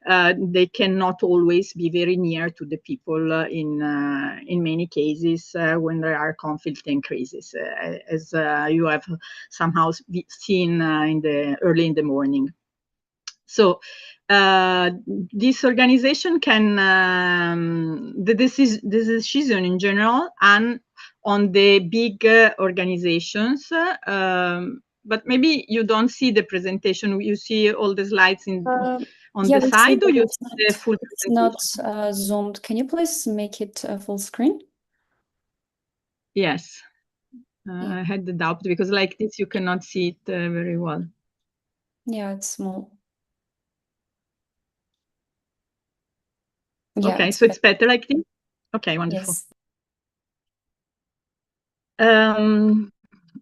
they cannot always be very near to the people in many cases when there are conflict and crises, as you have somehow seen early in the morning. So this organization can, the decision in general and on the big organizations, but maybe you don't see the presentation. You see all the slides on the side, or you see the full presentation? It's not zoomed. Can you please make it full screen? Yes. I had the doubt because like this you cannot see it very well. Yeah, it's small. Yeah, okay, so it's better like this? Okay, wonderful. Yes.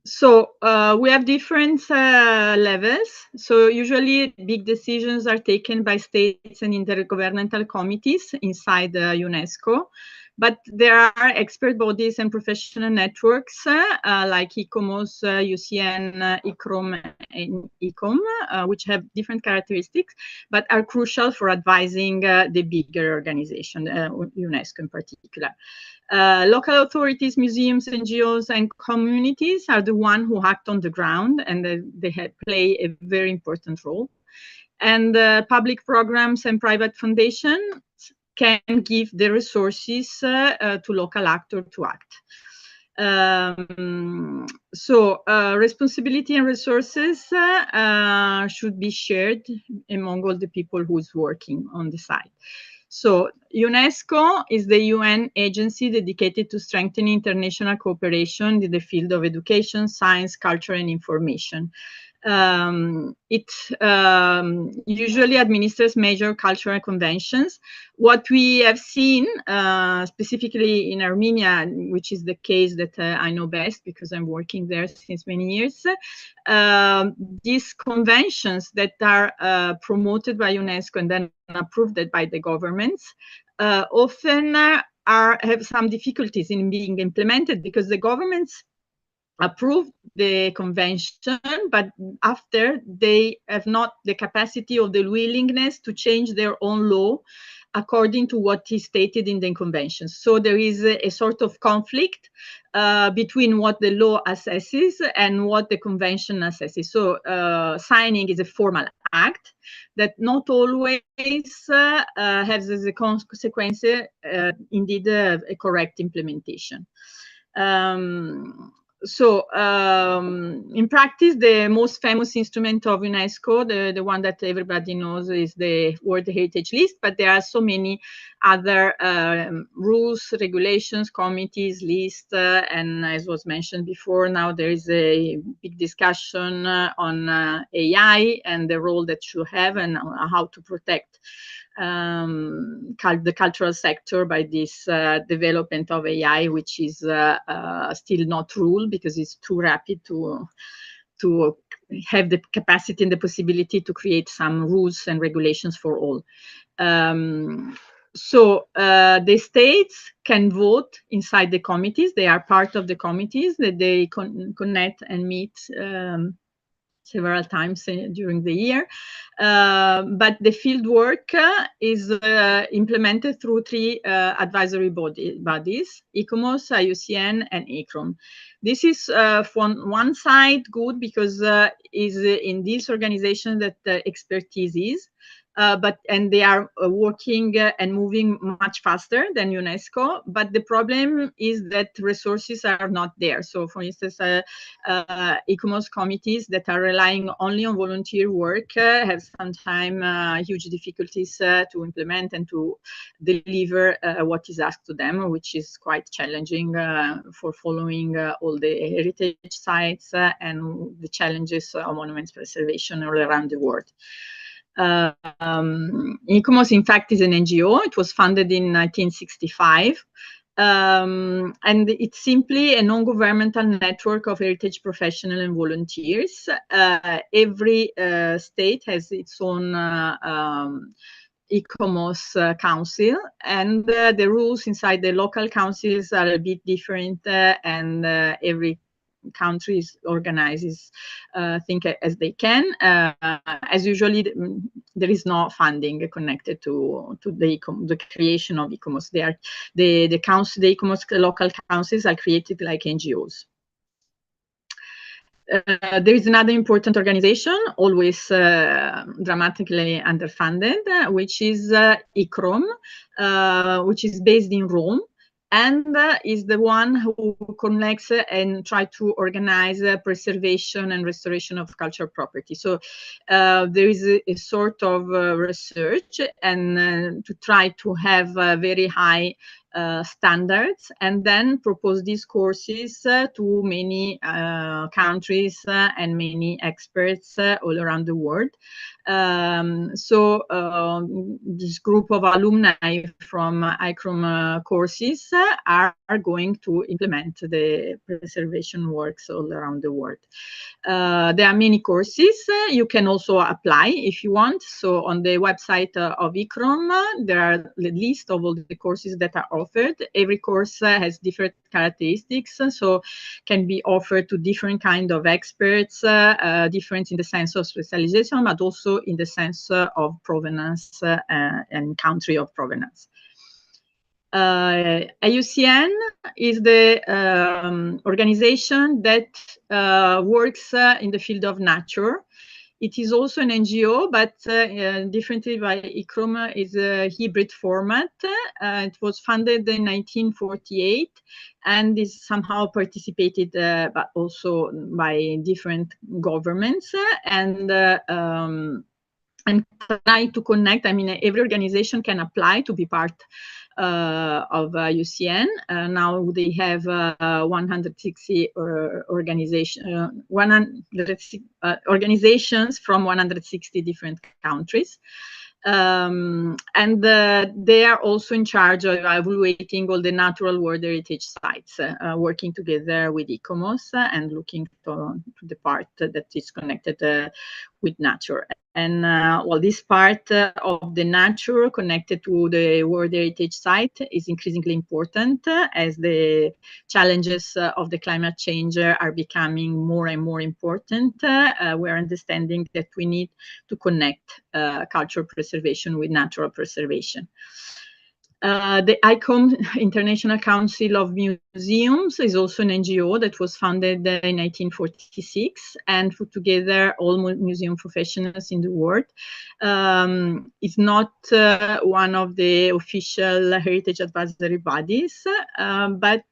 So we have different levels. So usually big decisions are taken by states and intergovernmental committees inside UNESCO. But there are expert bodies and professional networks like ICOMOS, UCN, ICROM, and ICOM, which have different characteristics, but are crucial for advising the bigger organization, UNESCO in particular. Local authorities, museums, NGOs, and communities are the ones who act on the ground, and they play a very important role. And public programs and private foundations can give the resources to local actors to act. So responsibility and resources should be shared among all the people who is working on the site. So UNESCO is the UN agency dedicated to strengthening international cooperation in the field of education, science, culture, and information. It usually administers major cultural conventions. What we have seen, specifically in Armenia, which is the case that I know best because I'm working there since many years, these conventions that are promoted by UNESCO and then approved by the governments often have some difficulties in being implemented because the governments approve the convention, but after they have not the capacity or the willingness to change their own law according to what is stated in the convention. So there is a sort of conflict between what the law assesses and what the convention assesses. So signing is a formal act that not always has as a consequence indeed a correct implementation. So in practice, the most famous instrument of UNESCO, the one that everybody knows, is the World Heritage List, but there are so many other rules, regulations, committees, lists, and as was mentioned before, now there is a big discussion on AI and the role that should have and how to protect the cultural sector by this development of AI, which is still not ruled because it's too rapid to have the capacity and the possibility to create some rules and regulations for all. So the states can vote inside the committees. They are part of the committees that they connect and meet several times during the year. But the field work is implemented through three advisory bodies, ICOMOS, IUCN, and ICROM. This is from one side good because is in this organization that the expertise is. and they are working and moving much faster than UNESCO. But the problem is that resources are not there. So, for instance, ICOMOS committees that are relying only on volunteer work have sometimes huge difficulties to implement and to deliver what is asked to them, which is quite challenging for following all the heritage sites and the challenges of monuments preservation all around the world. ICOMOS, in fact, is an NGO. It was founded in 1965. And it's simply a non-governmental network of heritage professionals and volunteers. Every state has its own ICOMOS council, and the rules inside the local councils are a bit different, and every country organizes things as they can. As usually, there is no funding connected to the creation of ICOMOS. The ICOMOS local councils are created like NGOs. There is another important organization, always dramatically underfunded, which is ICROM, which is based in Rome, and is the one who connects and try to organize preservation and restoration of cultural property. So there is a sort of research and to try to have very high standards, and then propose these courses to many countries and many experts all around the world. This group of alumni from ICROM courses are going to implement the preservation works all around the world. There are many courses. You can also apply if you want. So on the website of ICROM, there are the list of all the courses that are offered. Every course has different characteristics, so can be offered to different kind of experts, different in the sense of specialization, but also in the sense of provenance and country of provenance. IUCN is the organization that works in the field of nature. It is also an NGO, but differently by ICROM, is a hybrid format. It was founded in 1948 and is somehow participated, but also by different governments, and try to connect. I mean, every organization can apply to be part of IUCN. Now they have 160 organizations from 160 different countries. And they are also in charge of evaluating all the natural world heritage sites, working together with ICOMOS and looking to the part that is connected with nature. And well, this part of the nature connected to the World Heritage Site is increasingly important as the challenges of the climate change are becoming more and more important. We're understanding that we need to connect cultural preservation with natural preservation. The ICOM, International Council of Museums, is also an NGO that was founded in 1946 and put together all museum professionals in the world. It's not one of the official heritage advisory bodies, but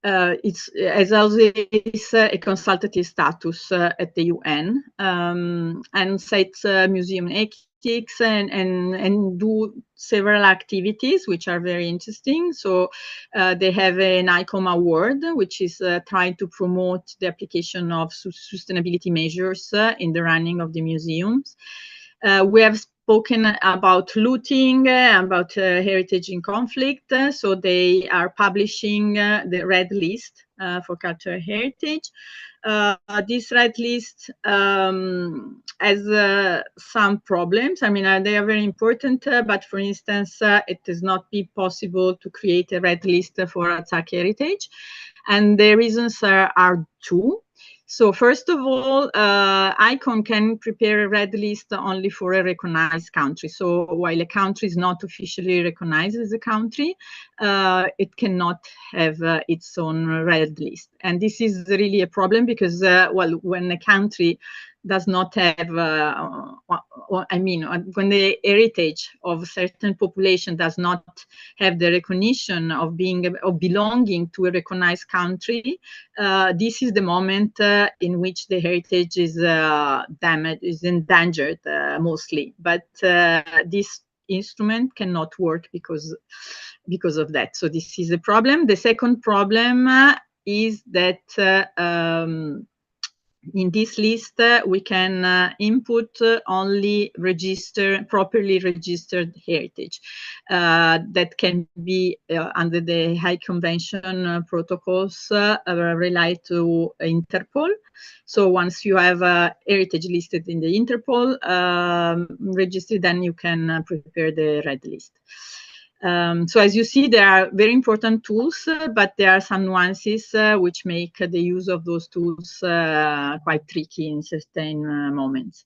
it's, as always, a consultative status at the UN, and sets museum ethics and do several activities which are very interesting. So they have an ICOM award, which is trying to promote the application of sustainability measures in the running of the museums. We have spoken about looting, about heritage in conflict. So they are publishing the red list for cultural heritage. This red list has some problems. I mean, they are very important, but for instance, it has not been possible to create a red list for Artsakh heritage. And the reasons are two. So first of all, ICOM can prepare a red list only for a recognized country. So while a country is not officially recognized as a country, it cannot have its own red list. And this is really a problem because, well, when a country does not have, when the heritage of a certain population does not have the recognition of belonging to a recognized country, this is the moment in which the heritage is damaged, is endangered mostly. But this instrument cannot work because of that. So this is a problem. The second problem is that in this list, we can input only properly registered heritage that can be under the Hague Convention protocols relate to Interpol. So once you have heritage listed in the Interpol registry, then you can prepare the red list. So as you see, there are very important tools, but there are some nuances which make the use of those tools quite tricky in certain moments.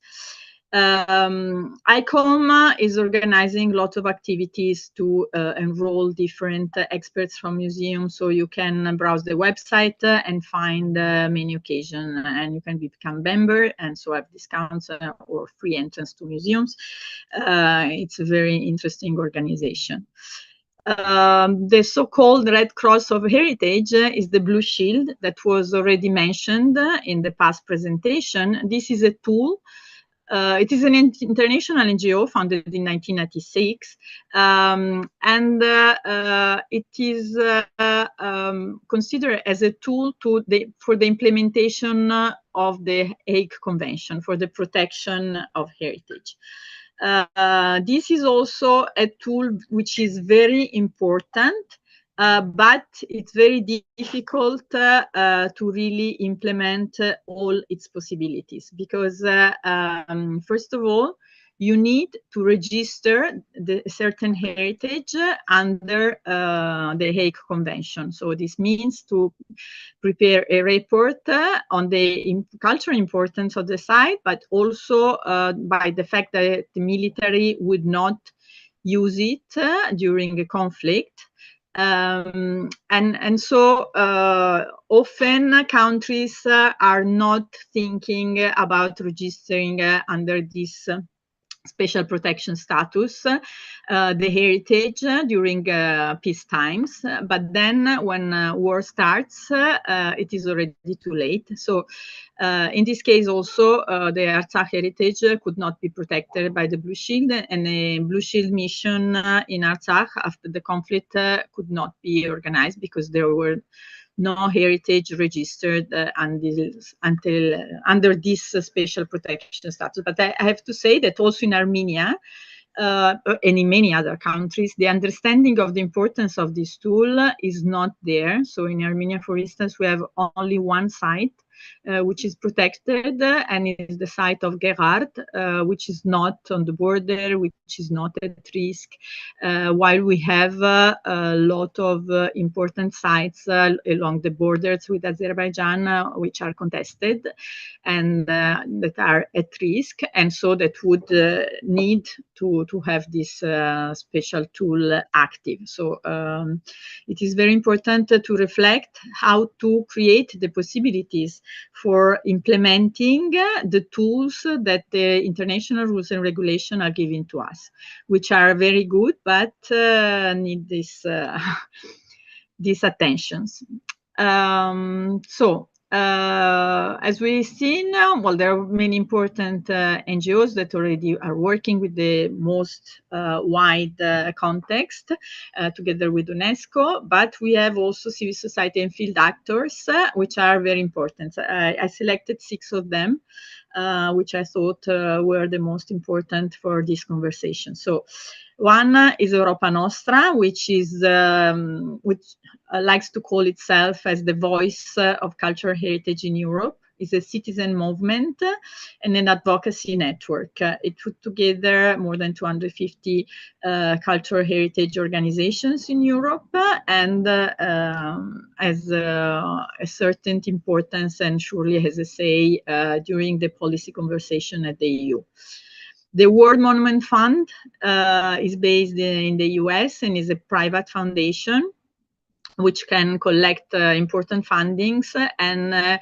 ICOM is organizing lots of activities to enroll different experts from museums. So you can browse the website and find many occasions, and you can become member and so have discounts or free entrance to museums. It's a very interesting organization. The so-called Red Cross of Heritage is the Blue Shield that was already mentioned in the past presentation. This is a tool. It is an international NGO founded in 1996, and it is considered as a tool for the implementation of the Hague Convention for the protection of heritage. This is also a tool which is very important, but it's very difficult to really implement all its possibilities because, first of all, you need to register the certain heritage under the Hague Convention. So this means to prepare a report on the cultural importance of the site, but also by the fact that the military would not use it during a conflict. And so often countries are not thinking about registering under this special protection status, the heritage during peace times. But then when war starts, it is already too late. So in this case also, the Artsakh heritage could not be protected by the Blue Shield, and a Blue Shield mission in Artsakh after the conflict could not be organized because there were no heritage registered under this special protection status. But I have to say that also in Armenia and in many other countries, the understanding of the importance of this tool is not there. So in Armenia, for instance, we have only one site which is protected, and is the site of Gerard, which is not on the border, which is not at risk, while we have a lot of important sites along the borders with Azerbaijan, which are contested and that are at risk, and so that would need to have this special tool active. So it is very important to reflect how to create the possibilities for implementing the tools that the international rules and regulations are giving to us, which are very good, but need this these attentions. As we've seen, well, there are many important NGOs that already are working with the most wide context together with UNESCO, but we have also civil society and field actors, which are very important. I selected 6 of them, which I thought were the most important for this conversation. So one is Europa Nostra, which is likes to call itself as the voice of cultural heritage in Europe. It's a citizen movement and an advocacy network. It put together more than 250 cultural heritage organizations in Europe, and has a certain importance and surely has a say during the policy conversation at the EU. The World Monument Fund is based in the US and is a private foundation which can collect important fundings and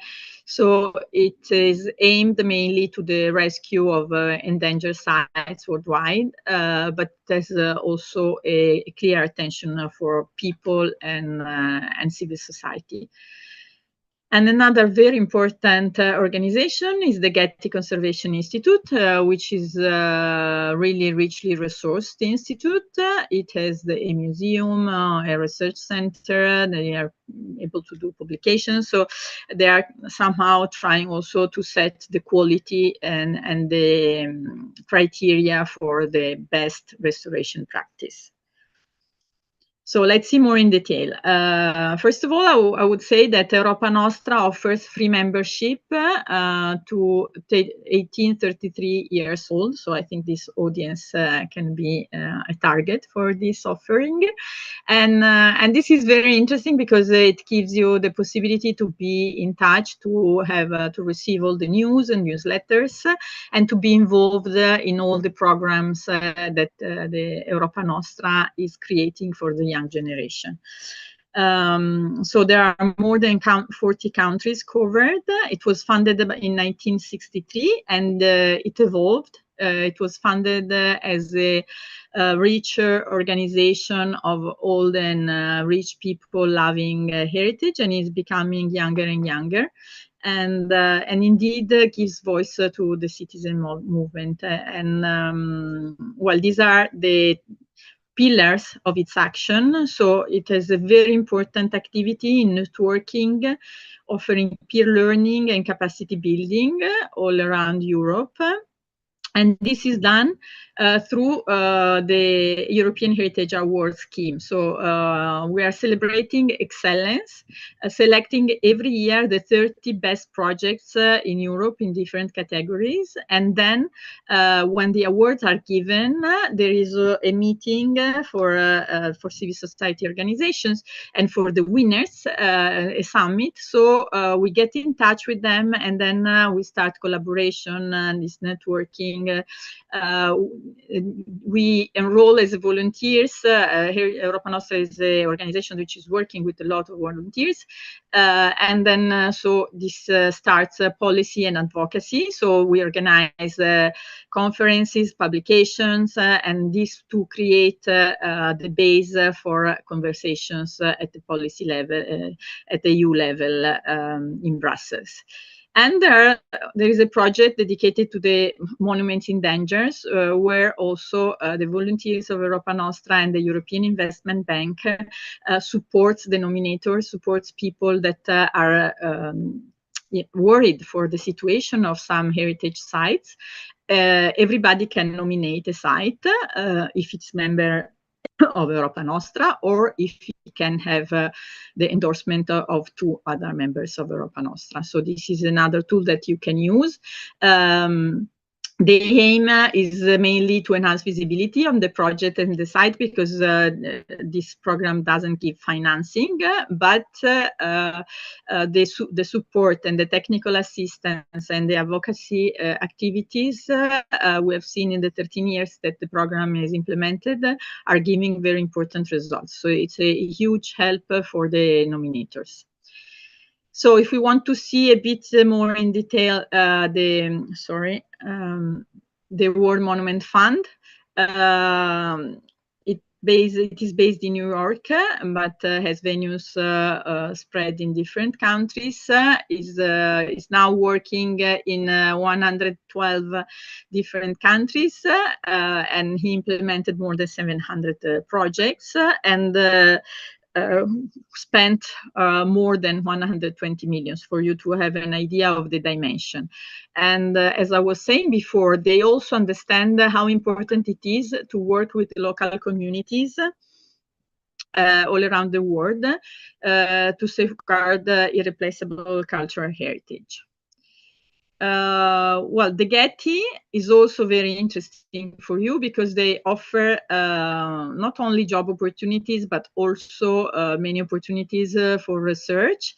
So it is aimed mainly to the rescue of endangered sites worldwide, but there's also a clear attention for people and civil society. And another very important organization is the Getty Conservation Institute, which is really richly resourced institute. It has a museum, a research center. They are able to do publications. So they are somehow trying also to set the quality and the criteria for the best restoration practice. So let's see more in detail. First of all, I would say that Europa Nostra offers free membership to 18-33 years old. So I think this audience can be a target for this offering. And this is very interesting because it gives you the possibility to be in touch, to have to receive all the news and newsletters, and to be involved in all the programs that the Europa Nostra is creating for the young generation. So there are more than 40 countries covered. It was funded in 1963 and it evolved. It was funded as a rich organization of old and rich people loving heritage, and is becoming younger and younger. And indeed gives voice to the citizen movement. Well, these are the pillars of its action. So it has a very important activity in networking, offering peer learning and capacity building all around Europe. And this is done through the European Heritage Award scheme. So we are celebrating excellence, selecting every year the 30 best projects in Europe in different categories. And then when the awards are given, there is a meeting for civil society organizations, and for the winners, a summit. So we get in touch with them, and then we start collaboration and this networking. We enroll as volunteers. Here, Europa Nostra is an organization which is working with a lot of volunteers. And then, so this starts policy and advocacy. So we organize conferences, publications, and this to create the base for conversations at the policy level, at the EU level in Brussels. And there is a project dedicated to the monuments in dangers, where also the volunteers of Europa Nostra and the European Investment Bank supports the nominators, supports people that are worried for the situation of some heritage sites. Everybody can nominate a site if it's member of Europa Nostra, or if he can have the endorsement of 2 other members of Europa Nostra. So this is another tool that you can use. The aim is mainly to enhance visibility on the project and the site, because this program doesn't give financing, but the support and the technical assistance and the advocacy activities we have seen in the 13 years that the program is implemented are giving very important results. So it's a huge help for the nominators. So if we want to see a bit more in detail the World Monument Fund, it is based in New York, but has venues spread in different countries. Is now working in 112 different countries, and he implemented more than 700 projects, and spent more than 120 million, for you to have an idea of the dimension. And as I was saying before, they also understand how important it is to work with local communities all around the world to safeguard irreplaceable cultural heritage. Well, the Getty is also very interesting for you because they offer not only job opportunities, but also many opportunities for research.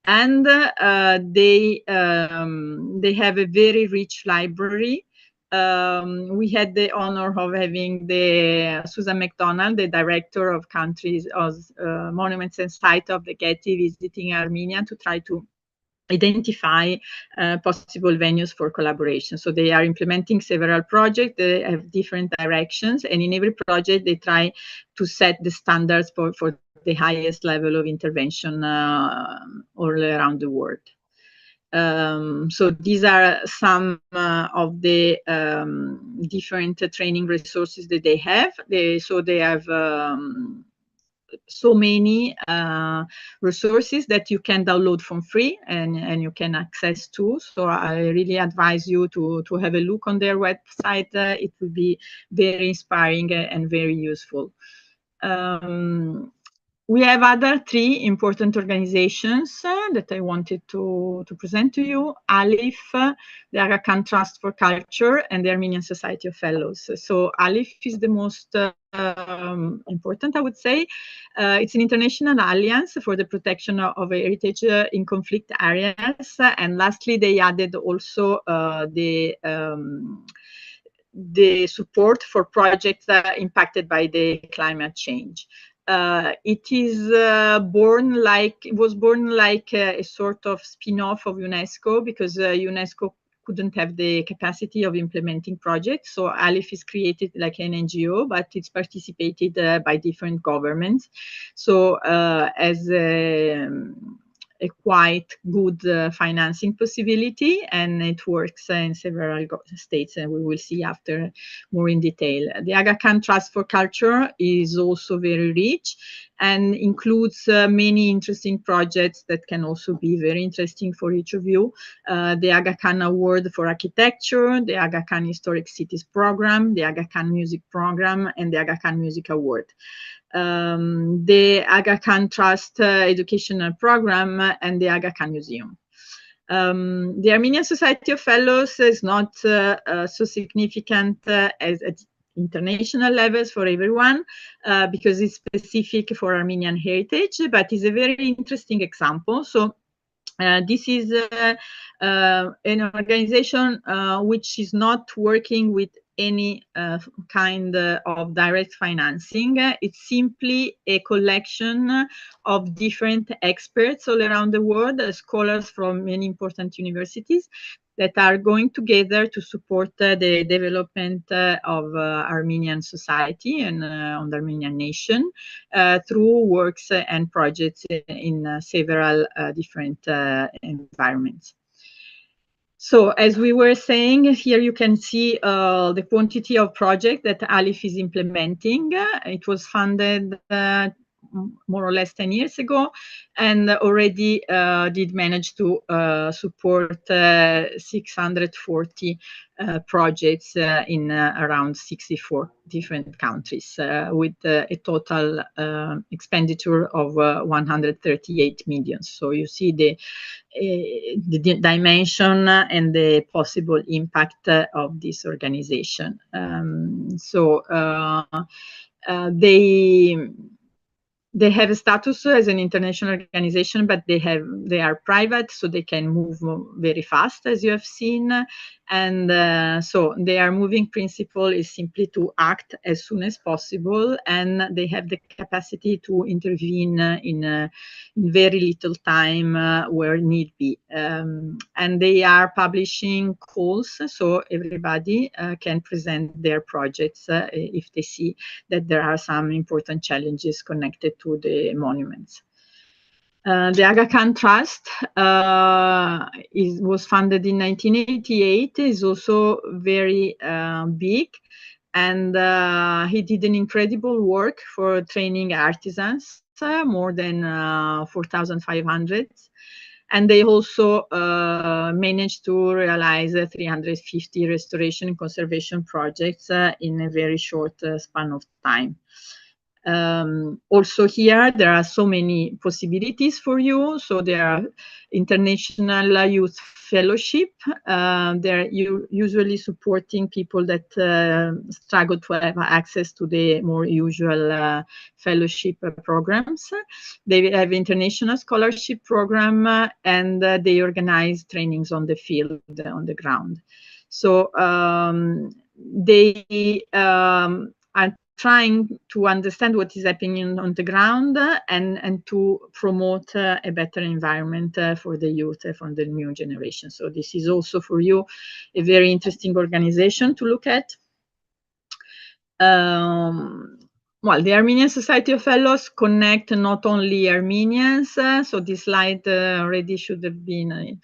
And they have a very rich library. We had the honor of having the Susan McDonald, the director of countries of monuments and sites of the Getty, visiting Armenia to try to identify possible venues for collaboration. So they are implementing several projects. They have different directions, and in every project they try to set the standards for the highest level of intervention all around the world. So these are some of the different training resources that they have. They have so many resources that you can download for free and you can access to. So I really advise you to have a look on their website. It will be very inspiring and very useful. We have other 3 important organizations that I wanted to present to you: ALIF, the Aga Khan Trust for Culture, and the Armenian Society of Fellows. So ALIF is the most important, I would say. It's an international alliance for the protection of heritage in conflict areas. And lastly, they added also the support for projects impacted by the climate change. It was born like a sort of spin-off of UNESCO, because UNESCO couldn't have the capacity of implementing projects. So ALIF is created like an NGO, but it's participated by different governments. So as a quite good financing possibility, and it works in several states, and we will see after more in detail. The Aga Khan Trust for Culture is also very rich and includes many interesting projects that can also be very interesting for each of you. The Aga Khan Award for Architecture, the Aga Khan Historic Cities Program, the Aga Khan Music Program, and the Aga Khan Music Award. The Aga Khan Trust Educational Program, and the Aga Khan Museum. The Armenian Society of Fellows is not so significant as at international levels for everyone, because it's specific for Armenian heritage, but is a very interesting example. So this is an organization which is not working with any kind of direct financing. It's simply a collection of different experts all around the world, scholars from many important universities, that are going together to support the development of Armenian society and on the Armenian nation through works and projects in several different environments. So as we were saying, here you can see the quantity of projects that ALIF is implementing. It was funded more or less 10 years ago, and already did manage to support 640 projects in around 64 different countries, with a total expenditure of 138 million. So you see the dimension and the possible impact of this organization. They have a status as an international organization, but they are private, so they can move very fast, as you have seen. And so their moving principle is simply to act as soon as possible, and they have the capacity to intervene in very little time where need be. And they are publishing calls, so everybody can present their projects if they see that there are some important challenges connected to the monuments. The Aga Khan Trust was founded in 1988, is also very big, and he did an incredible work for training artisans, more than 4,500. And they also managed to realize 350 restoration and conservation projects in a very short span of time. Also here, there are so many possibilities for you. So there are international youth fellowship. They're usually supporting people that struggle to have access to the more usual fellowship programs. They have international scholarship program, and they organize trainings on the field, on the ground. So they are trying to understand what is happening on the ground and to promote a better environment for the youth, for the new generation. So this is also for you a very interesting organization to look at. Well, the Armenian Society of Fellows connect not only Armenians, so this slide already should have been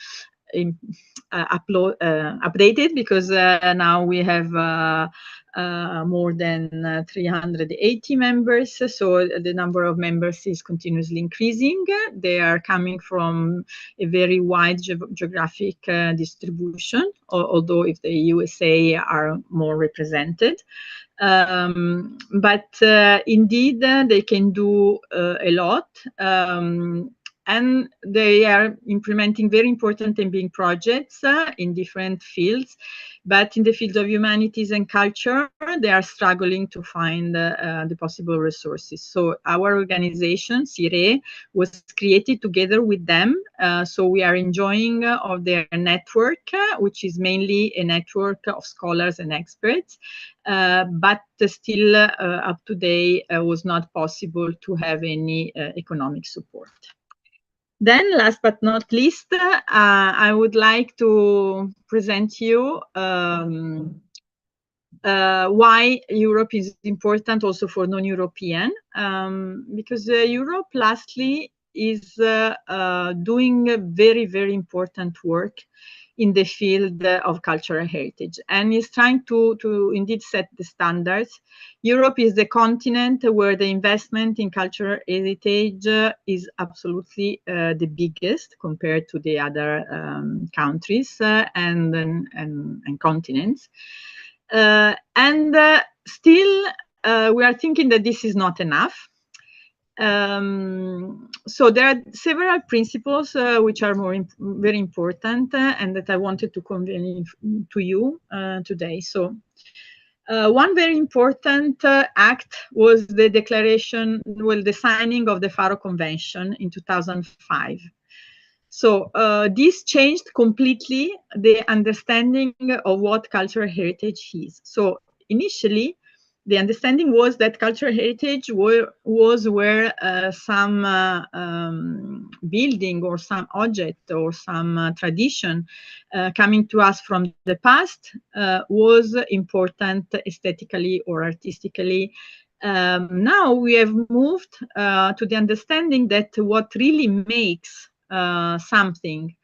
updated, because now we have more than 380 members, so the number of members is continuously increasing. They are coming from a very wide geographic distribution, although if the USA are more represented. But indeed, they can do a lot. And they are implementing very important and big projects in different fields. But in the field of humanities and culture, they are struggling to find the possible resources. So our organization, CIRE, was created together with them. So we are enjoying of their network, which is mainly a network of scholars and experts. But still, up to date, was not possible to have any economic support. Then, last but not least, I would like to present you why Europe is important also for non-European, because Europe, lastly, is doing very, very important work in the field of cultural heritage, and is trying to indeed set the standards. Europe is the continent where the investment in cultural heritage is absolutely the biggest compared to the other countries and continents. And still, we are thinking that this is not enough. So there are several principles which are very important and that I wanted to convey to you today. So one very important act was the declaration, well, the signing of the Faro Convention in 2005. So this changed completely the understanding of what cultural heritage is. So initially, the understanding was that cultural heritage was where some building or some object or some tradition coming to us from the past was important aesthetically or artistically. Now we have moved to the understanding that what really makes something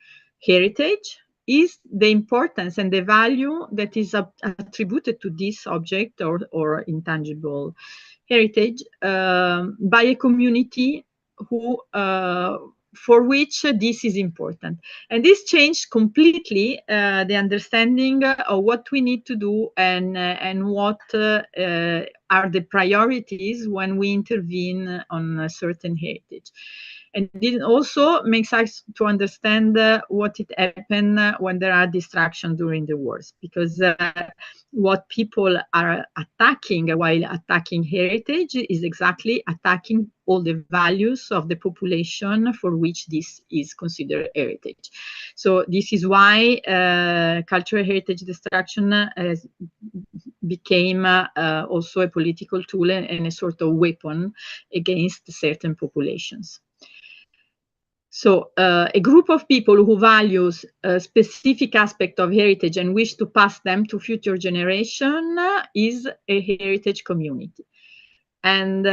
heritage is the importance and the value that is attributed to this object or intangible heritage by a community who for which this is important. And this changed completely the understanding of what we need to do and what are the priorities when we intervene on a certain heritage. And it also makes us to understand what it happened when there are distractions during the wars, because what people are attacking while attacking heritage is exactly attacking all the values of the population for which this is considered heritage. So this is why cultural heritage destruction became also a political tool and a sort of weapon against certain populations. So a group of people who values a specific aspect of heritage and wish to pass them to future generation is a heritage community. And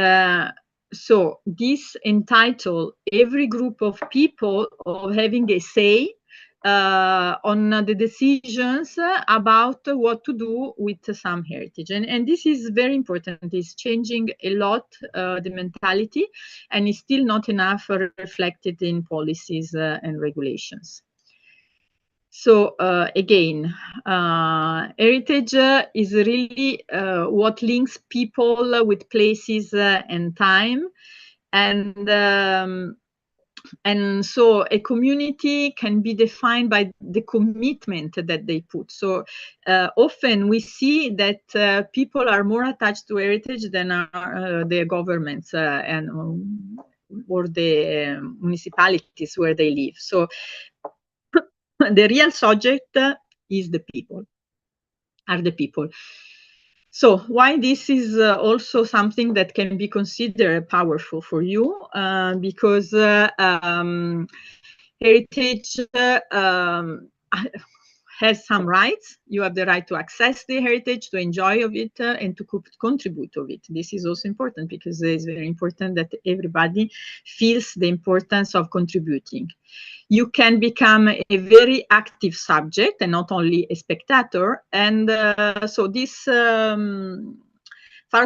so this entitle every group of people of having a say on the decisions about what to do with some heritage. And this is very important. It's changing a lot the mentality, and it's still not enough reflected in policies and regulations. So again, heritage is really what links people with places and time. And so a community can be defined by the commitment that they put. So often we see that people are more attached to heritage than are their governments or the municipalities where they live. So the real subject is the people, are the people. So why this is also something that can be considered powerful for you, because heritage has some rights. You have the right to access the heritage, to enjoy of it, and to contribute of it. This is also important because it is very important that everybody feels the importance of contributing. You can become a very active subject and not only a spectator. And so this FARO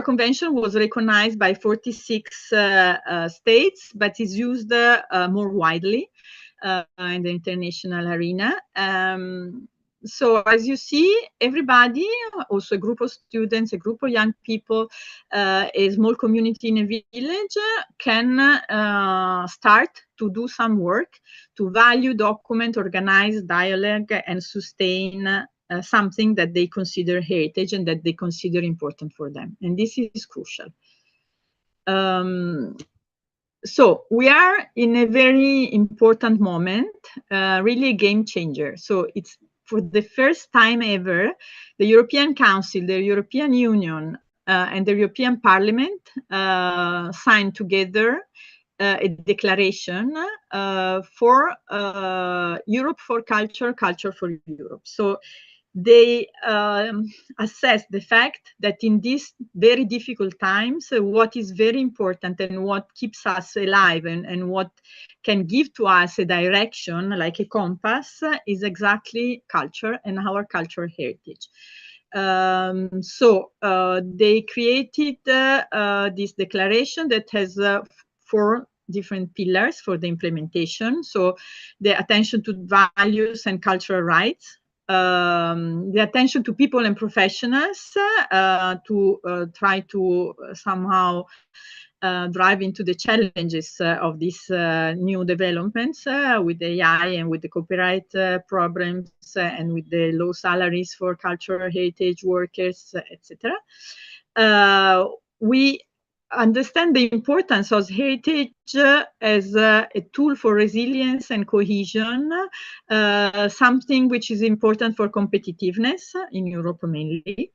Convention was recognized by 46 states, but is used more widely in the international arena. So as you see, everybody, also a group of students, a group of young people, a small community in a village can start to do some work to value, document, organize, dialogue, and sustain something that they consider heritage and that they consider important for them. And this is crucial. So we are in a very important moment, really a game changer. So it's for the first time ever, the European Council, the European Union, and the European Parliament signed together a declaration for Europe for Culture, Culture for Europe. So they assess the fact that in these very difficult times, what is very important and what keeps us alive and what can give to us a direction, like a compass, is exactly culture and our cultural heritage. So they created this declaration that has 4 different pillars for the implementation. So the attention to values and cultural rights, the attention to people and professionals to try to somehow drive into the challenges of these new developments with AI and with the copyright problems and with the low salaries for cultural heritage workers, etc. We understand the importance of heritage as a tool for resilience and cohesion, something which is important for competitiveness in Europe mainly,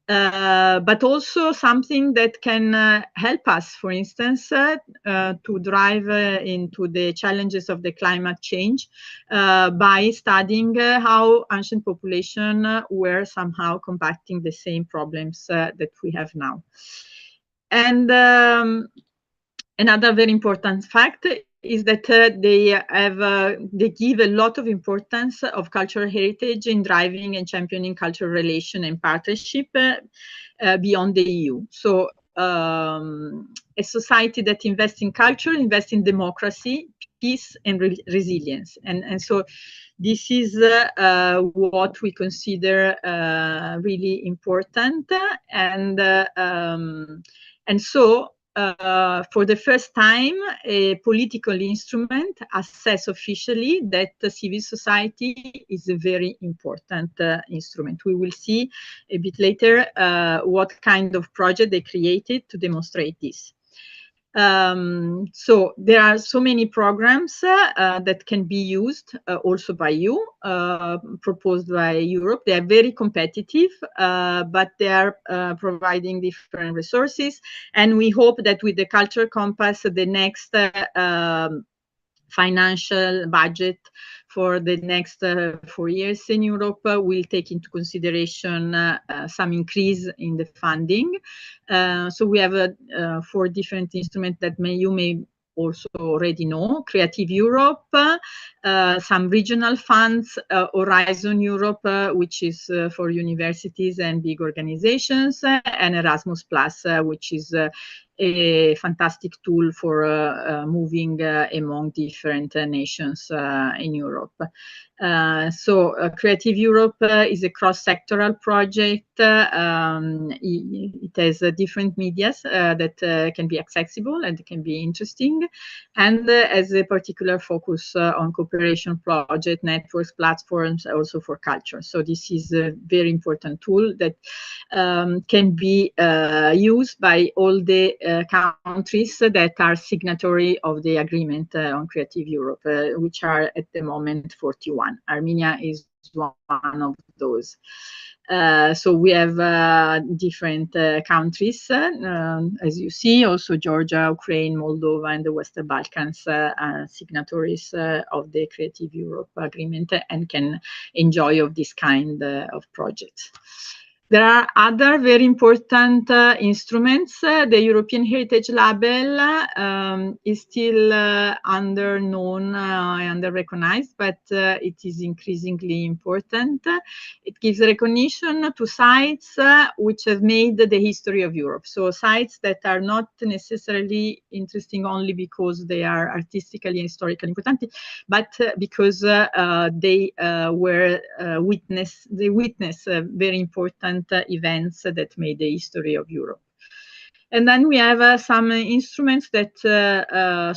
but also something that can help us, for instance, to drive into the challenges of the climate change by studying how ancient populations were somehow combating the same problems that we have now. And another very important fact is that they give a lot of importance of cultural heritage in driving and championing cultural relation and partnership beyond the EU. So a society that invests in culture, invests in democracy, peace, and resilience. And so this is what we consider really important. And so for the first time, a political instrument assess officially that civil society is a very important instrument. We will see a bit later what kind of project they created to demonstrate this. So there are so many programs that can be used also by you, proposed by Europe. They are very competitive, but they are providing different resources. And we hope that with the Culture Compass, the next financial budget for the next 4 years in Europe will take into consideration some increase in the funding. So we have 4 different instruments that you may also already know: Creative Europe, some regional funds, Horizon Europe, which is for universities and big organizations, and Erasmus Plus, which is a fantastic tool for moving among different nations in Europe. So Creative Europe is a cross-sectoral project. It has different medias that can be accessible and can be interesting, and has a particular focus on cooperation project, networks, platforms, also for culture. So this is a very important tool that can be used by all the countries that are signatory of the agreement on Creative Europe, which are at the moment 41. Armenia is one of those. So we have different countries, as you see, also Georgia, Ukraine, Moldova, and the Western Balkans signatories of the Creative Europe Agreement and can enjoy of this kind of projects. There are other very important instruments. The European Heritage Label is still under-known and under-recognized, but it is increasingly important. It gives recognition to sites which have made the history of Europe. So sites that are not necessarily interesting only because they are artistically and historically important, but because they witness very important events that made the history of Europe. And then we have some instruments that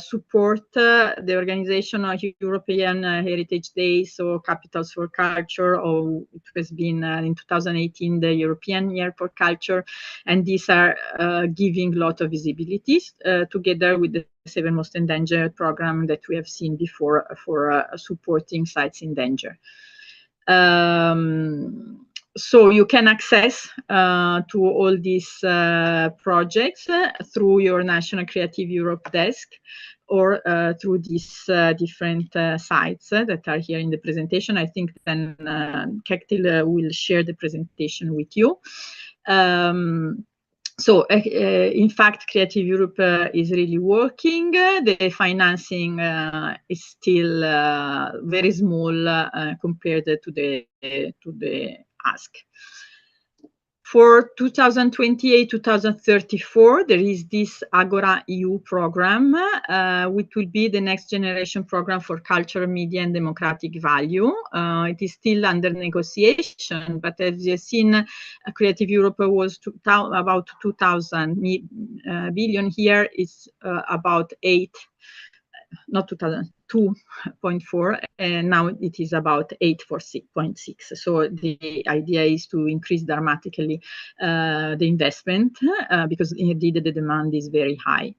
support the organization of European Heritage Days or Capitals for Culture, or it has been in 2018 the European Year for Culture, and these are giving a lot of visibility together with the 7 Most Endangered program that we have seen before for supporting sites in danger. So you can access to all these projects through your National Creative Europe desk or through these different sites that are here in the presentation. I think then Kectil will share the presentation with you. So, in fact, Creative Europe is really working. The financing is still very small compared to the ask. For 2028-2034, there is this Agora EU program, which will be the next generation program for culture, media, and democratic value. It is still under negotiation, but as you've seen, Creative Europe was about 2,000 billion. Here is about 2.4, and now it is about 8.6. So the idea is to increase dramatically the investment because indeed the demand is very high.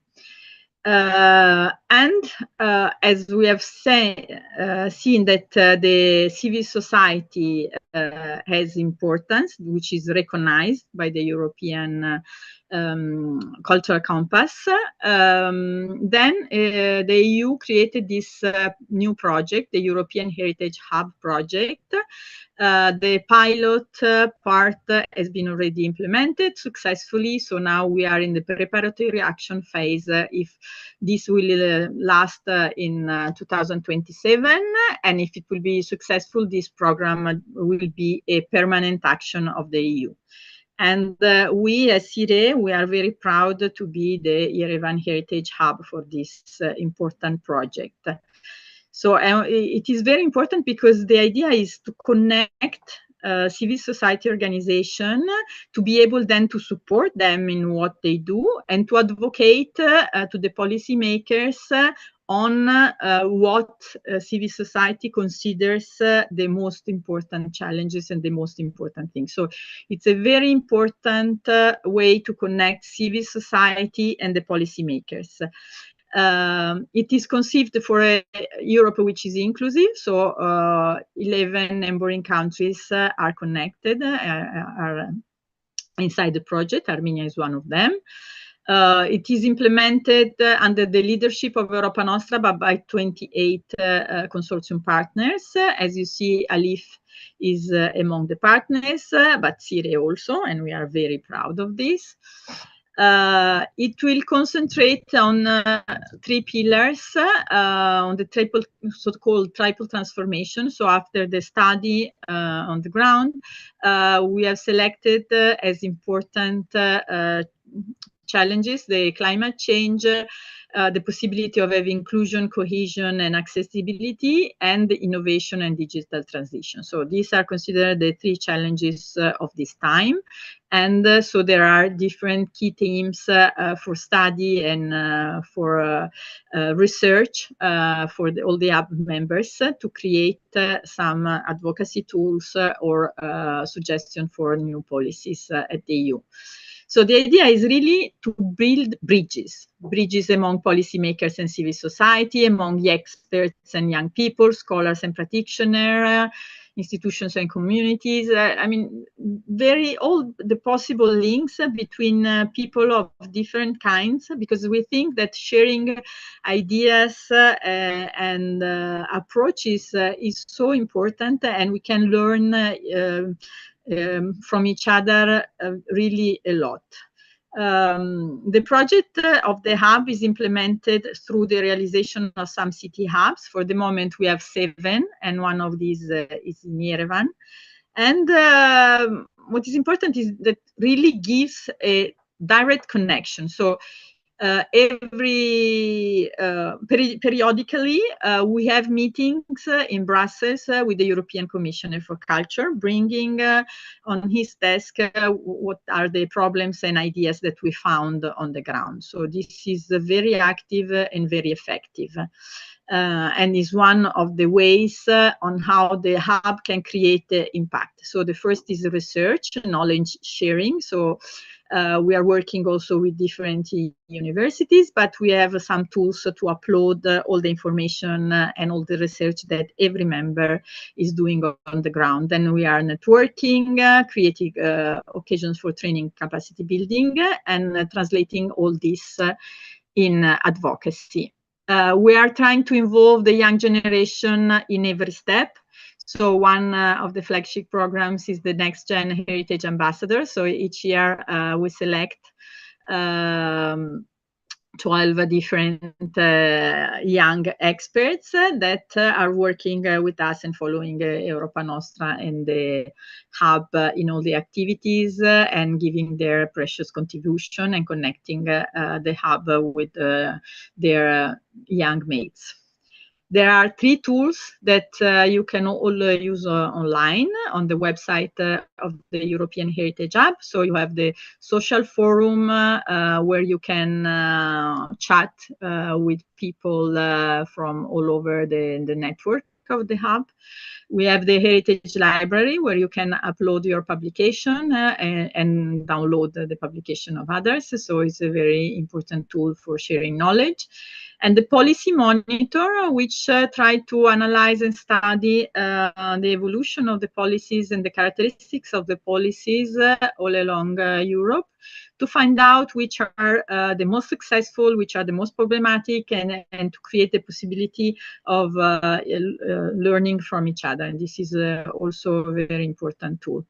And as we have seen that the civil society has importance, which is recognized by the European Cultural Compass, then the EU created this new project, the European Heritage Hub project. The pilot part has been already implemented successfully, so now we are in the preparatory action phase. If this will last in 2027, and if it will be successful, this program will be a permanent action of the EU. And we as CIRE, we are very proud to be the Yerevan Heritage Hub for this important project. So it is very important because the idea is to connect civil society organization to be able then to support them in what they do and to advocate to the policymakers on what civil society considers the most important challenges and the most important things. So it's a very important way to connect civil society and the policymakers. It is conceived for a Europe which is inclusive, so 11 neighboring countries are connected, are inside the project. Armenia is one of them. It is implemented under the leadership of Europa Nostra, but by 28 consortium partners. As you see, Alif is among the partners, but CIRE also, and we are very proud of this. It will concentrate on 3 pillars, on the so-called triple transformation. So after the study on the ground, we have selected as important challenges the climate change, the possibility of having inclusion, cohesion, and accessibility, and innovation and digital transition. So these are considered the 3 challenges of this time. And so there are different key themes for study and for research for all the hub members to create some advocacy tools or suggestion for new policies at the EU. So the idea is really to build bridges among policymakers and civil society, among the experts and young people, scholars and practitioners, institutions and communities. I mean, all the possible links between people of different kinds, because we think that sharing ideas and approaches is so important, and we can learn from each other really a lot. The project of the hub is implemented through the realization of some city hubs. For the moment, we have 7, and one of these is in Yerevan. And what is important is that really gives a direct connection. So periodically, we have meetings in Brussels with the European Commissioner for Culture, bringing on his desk what are the problems and ideas that we found on the ground. So this is very active and very effective. And is one of the ways on how the hub can create impact. So the first is research, knowledge sharing. So we are working also with different universities, but we have some tools to upload all the information and all the research that every member is doing on the ground. Then we are networking, creating occasions for training, capacity building, and translating all this in advocacy. We are trying to involve the young generation in every step. So one of the flagship programs is the Next Gen Heritage Ambassador. So each year we select 12 different young experts that are working with us and following Europa Nostra and the hub in all the activities and giving their precious contribution and connecting the hub with their young mates. There are 3 tools that you can all use online on the website of the European Heritage Hub. So you have the social forum where you can chat with people from all over the network of the hub. We have the Heritage Library where you can upload your publication and download the publication of others. So it's a very important tool for sharing knowledge. And the Policy Monitor, which try to analyze and study the evolution of the policies and the characteristics of the policies all along Europe, to find out which are the most successful, which are the most problematic, and to create the possibility of learning from each other. And this is also a very important tool.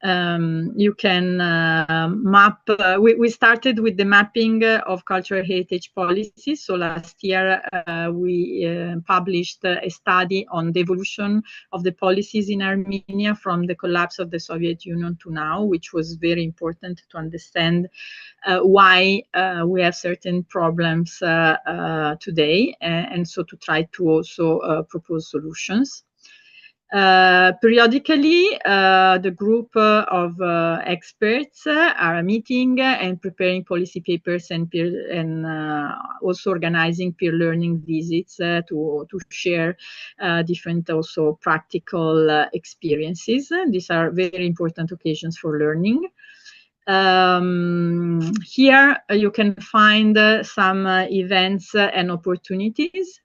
You can map, we started with the mapping of cultural heritage policies. So last year we published a study on the evolution of the policies in Armenia from the collapse of the Soviet Union to now, which was very important to understand why we have certain problems today, and so to try to also propose solutions. Periodically, the group of experts are meeting and preparing policy papers and also organizing peer learning visits to share different also practical experiences. These are very important occasions for learning. Here you can find some events and opportunities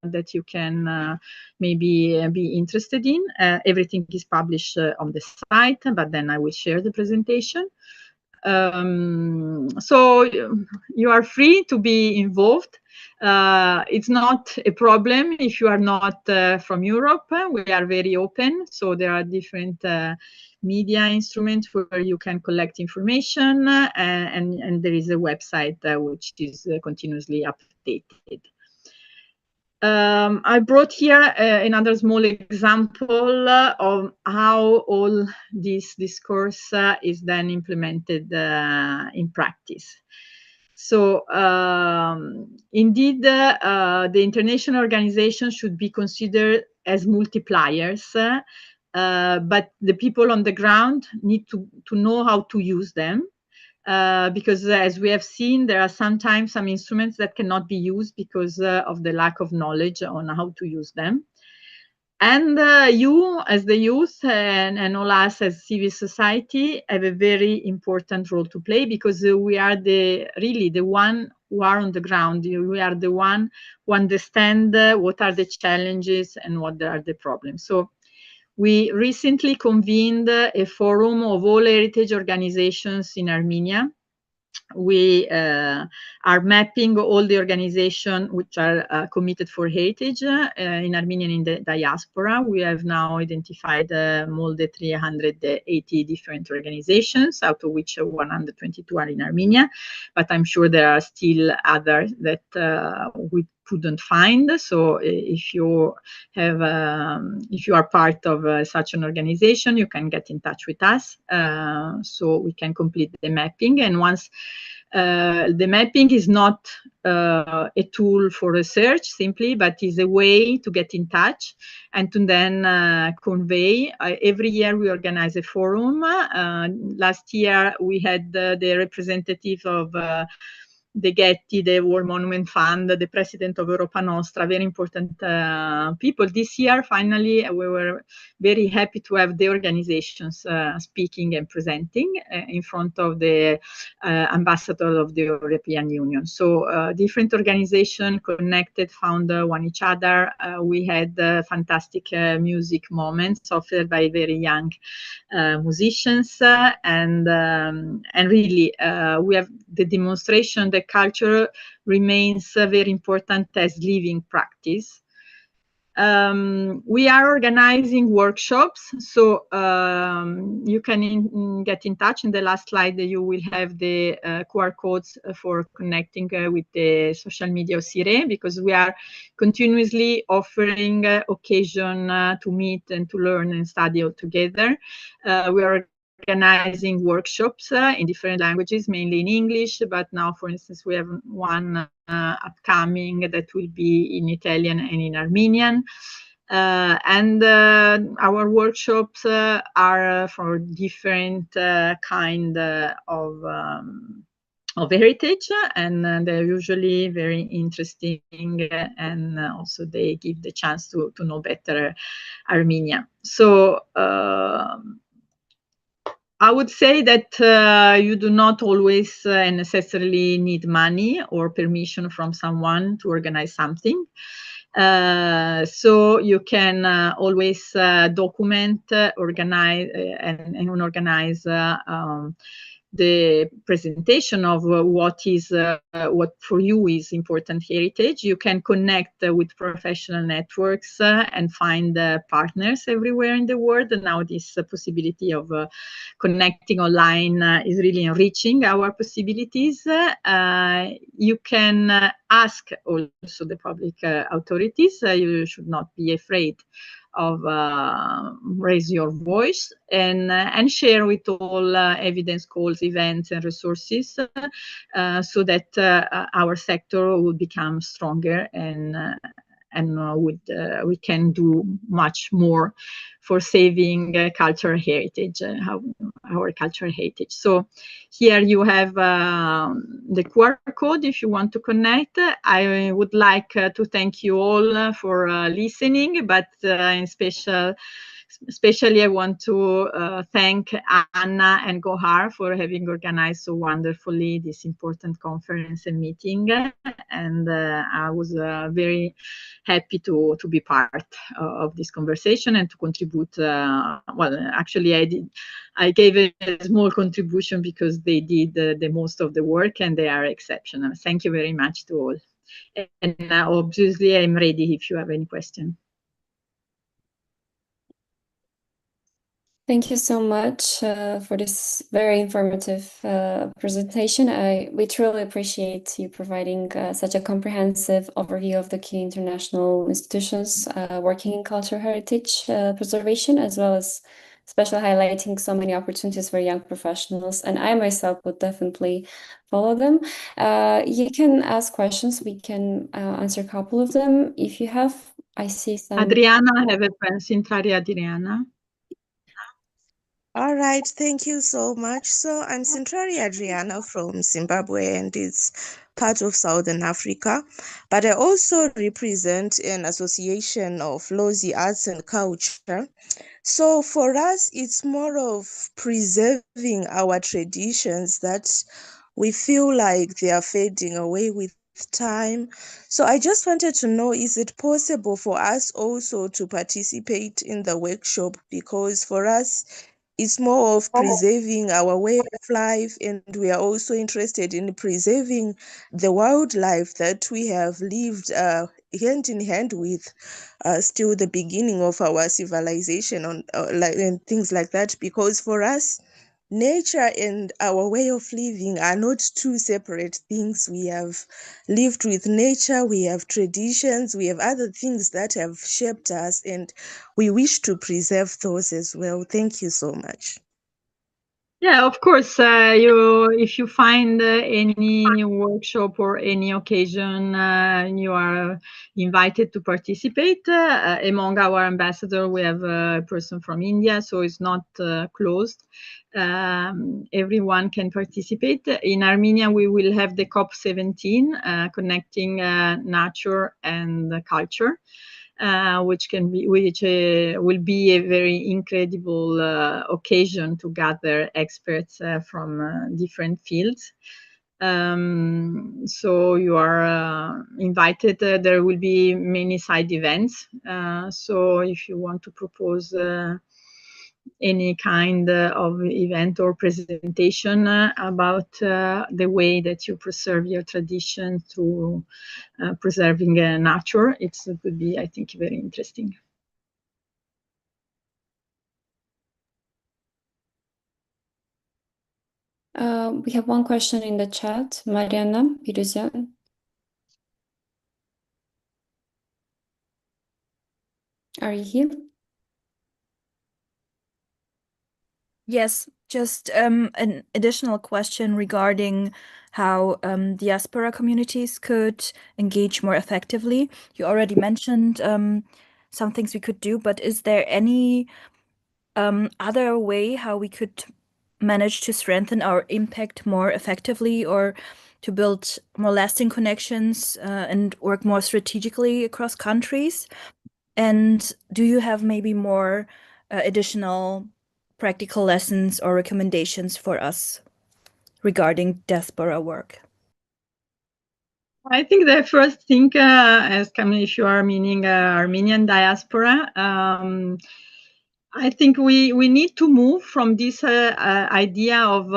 that you can maybe be interested in. Everything is published on the site, but then I will share the presentation. So you are free to be involved. It's not a problem if you are not from Europe. We are very open, so there are different media instruments where you can collect information, and there is a website which is continuously updated. I brought here another small example of how all this discourse is then implemented in practice. So indeed, the international organization should be considered as multipliers, but the people on the ground need to know how to use them. Because as we have seen, there are sometimes some instruments that cannot be used because of the lack of knowledge on how to use them. And you, as the youth, and all us as civil society, have a very important role to play, because we are really the one who are on the ground. We are the one who understand what are the challenges and what are the problems. So we recently convened a forum of all heritage organizations in Armenia. We are mapping all the organizations which are committed for heritage in Armenia and in the diaspora. We have now identified more than 380 different organizations, out of which 122 are in Armenia. But I'm sure there are still others that we couldn't find. So if you are part of such an organization, you can get in touch with us so we can complete the mapping. And once the mapping is not a tool for research simply, but is a way to get in touch and to then convey. Every year we organize a forum. Last year we had the representative of the Getty, the War Monument Fund, the president of Europa Nostra, very important people. This year, finally, we were very happy to have the organizations speaking and presenting in front of the ambassador of the European Union. So different organizations connected, found one each other. We had fantastic music moments offered by very young musicians, and really we have the demonstration that culture remains very important as living practice. We are organizing workshops, so you can get in touch. In the last slide, you will have the QR codes for connecting with the social media of CIRE, because we are continuously offering occasion to meet and to learn and study all together. We are organizing workshops in different languages, mainly in English, but now, for instance, we have one upcoming that will be in Italian and in Armenian. And our workshops are for different kind of heritage, and they're usually very interesting, and also they give the chance to know better Armenia. So I would say that you do not always necessarily need money or permission from someone to organize something. So you can always document, organize, and organize the presentation of what for you is important heritage. You can connect with professional networks and find partners everywhere in the world. And now this possibility of connecting online is really enriching our possibilities. You can ask also the public authorities. You should not be afraid of raise your voice and share with all evidence calls, events, and resources, so that our sector will become stronger and we can do much more for saving cultural heritage, our cultural heritage. So here you have the QR code if you want to connect. I would like to thank you all for listening, but especially I want to thank Anna and Gohar for having organized so wonderfully this important conference and meeting. And I was very happy to be part of this conversation and to contribute. Well, actually, I gave a small contribution because they did the most of the work and they are exceptional. Thank you very much to all. And obviously, I'm ready if you have any question. Thank you so much for this very informative presentation. We truly appreciate you providing such a comprehensive overview of the key international institutions working in cultural heritage preservation, as well as especially highlighting so many opportunities for young professionals. And I myself would definitely follow them. You can ask questions. We can answer a couple of them if you have. I see some. Adriana, I have a friend, Sintrari Adriana. All right, thank you so much. So I'm Centrari Adriana from Zimbabwe, and it's part of Southern Africa. But I also represent an association of Lozi Arts and Culture. So for us, it's more of preserving our traditions that we feel like they are fading away with time. So I just wanted to know, is it possible for us also to participate in the workshop? Because for us, it's more of preserving our way of life, and we are also interested in preserving the wildlife that we have lived hand in hand with still the beginning of our civilization and things like that. Because for us, nature and our way of living are not two separate things. We have lived with nature, we have traditions, we have other things that have shaped us, and we wish to preserve those as well. Thank you so much. Yeah, of course. If you find any workshop or any occasion, you are invited to participate. Among our ambassadors, we have a person from India, so it's not closed. Everyone can participate. In Armenia, we will have the COP17, connecting nature and culture. Which will be a very incredible occasion to gather experts from different fields. So you are invited. There will be many side events. So if you want to propose any kind of event or presentation about the way that you preserve your tradition through preserving nature, it would be, I think, very interesting. We have one question in the chat. Mariana Piruzyan. Are you here? Yes, just an additional question regarding how diaspora communities could engage more effectively. You already mentioned some things we could do, but is there any other way how we could manage to strengthen our impact more effectively, or to build more lasting connections and work more strategically across countries? And do you have maybe more additional practical lessons or recommendations for us regarding diaspora work? I think the first thing, as Camille, if you are meaning Armenian diaspora, I think we need to move from this idea of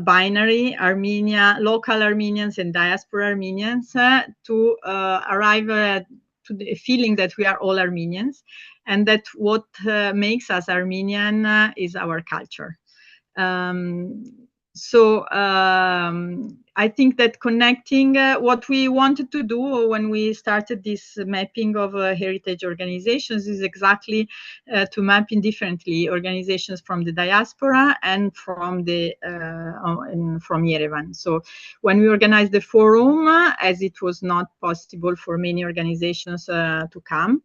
binary Armenia, local Armenians and diaspora Armenians to arrive to the feeling that we are all Armenians, and that what makes us Armenian is our culture. I think that connecting what we wanted to do when we started this mapping of heritage organizations is exactly to map indifferently organizations from the diaspora and from Yerevan. So when we organized the forum, as it was not possible for many organizations to come,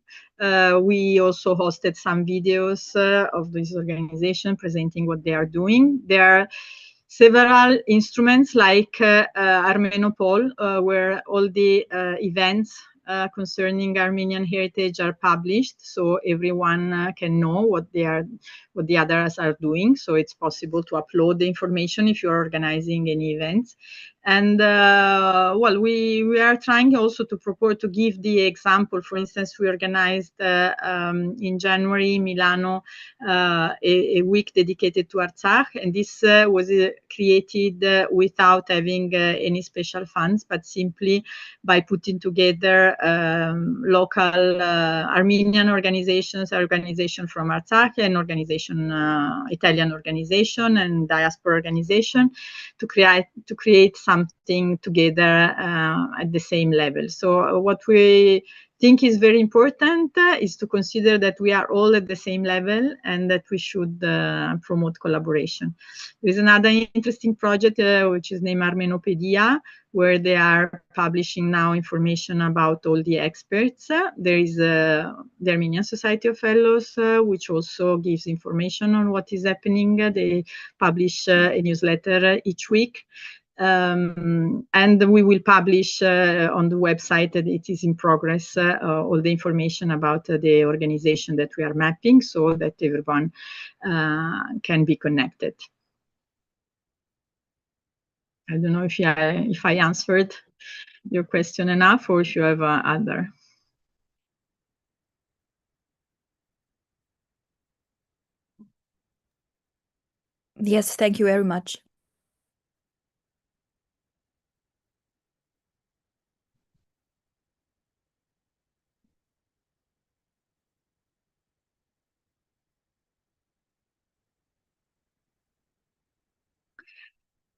we also hosted some videos of this organization presenting what they are doing. There are several instruments like Armenopol, where all the events concerning Armenian heritage are published, so everyone can know what the others are doing. So it's possible to upload the information if you're organizing any events. And we are trying also to give the example. For instance, we organized in January Milano a week dedicated to Artsakh, and this was created without having any special funds, but simply by putting together local Armenian organization from Artsakh, and Italian organization and diaspora organization to create something together at the same level. So what we think is very important is to consider that we are all at the same level and that we should promote collaboration. There is another interesting project which is named Armenopedia, where they are publishing now information about all the experts. There is the Armenian Society of Fellows, which also gives information on what is happening. They publish a newsletter each week. And we will publish on the website that it is in progress, all the information about the organization that we are mapping, so that everyone can be connected. I don't know if I answered your question enough, or if you have other. Yes, thank you very much.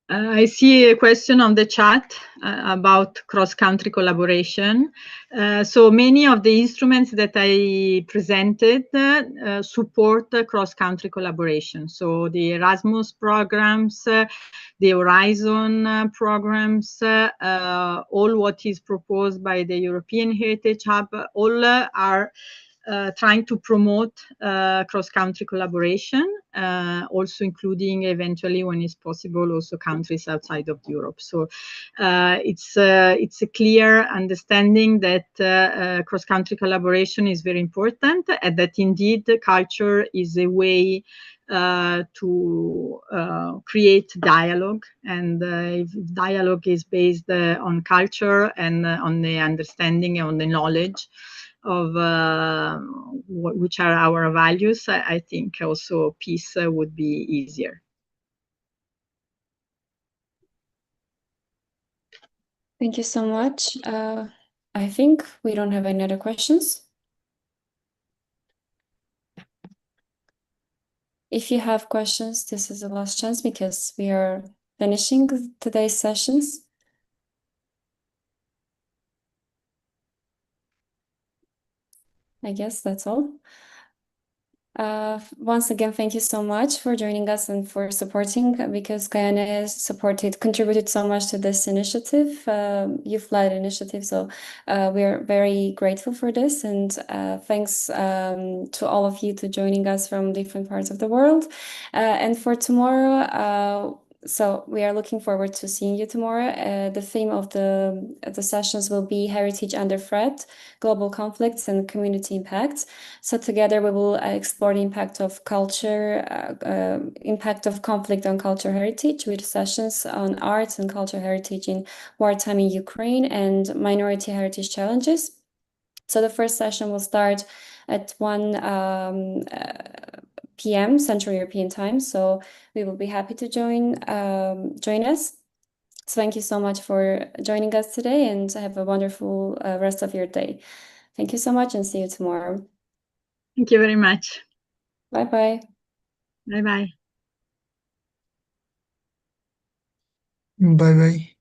I see a question on the chat about cross-country collaboration. So many of the instruments that I presented support cross-country collaboration. So the Erasmus programs, the Horizon programs, all what is proposed by the European Heritage Hub, all are trying to promote cross-country collaboration, also including eventually, when it's possible, also countries outside of Europe. So it's a clear understanding that cross-country collaboration is very important, and that indeed culture is a way to create dialogue. And if dialogue is based on culture and on the understanding and on the knowledge of which are our values, I think also peace would be easier. Thank you so much. I think we don't have any other questions. If you have questions, this is the last chance, because we are finishing today's sessions. I guess that's all. Once again, thank you so much for joining us and for supporting, because Guyana has contributed so much to this initiative, youth-led initiative. So we are very grateful for this, and thanks to all of you to joining us from different parts of the world. And for tomorrow, so we are looking forward to seeing you tomorrow. The theme of the sessions will be Heritage Under Threat, Global Conflicts and Community Impacts. So together we will explore the impact of culture, impact of conflict on cultural heritage, with sessions on arts and cultural heritage in wartime in Ukraine and minority heritage challenges. So the first session will start at 1 p.m. Central European Time. So we will be happy to join us. So thank you so much for joining us today, and have a wonderful rest of your day. Thank you so much, and see you tomorrow. Thank you very much. Bye-bye. Bye-bye. Bye-bye.